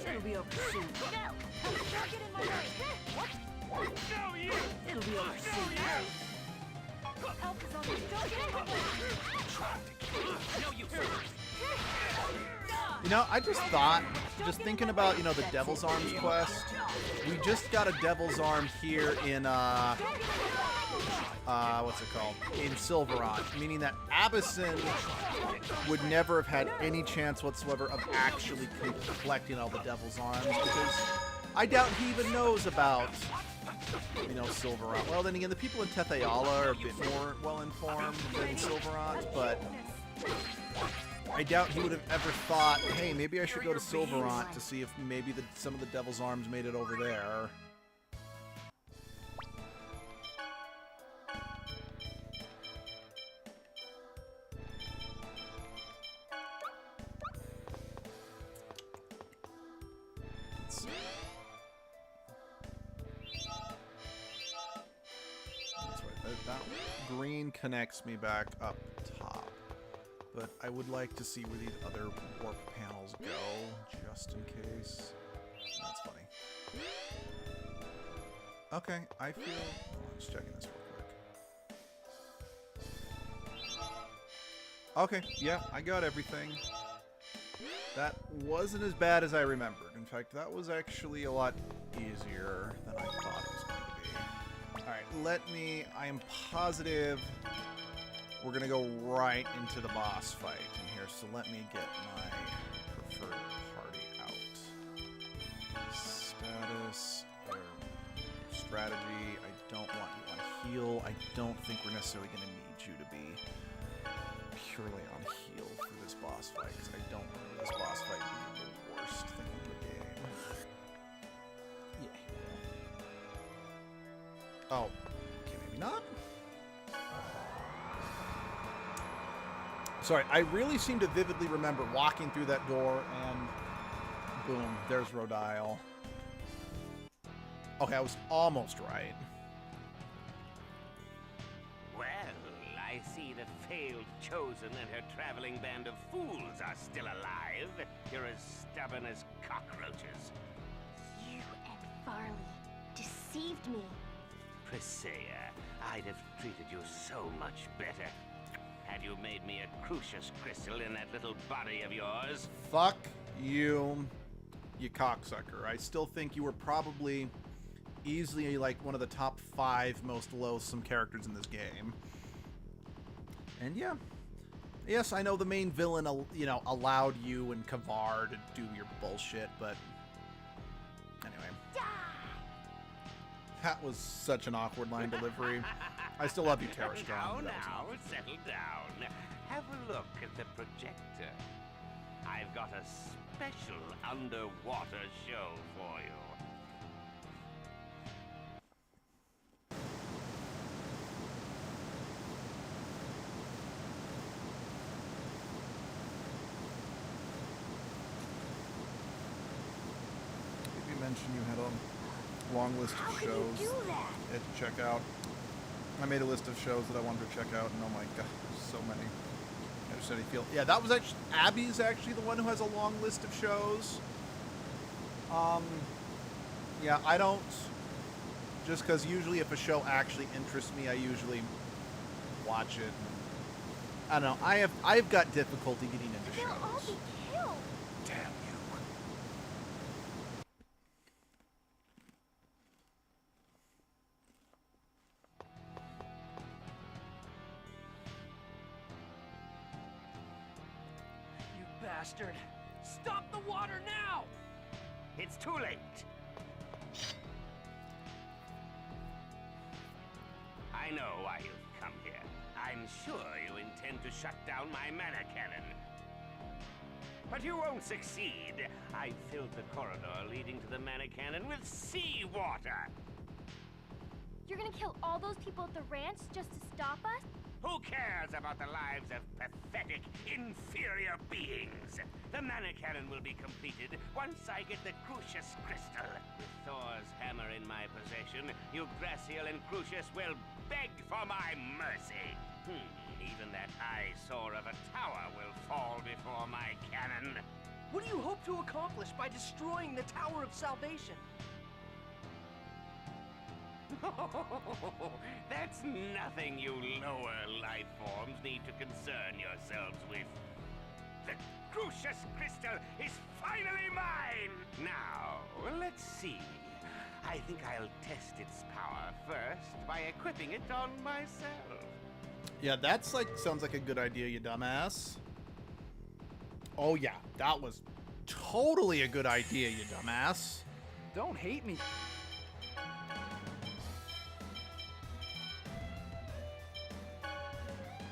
It'll be over soon. Don't get in my way. What? It'll be over soon. Help is on me. Don't get in my way. You know, I just thought, just thinking about, you know, the Devil's Arms quest, we just got a Devil's Arm here in, what's it called? In Silverant, meaning that Abyssin would never have had any chance whatsoever of actually collecting all the Devil's Arms, because I doubt he even knows about, you know, Silverant. Well, then again, the people in Tethe'alla are a bit more well-informed than Silverant, but I doubt he would have ever thought, hey, maybe I should go to Silverant to see if maybe some of the Devil's Arms made it over there. Let's see. That's right. That green connects me back up top. But I would like to see where these other warp panels go, just in case. That's funny. Okay, I feel... Oh, I'm just checking this real quick. Okay, yeah, I got everything. That wasn't as bad as I remembered. In fact, that was actually a lot easier than I thought it was going to be. Alright, let me... I am positive... we're gonna go right into the boss fight in here. So let me get my preferred party out. Status or strategy. I don't want you on heal. I don't think we're necessarily gonna need you to be purely on heal for this boss fight, because I don't remember this boss fight being the worst thing in the game. Yeah. Oh, okay, maybe not. Sorry, I really seem to vividly remember walking through that door and boom, there's Rodile. Okay, I was almost right. Well, I see the failed Chosen and her traveling band of fools are still alive. You're as stubborn as cockroaches. You and Farley deceived me. Presea, I'd have treated you so much better. Had you made me a Crucius crystal in that little body of yours. Fuck you, you cocksucker. I still think you were probably easily like one of the top 5 most loathsome characters in this game. And yeah. Yes, I know the main villain, you know, allowed you and Kavar to do your bullshit, but anyway. That was such an awkward line delivery. I still love you, Terra Strong. Now, settle down. Have a look at the projector. I've got a special underwater show for you. You mentioned you had a long list of shows to check out. I made a list of shows that I wanted to check out, and oh my god, there's so many. I just said he feel. Yeah, that was actually Abby's actually the one who has a long list of shows. Yeah, I don't. Just because usually if a show actually interests me, I usually watch it. I don't know. I've got difficulty getting into shows. They'll all be killed. Damn you. Bastard! Stop the water now! It's too late. I know why you've come here. I'm sure you intend to shut down my mana cannon. But you won't succeed. I filled the corridor leading to the mana cannon with seawater. You're gonna kill all those people at the ranch just to stop us? Who cares about the lives of pathetic, inferior beings? The mana cannon will be completed once I get the Crucius crystal. With Thor's hammer in my possession, Yggdrasil and Crucius will beg for my mercy. Even that eyesore of a tower will fall before my cannon. What do you hope to accomplish by destroying the Tower of Salvation? That's nothing you lower life forms need to concern yourselves with. The Crucius crystal is finally mine! Now, let's see. I think I'll test its power first by equipping it on myself. Yeah, that's like, sounds like a good idea, you dumbass. Oh yeah, that was totally a good idea, you dumbass. Don't hate me.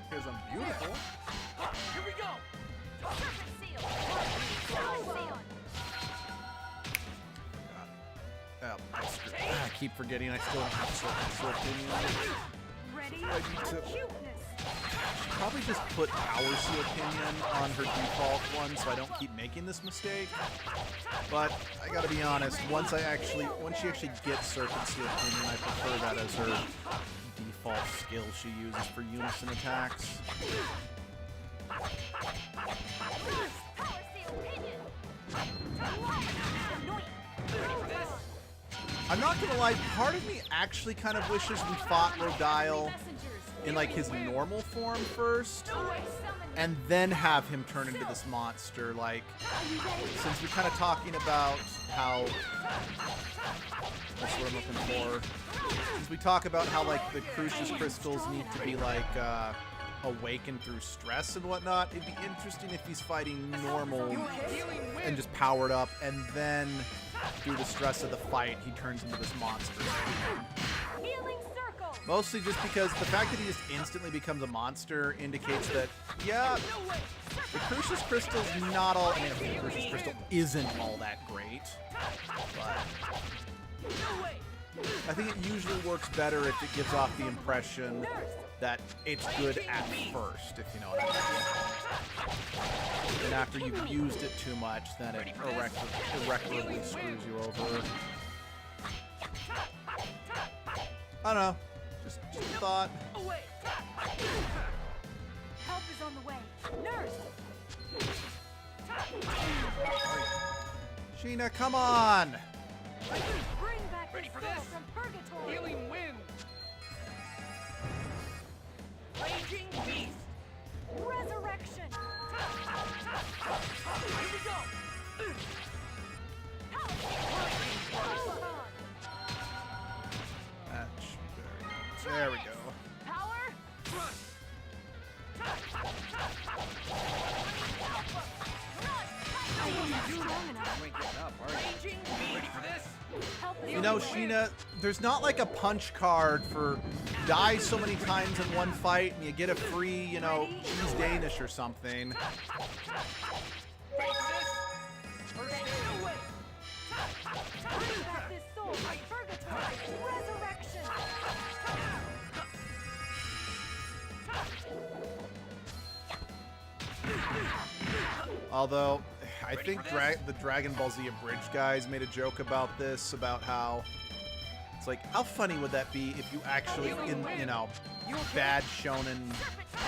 Because I'm beautiful. Here we go! I keep forgetting I still have Serpent Ready? I need to probably just put Power Seal Pinion on her default one so I don't keep making this mistake. But I gotta be honest, once she actually gets Serpent Seal Pinion, I prefer that as her default skill she uses for unison attacks. I'm not gonna lie, part of me actually kind of wishes we fought Rodile in like his normal form first, and then have him turn into this monster. Like, since we're kind of talking about how, that's what I'm looking for. Since we talk about how like the Crucius crystals need to be like awakened through stress and whatnot. It'd be interesting if he's fighting normal and just powered up, and then through the stress of the fight, he turns into this monster. Mostly just because the fact that he just instantly becomes a monster indicates that, yeah, the Crucius Crystal's not all, I mean, the Crucius Crystal isn't all that great, but I think it usually works better if it gives off the impression that it's good at first, if you know what I mean. And after you've used it too much, then it irreparably screws you over. I don't know. Just a thought. Help is on the way. Nurse! Sheena, come on! Bring back Ready the for soul this? from purgatory! Healing wind! Raging beast! Resurrection! Here we go! There we go. Power! You know, Sheena, there's not like a punch card for die so many times in one fight and you get a free, you know, cheese Danish or something. Although, I think the Dragon Ball Z Abridged guys made a joke about this, about how it's like, how funny would that be if you actually, in, you know, bad shonen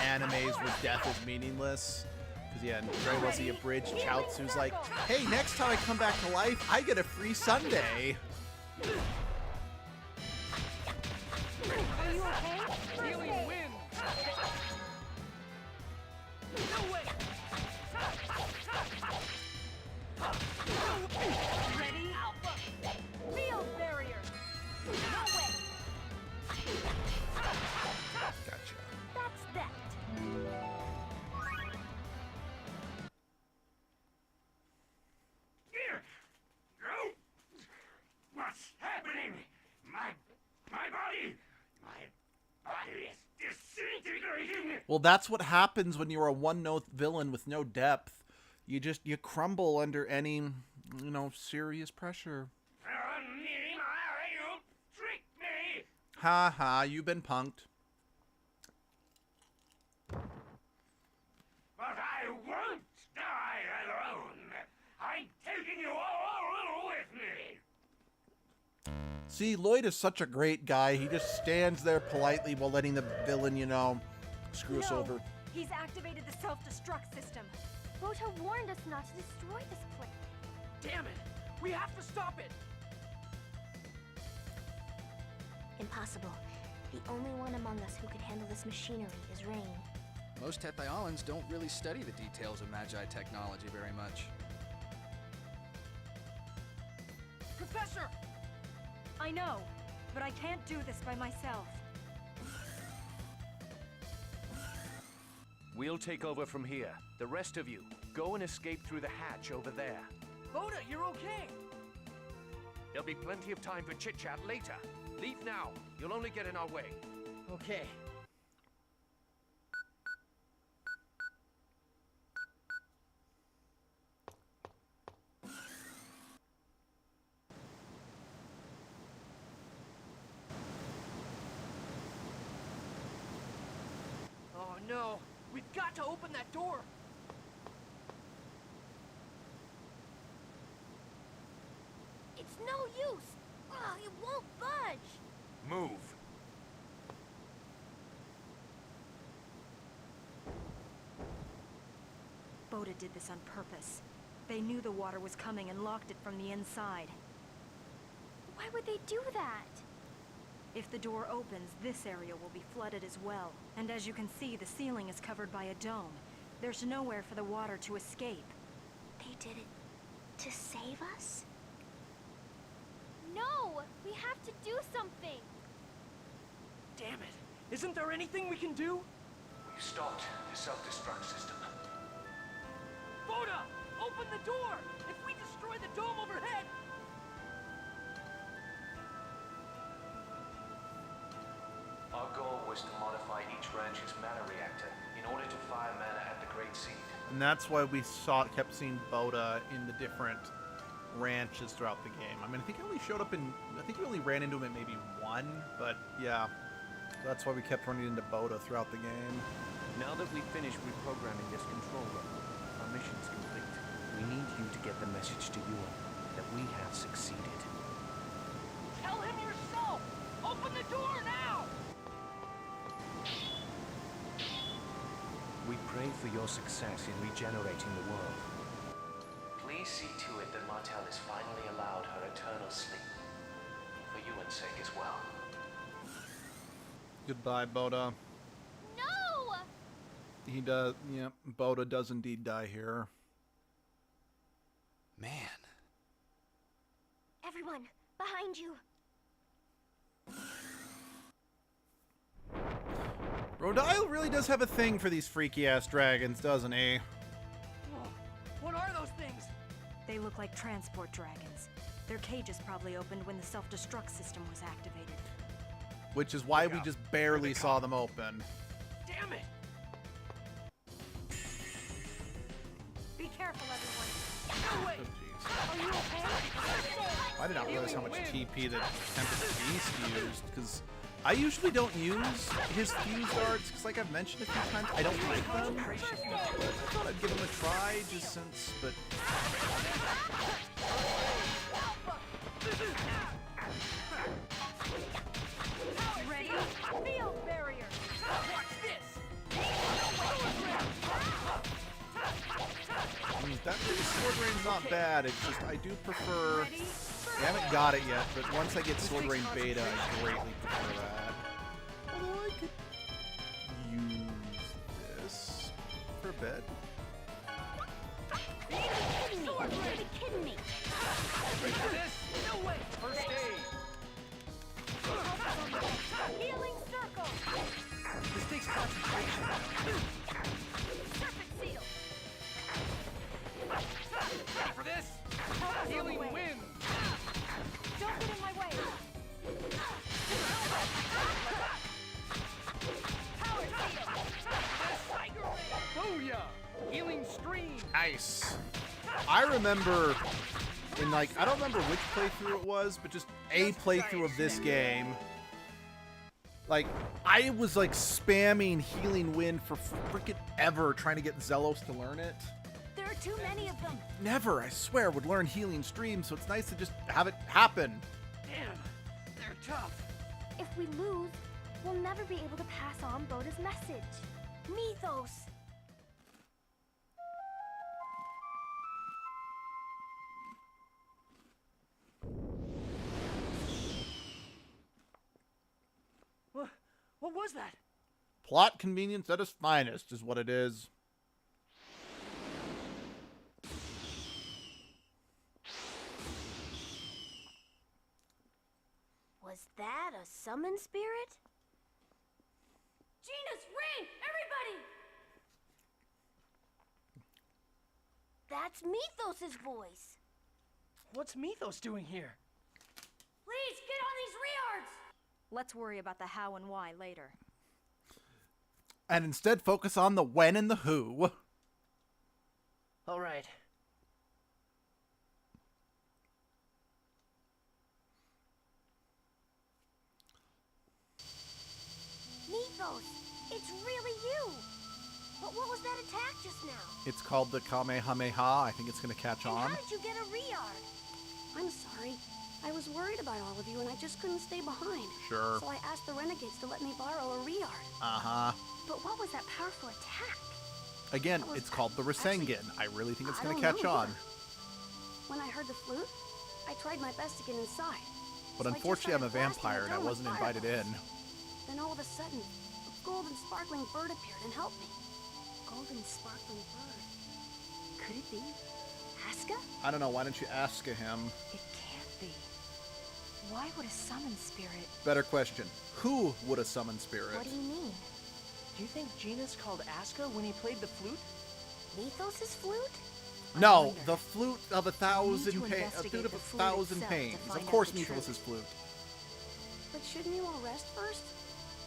animes where death is meaningless? Because, yeah, in Dragon Ball Z Abridged, Chaozu's like, hey, next time I come back to life, I get a free sundae. Are you okay? Healing wind! No way! Ready? Field barrier! No way! Gotcha. That's that! What's happening? My body is disintegrating. Well, that's what happens when you're a one-note villain with no depth. You crumble under any, you know, serious pressure. You tricked me. Ha ha, you've been punked. But I won't die alone. I'm taking you all with me. See, Lloyd is such a great guy. He just stands there politely while letting the villain, you know, screw us over. He's activated the self-destruct system. Bota warned us not to destroy this place. Damn it! We have to stop it! Impossible. The only one among us who can handle this machinery is Rain. Most Tethyolans don't really study the details of Magi technology very much. Professor! I know, but I can't do this by myself. We'll take over from here. The rest of you, go and escape through the hatch over there. Bota, you're okay! There'll be plenty of time for chit-chat later. Leave now. You'll only get in our way. Okay. Oh no! We've got to open that door! It's no use. Ugh, it won't budge. Move. Bota did this on purpose. They knew the water was coming and locked it from the inside. Why would they do that? If the door opens, this area will be flooded as well. And as you can see, the ceiling is covered by a dome. There's nowhere for the water to escape. They did it to save us? No! We have to do something! Damn it! Isn't there anything we can do? We've stopped the self-destruct system. Boda! Open the door! If we destroy the dome overhead... Our goal was to modify each ranch's mana reactor in order to fire mana at the Great Seed. And that's why we kept seeing Boda in the different ranches throughout the game. I mean, I think he only showed up I think we only ran into him at maybe one, but yeah. So that's why we kept running into Boda throughout the game. Now that we've finished reprogramming this control room, our mission's complete. We need you to get the message to Yuan that we have succeeded. Tell him yourself! Open the door now! We pray for your success in regenerating the world. Please see to it that Martel is finally allowed her eternal sleep. For Yuan's sake as well. Goodbye, Boda. No! He does, yeah, Boda does indeed die here. Man. Everyone, behind you. Rodile really does have a thing for these freaky-ass dragons, doesn't he? Whoa. What are those things? They look like transport dragons. Their cages probably opened when the self-destruct system was activated. Which is why we just barely saw them open. Damn it! Be careful, everyone. No way! Are you okay? I did not realize how much TP that Tempest Beast used, because I usually don't use his fuse darts, because like I've mentioned a few times, I don't like them. I thought I'd give them a try, just since, but... Ready? Field barrier! Watch this! I mean, that sword range not bad, it's just, I do prefer... I haven't got it yet, but once I get sword range beta, I greatly prefer that. Although I could use this for a bit. You're kidding me! Ready for this? No way! First aid! Healing circle! This takes concentration. Serpent seal! Ready for this? Healing wind! Don't get in my way! Power seal! Booyah! Healing stream! Nice. I remember in like, I don't remember which playthrough it was, but just a playthrough of this game. Like, I was like spamming Healing Wind for freaking ever trying to get Zelos to learn it. There are too many of them. Never, I swear, would learn Healing Stream, so it's nice to just have it happen. Damn, they're tough. If we lose, we'll never be able to pass on Boda's message. Mythos! What was that? Plot convenience at its finest is what it is. Was that a summon spirit? Gina's ring! Everybody! That's Mythos' voice. What's Mythos doing here? Please, get on these reards! Let's worry about the how and why later. And instead focus on the when and the who. All right. Mythos, it's really you! But what was that attack just now? It's called the Kamehameha. I think it's going to catch on. How did you get a reard? I'm sorry. I was worried about all of you and I just couldn't stay behind. Sure. So I asked the renegades to let me borrow a reard. Uh-huh. But what was that powerful attack? Again, it's called the Rasengan. I really think it's going to catch on. When I heard the flute, I tried my best to get inside. But unfortunately, I'm a vampire and I wasn't invited in. Then all of a sudden, a golden sparkling bird appeared and helped me. Golden sparkling bird. Could it be Aska? I don't know. Why don't you ask him? It can't be. Why would a summon spirit... Better question. Who would a summon spirit? What do you mean? You think Genus called Aska when he played the flute? Mythos' flute? No, the flute of a to thousand pains. A investigate flute of the a flute thousand itself to pains. find Of out course, the Mythos' truth. flute. But shouldn't you all rest first?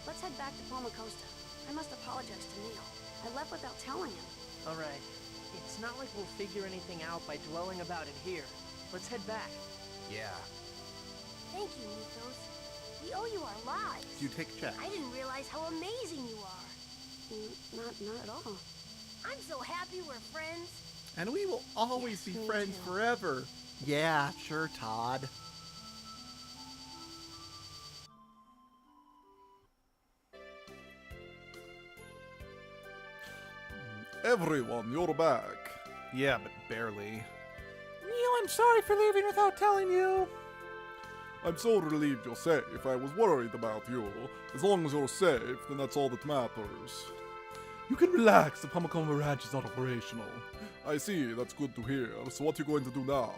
Let's head back to Palmacosta. I must apologize to Neil. I left without telling him. Alright. It's not like we'll figure anything out by dwelling about it here. Let's head back. Yeah. Thank you, Mythos. We owe you our lives. You take a check. I didn't realize how amazing you are. Not at all. I'm so happy we're friends. And we will always Yes, be me friends too. forever. Yeah, sure, Todd. Everyone, you're back. Yeah, but barely. Neil, I'm sorry for leaving without telling you. I'm so relieved you're safe. I was worried about you. As long as you're safe, then that's all that matters. You can relax. The Pamakoma Ranch is not operational. I see. That's good to hear. So what are you going to do now?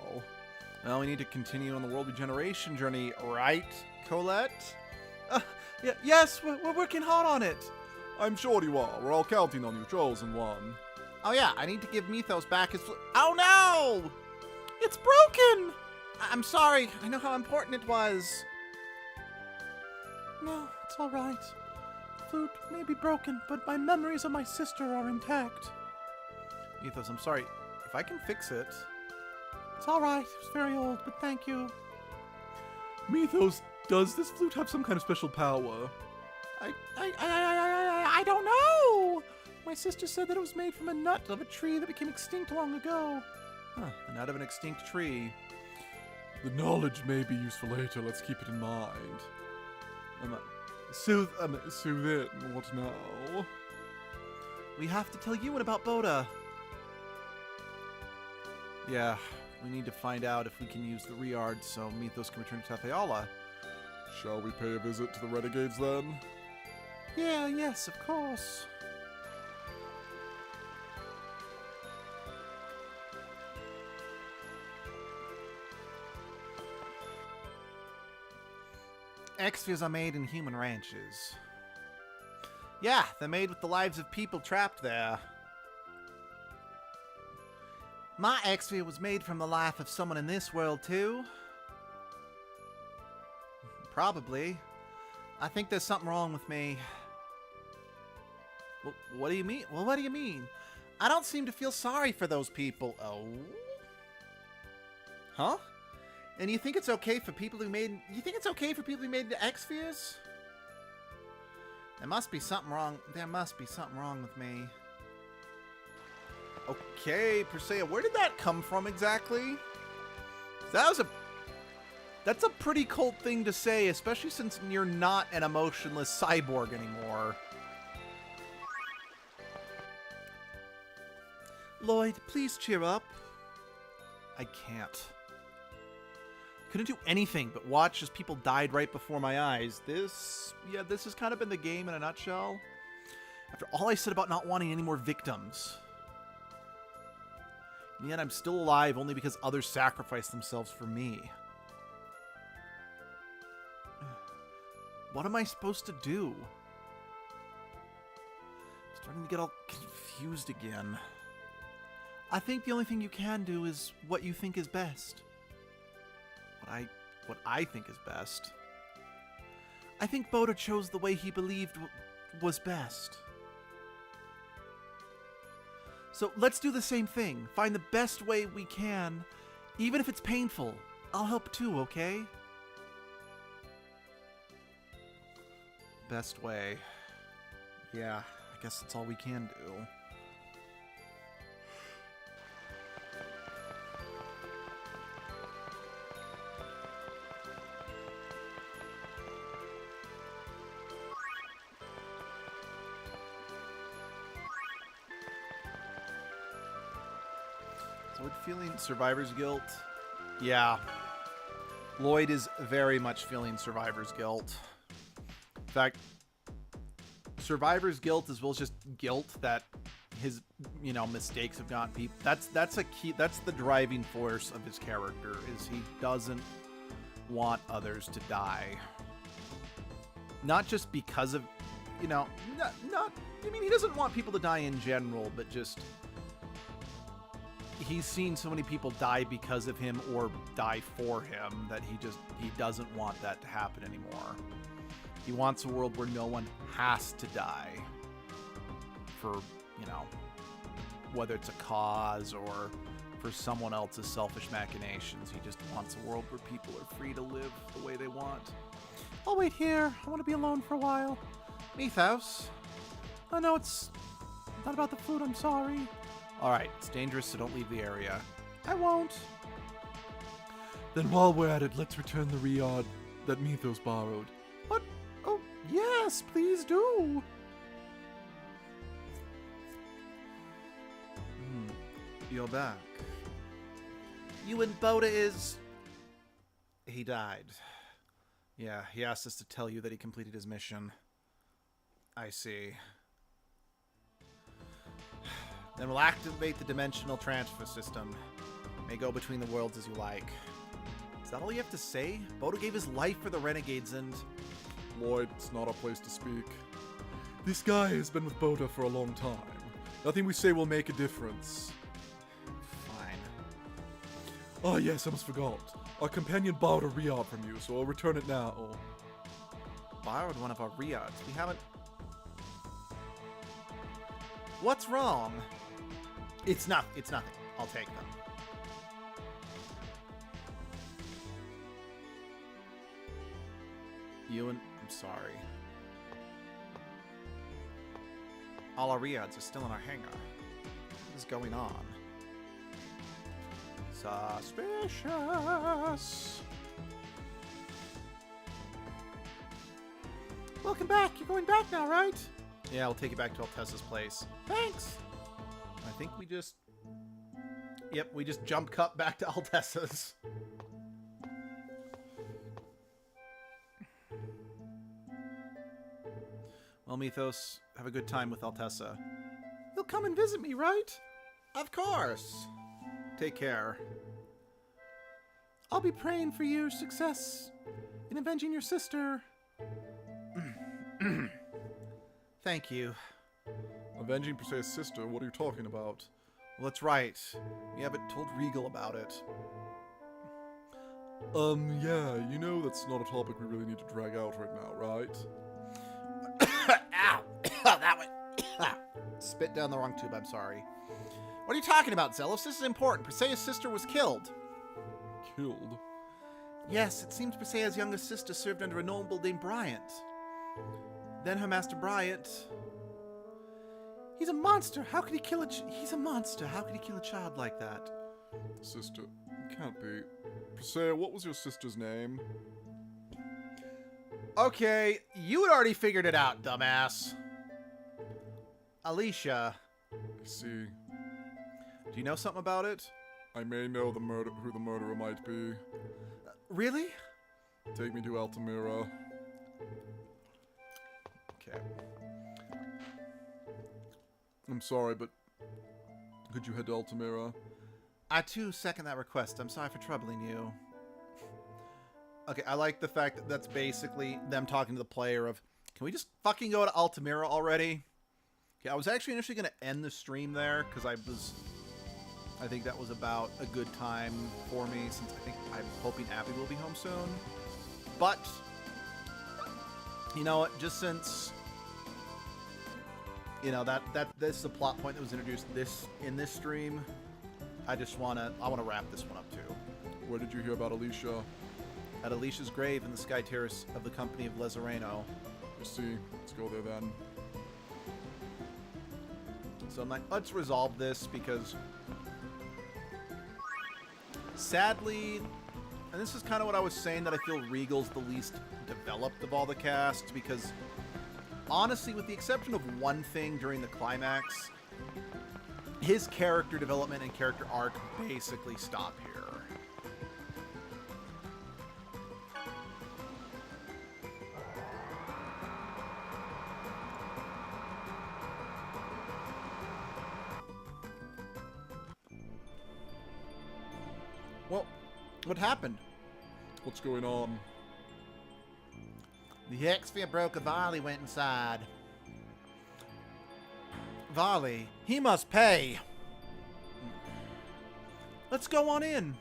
Well, we need to continue on the world regeneration journey, right, Colette? Yes, we're working hard on it. I'm sure you are. We're all counting on you, chosen one. Oh yeah, I need to give Mythos back his Oh no! It's broken! I'm sorry. I know how important it was. No, it's all right. The flute may be broken, but my memories of my sister are intact. Mythos, I'm sorry. If I can fix it... It's all right. It was very old, but thank you. Mythos, does this flute have some kind of special power? I don't know! My sister said that it was made from a nut of a tree that became extinct long ago. Huh, the nut of an extinct tree. The knowledge may be useful later. Let's keep it in mind. Soothe it. What now? We have to tell Ewan about Boda. Yeah, we need to find out if we can use the Riard so Mythos can return to Tatheala. Shall we pay a visit to the Renegades then? Yes, of course. X-spheres are made in human ranches. Yeah, they're made with the lives of people trapped there. My X-sphere was made from the life of someone in this world too. Probably. I think there's something wrong with me. Well, what do you mean? Well, what do you mean? I don't seem to feel sorry for those people. Oh? Huh? And you think it's okay for people who made... You think it's okay for people who made the X-spheres? There must be something wrong. There must be something wrong with me. Okay, Persea, where did that come from exactly? That's a pretty cold thing to say, especially since you're not an emotionless cyborg anymore. Lloyd, please cheer up. I can't. Couldn't do anything but watch as people died right before my eyes. This has kind of been the game in a nutshell. After all I said about not wanting any more victims. And yet I'm still alive only because others sacrificed themselves for me. What am I supposed to do? I'm starting to get all confused again. I think the only thing you can do is what you think is best. What I think is best. I think Boda chose the way he believed was best. So let's do the same thing. Find the best way we can, even if it's painful. I'll help too, okay? Best way. Yeah, I guess that's all we can do. Lloyd feeling survivor's guilt? Yeah. Lloyd is very much feeling survivor's guilt. In fact, survivor's guilt as well as just guilt that his, mistakes have gotten people. That's a key. That's the driving force of his character, is he doesn't want others to die. Not just because of you know, not I mean, he doesn't want people to die in general, but just he's seen so many people die because of him or die for him that he doesn't want that to happen anymore. He wants a world where no one has to die for, you know, whether it's a cause or for someone else's selfish machinations. He just wants a world where people are free to live the way they want. I'll wait here. I want to be alone for a while. Mythos. Oh no, it's not about the food, I'm sorry. Alright, it's dangerous, so don't leave the area. I won't. Then while we're at it, let's return the Riyadh that Mythos borrowed. What? Oh, yes, please do. You're back. You and Boda is... He died. Yeah, he asked us to tell you that he completed his mission. I see. Then we'll activate the dimensional transfer system. May go between the worlds as you like. Is that all you have to say? Boda gave his life for the Renegades and... Lloyd, it's not our place to speak. This guy has been with Boda for a long time. Nothing we say will make a difference. Fine. Oh yes, I almost forgot. Our companion borrowed a Riyadh from you, so I'll return it now. Borrowed one of our Riyadhs? We haven't... What's wrong? It's nothing. I'll take them. I'm sorry. All our Riyadhs are still in our hangar. What is going on? Suspicious. Welcome back. You're going back now, right? Yeah, we'll take you back to Altessa's place. Thanks. I think we just... Yep, we just jump cut back to Altessa's. Well, Mythos, have a good time with Altessa. You'll come and visit me, right? Of course. Take care. I'll be praying for your success in avenging your sister. Thank you. Avenging Perseus' sister? What are you talking about? Well, that's right. We haven't told Regal about it. Yeah, you know that's not a topic we really need to drag out right now, right? Ow! That one. Spit down the wrong tube, I'm sorry. What are you talking about, Zelos? This is important. Perseus' sister was killed. Killed? Yes, it seems Perseus' youngest sister served under a noble named Bryant. Then her master Bryant... He's a monster. How could he kill He's a monster. How could he kill a child like that? Sister. Can't be. Perseus, what was your sister's name? Okay, you had already figured it out, dumbass. Alicia. I see. Do you know something about it? I may know who the murderer might be. Really? Take me to Altamira. Okay. I'm sorry, but could you head to Altamira? I too second that request. I'm sorry for troubling you. Okay, I like the fact that that's basically them talking to the player of, can we just fucking go to Altamira already? Okay, I was actually initially going to end the stream there, because I think that was about a good time for me, since I'm hoping Abby will be home soon. But, you know what, just since, you know, this is a plot point that was introduced in this stream, I want to wrap this one up too. Where did you hear about Alicia? At Alicia's grave in the Sky Terrace of the Company of Lezareno. I see. Let's go there then. So I'm like, let's resolve this because sadly, and this is kind of what I was saying, that I feel Regal's the least developed of all the cast, because honestly, with the exception of one thing during the climax, his character development and character arc basically stop here. Well, what happened? What's going on? The X-Sphere broke a volley went inside. Vali, he must pay. Let's go on in.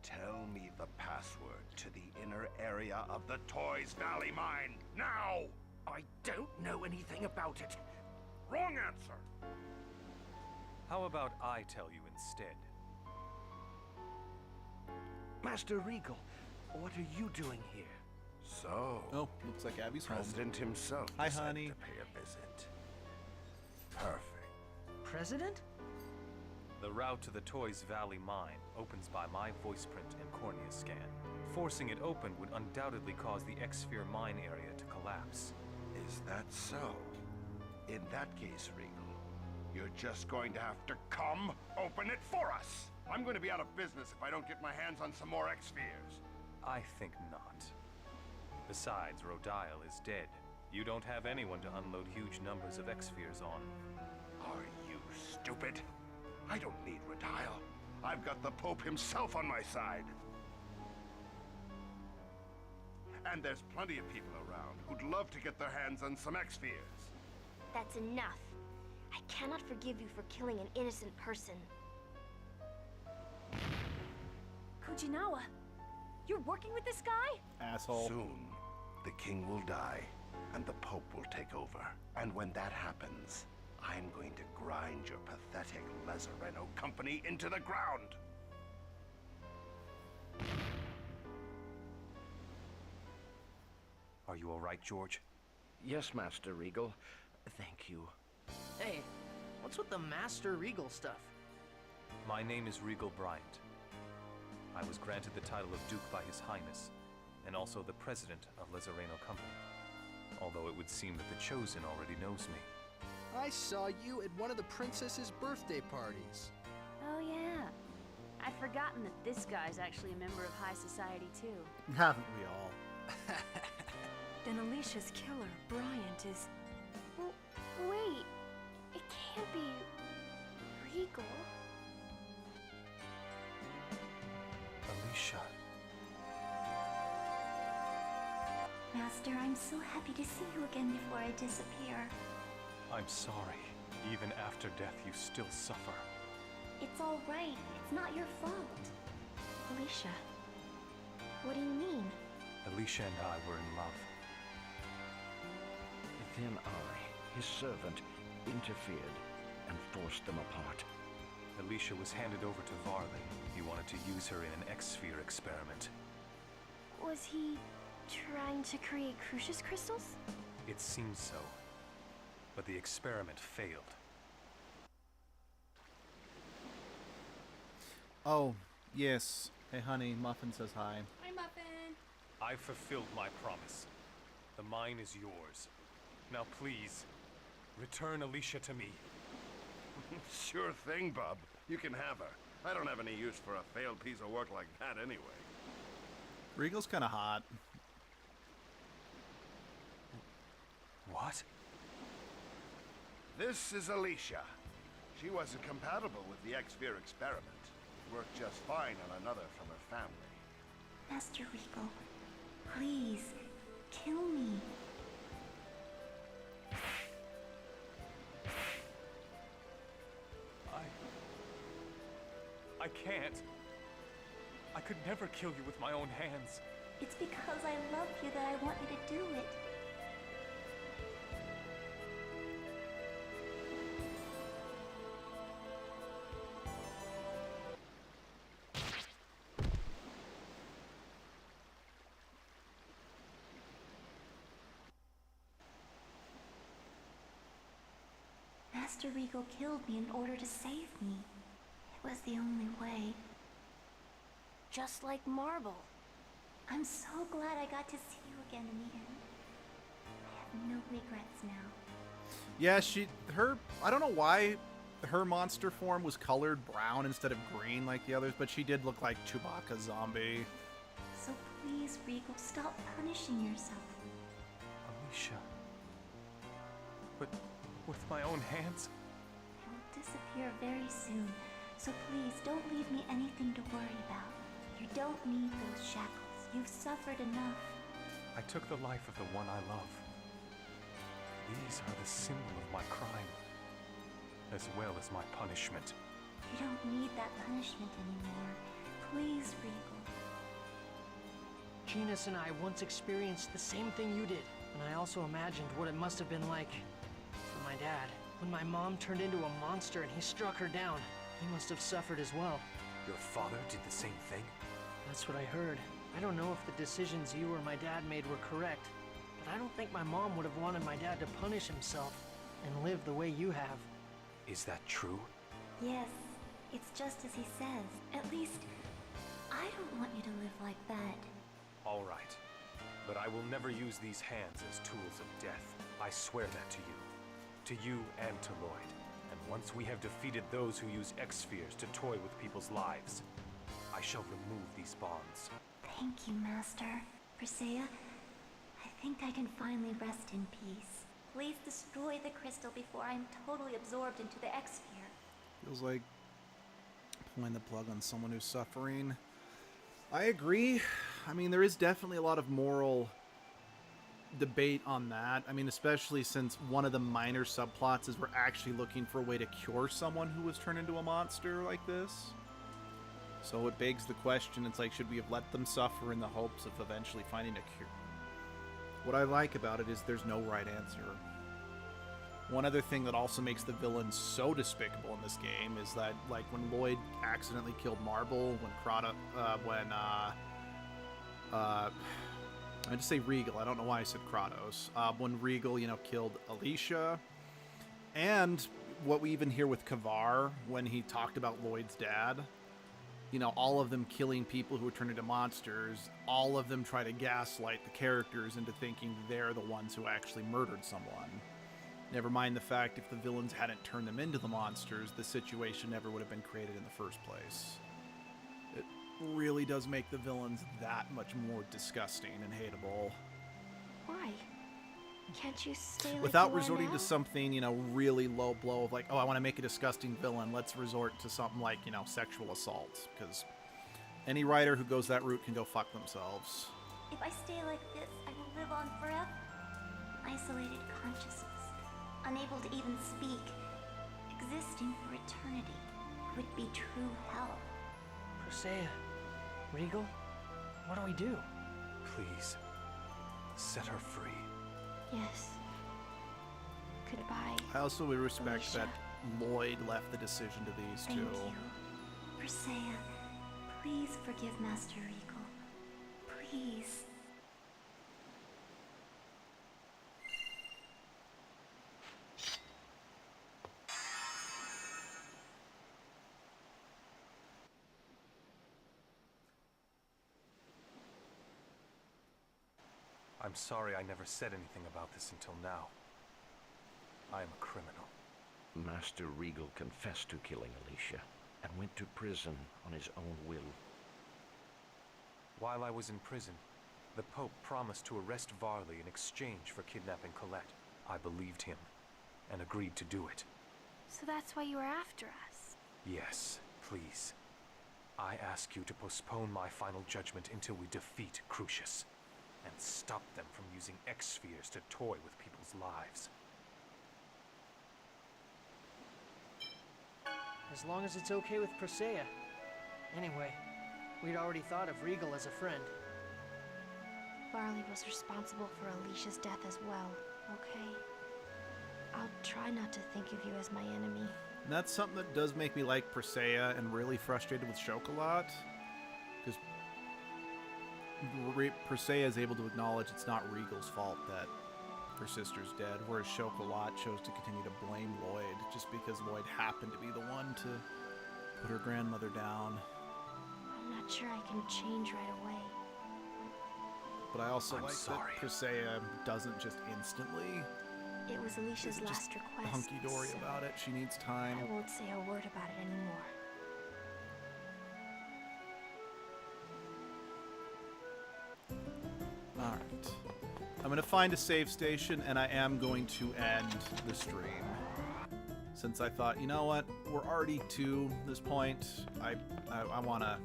Tell me the password to the inner area of the Toys Valley mine, now! I don't know anything about it. Wrong answer! How about I tell you instead? Master Regal, what are you doing here? So, Oh, looks like Abby's home. President himself Hi, decided honey. to pay a visit. Perfect. President? The route to the Toys Valley mine opens by my voice print and cornea scan. Forcing it open would undoubtedly cause the X-Sphere mine area to collapse. Is that so? In that case, Regal, you're just going to have to come open it for us. I'm going to be out of business if I don't get my hands on some more X-Spheres. I think not. Besides, Rodial is dead. You don't have anyone to unload huge numbers of X-Spheres on. Are you stupid? I don't need Rodial. I've got the Pope himself on my side. And there's plenty of people around who'd love to get their hands on some X-Spheres. That's enough. I cannot forgive you for killing an innocent person. Kujinawa, you're working with this guy? Asshole. Soon, the king will die, and the Pope will take over. And when that happens, I'm going to grind your pathetic Lezareno company into the ground. Are you all right, George? Yes, Master Regal. Thank you. Hey, what's with the Master Regal stuff? My name is Regal Bryant. I was granted the title of Duke by His Highness, and also the President of Lezareno Company. Although it would seem that the Chosen already knows me. I saw you at one of the princess's birthday parties. Oh yeah. I'd forgotten that this guy's actually a member of high society too. Haven't we all? Then Alicia's killer, Bryant, is... Wait, it can't be Regal. Alicia. Master, I'm so happy to see you again before I disappear. I'm sorry. Even after death, you still suffer. It's all right. It's not your fault. Alicia, what do you mean? Alicia and I were in love. Then I, his servant, interfered and forced them apart. Alicia was handed over to Varley. He wanted to use her in an X-Sphere experiment. Was he trying to create Crucius crystals? It seems so. But the experiment failed. Oh, yes. Hey, honey, Muffin says hi. Hi, Muffin. I fulfilled my promise. The mine is yours. Now please, return Alicia to me. Sure thing, bub. You can have her. I don't have any use for a failed piece of work like that anyway. Regal's kind of hot. What? This is Alicia. She wasn't compatible with the X-Sphere experiment. Worked just fine on another from her family. Master Regal, please, kill me. I can't. I could never kill you with my own hands. It's because I love you that I want you to do it. Master Regal killed me in order to save me. It was the only way. Just like Marble. I'm so glad I got to see you again in the end. I have no regrets now. Yeah, I don't know why her monster form was colored brown instead of green like the others, but she did look like Chewbacca's zombie. So please, Regal, stop punishing yourself. Alicia. But with my own hands? I will disappear very soon, so please don't leave me anything to worry about. You don't need those shackles. You've suffered enough. I took the life of the one I love. These are the symbol of my crime, as well as my punishment. You don't need that punishment anymore. Please, Regal. Genus and I once experienced the same thing you did, and I also imagined what it must have been like for my dad. When my mom turned into a monster and he struck her down, he must have suffered as well. Your father did the same thing? That's what I heard. I don't know if the decisions you or my dad made were correct, but I don't think my mom would have wanted my dad to punish himself and live the way you have. Is that true? Yes, it's just as he says. At least, I don't want you to live like that. All right. But I will never use these hands as tools of death. I swear that to you. To you and to Lloyd. And once we have defeated those who use X-spheres to toy with people's lives, I shall remove these bonds. Thank you, Master. Persea, I think I can finally rest in peace. Please destroy the crystal before I'm totally absorbed into the X-sphere. Feels like pulling the plug on someone who's suffering. I agree. I mean, there is definitely a lot of moral debate on that. I mean, especially since one of the minor subplots is we're actually looking for a way to cure someone who was turned into a monster like this. So it begs the question, it's like, should we have let them suffer in the hopes of eventually finding a cure? What I like about it is there's no right answer. One other thing that also makes the villain so despicable in this game is that, like, when Lloyd accidentally killed Marble, when I just say Regal, I don't know why I said Kratos. When Regal, you know, killed Alicia, and what we even hear with Kavar when he talked about Lloyd's dad, you know, all of them killing people who were turned into monsters, all of them try to gaslight the characters into thinking they're the ones who actually murdered someone. Never mind the fact if the villains hadn't turned them into the monsters, the situation never would have been created in the first place. It really does make the villains that much more disgusting and hateable. Why? Can't you stay like Without you are resorting now? to something, you know, really low blow of like, oh, I want to make a disgusting villain, let's resort to something like, you know, sexual assault. Because any writer who goes that route can go fuck themselves. If I stay like this, I will live on forever. Isolated consciousness, unable to even speak, existing for eternity, would be true hell. Persea, Regal, what do we do? Please, set her free. Yes. Goodbye. I also would respect Alicia. that Lloyd left the decision to these Thank two. you. Persea, please forgive Master Regal. Please. I'm sorry I never said anything about this until now. I am a criminal. Master Regal confessed to killing Alicia and went to prison on his own will. While I was in prison, the Pope promised to arrest Varley in exchange for kidnapping Colette. I believed him and agreed to do it. So that's why you were after us. Yes, please. I ask you to postpone my final judgment until we defeat Crucius and stop them from using X-spheres to toy with people's lives. As long as it's okay with Persea. Anyway, we'd already thought of Regal as a friend. Varley was responsible for Alicia's death as well, okay? I'll try not to think of you as my enemy. And that's something that does make me like Persea and really frustrated with Chocolat. Because Persea is able to acknowledge it's not Regal's fault that her sister's dead, whereas Chocolat chose to continue to blame Lloyd just because Lloyd happened to be the one to put her grandmother down. I'm not sure I can change right away. But I also I'm like sorry. that Persea doesn't just instantly It was Alicia's just last request. hunky-dory so about it. She needs time. I won't say a word about it anymore. Alright. I'm going to find a save station, and I am going to end the stream. Since I thought, you know what, we're already to this point. I want to...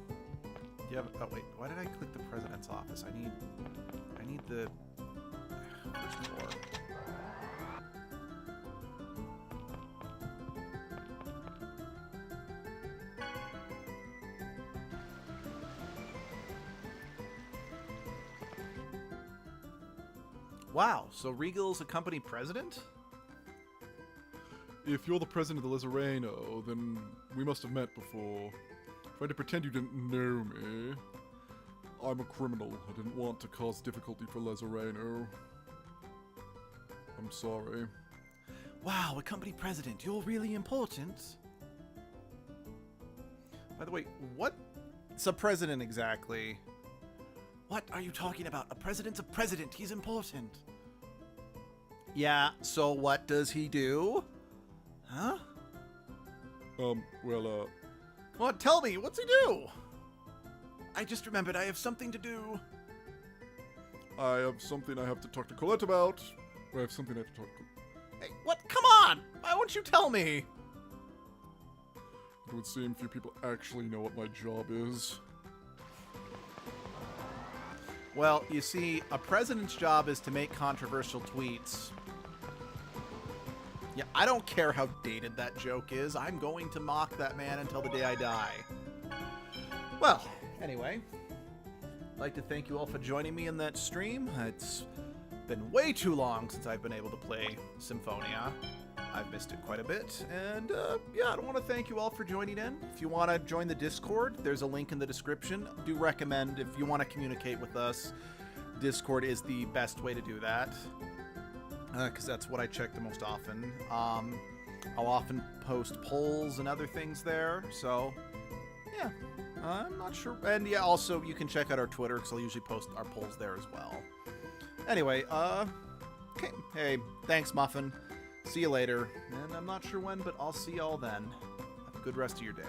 Oh, wait, why did I click the president's office? I need the first floor. Wow, so Regal's a company president? If you're the president of the Lezareno, then we must have met before. Trying to pretend you didn't know me. I'm a criminal. I didn't want to cause difficulty for Lezareno. I'm sorry. Wow, a company president. You're really important. By the way, what's a president exactly? What are you talking about? A president's a president. He's important. Yeah, so what does he do? Huh? Well, Come on, tell me. What's he do? I just remembered I have something to do. I have something I have to talk to Colette about. I have something I have to talk to... Hey, what? Come on! Why won't you tell me? It would seem few people actually know what my job is. Well, you see, a president's job is to make controversial tweets. Yeah, I don't care how dated that joke is. I'm going to mock that man until the day I die. Well, anyway, I'd like to thank you all for joining me in that stream. It's been way too long since I've been able to play Symphonia. I've missed it quite a bit. And, yeah, I want to thank you all for joining in. If you want to join the Discord, there's a link in the description. I do recommend, if you want to communicate with us, Discord is the best way to do that. Because that's what I check the most often. I'll often post polls and other things there. So, yeah, I'm not sure. And, yeah, also, you can check out our Twitter, because I'll usually post our polls there as well. Anyway, okay. Hey, thanks, Muffin. See you later, and I'm not sure when, but I'll see y'all then. Have a good rest of your day.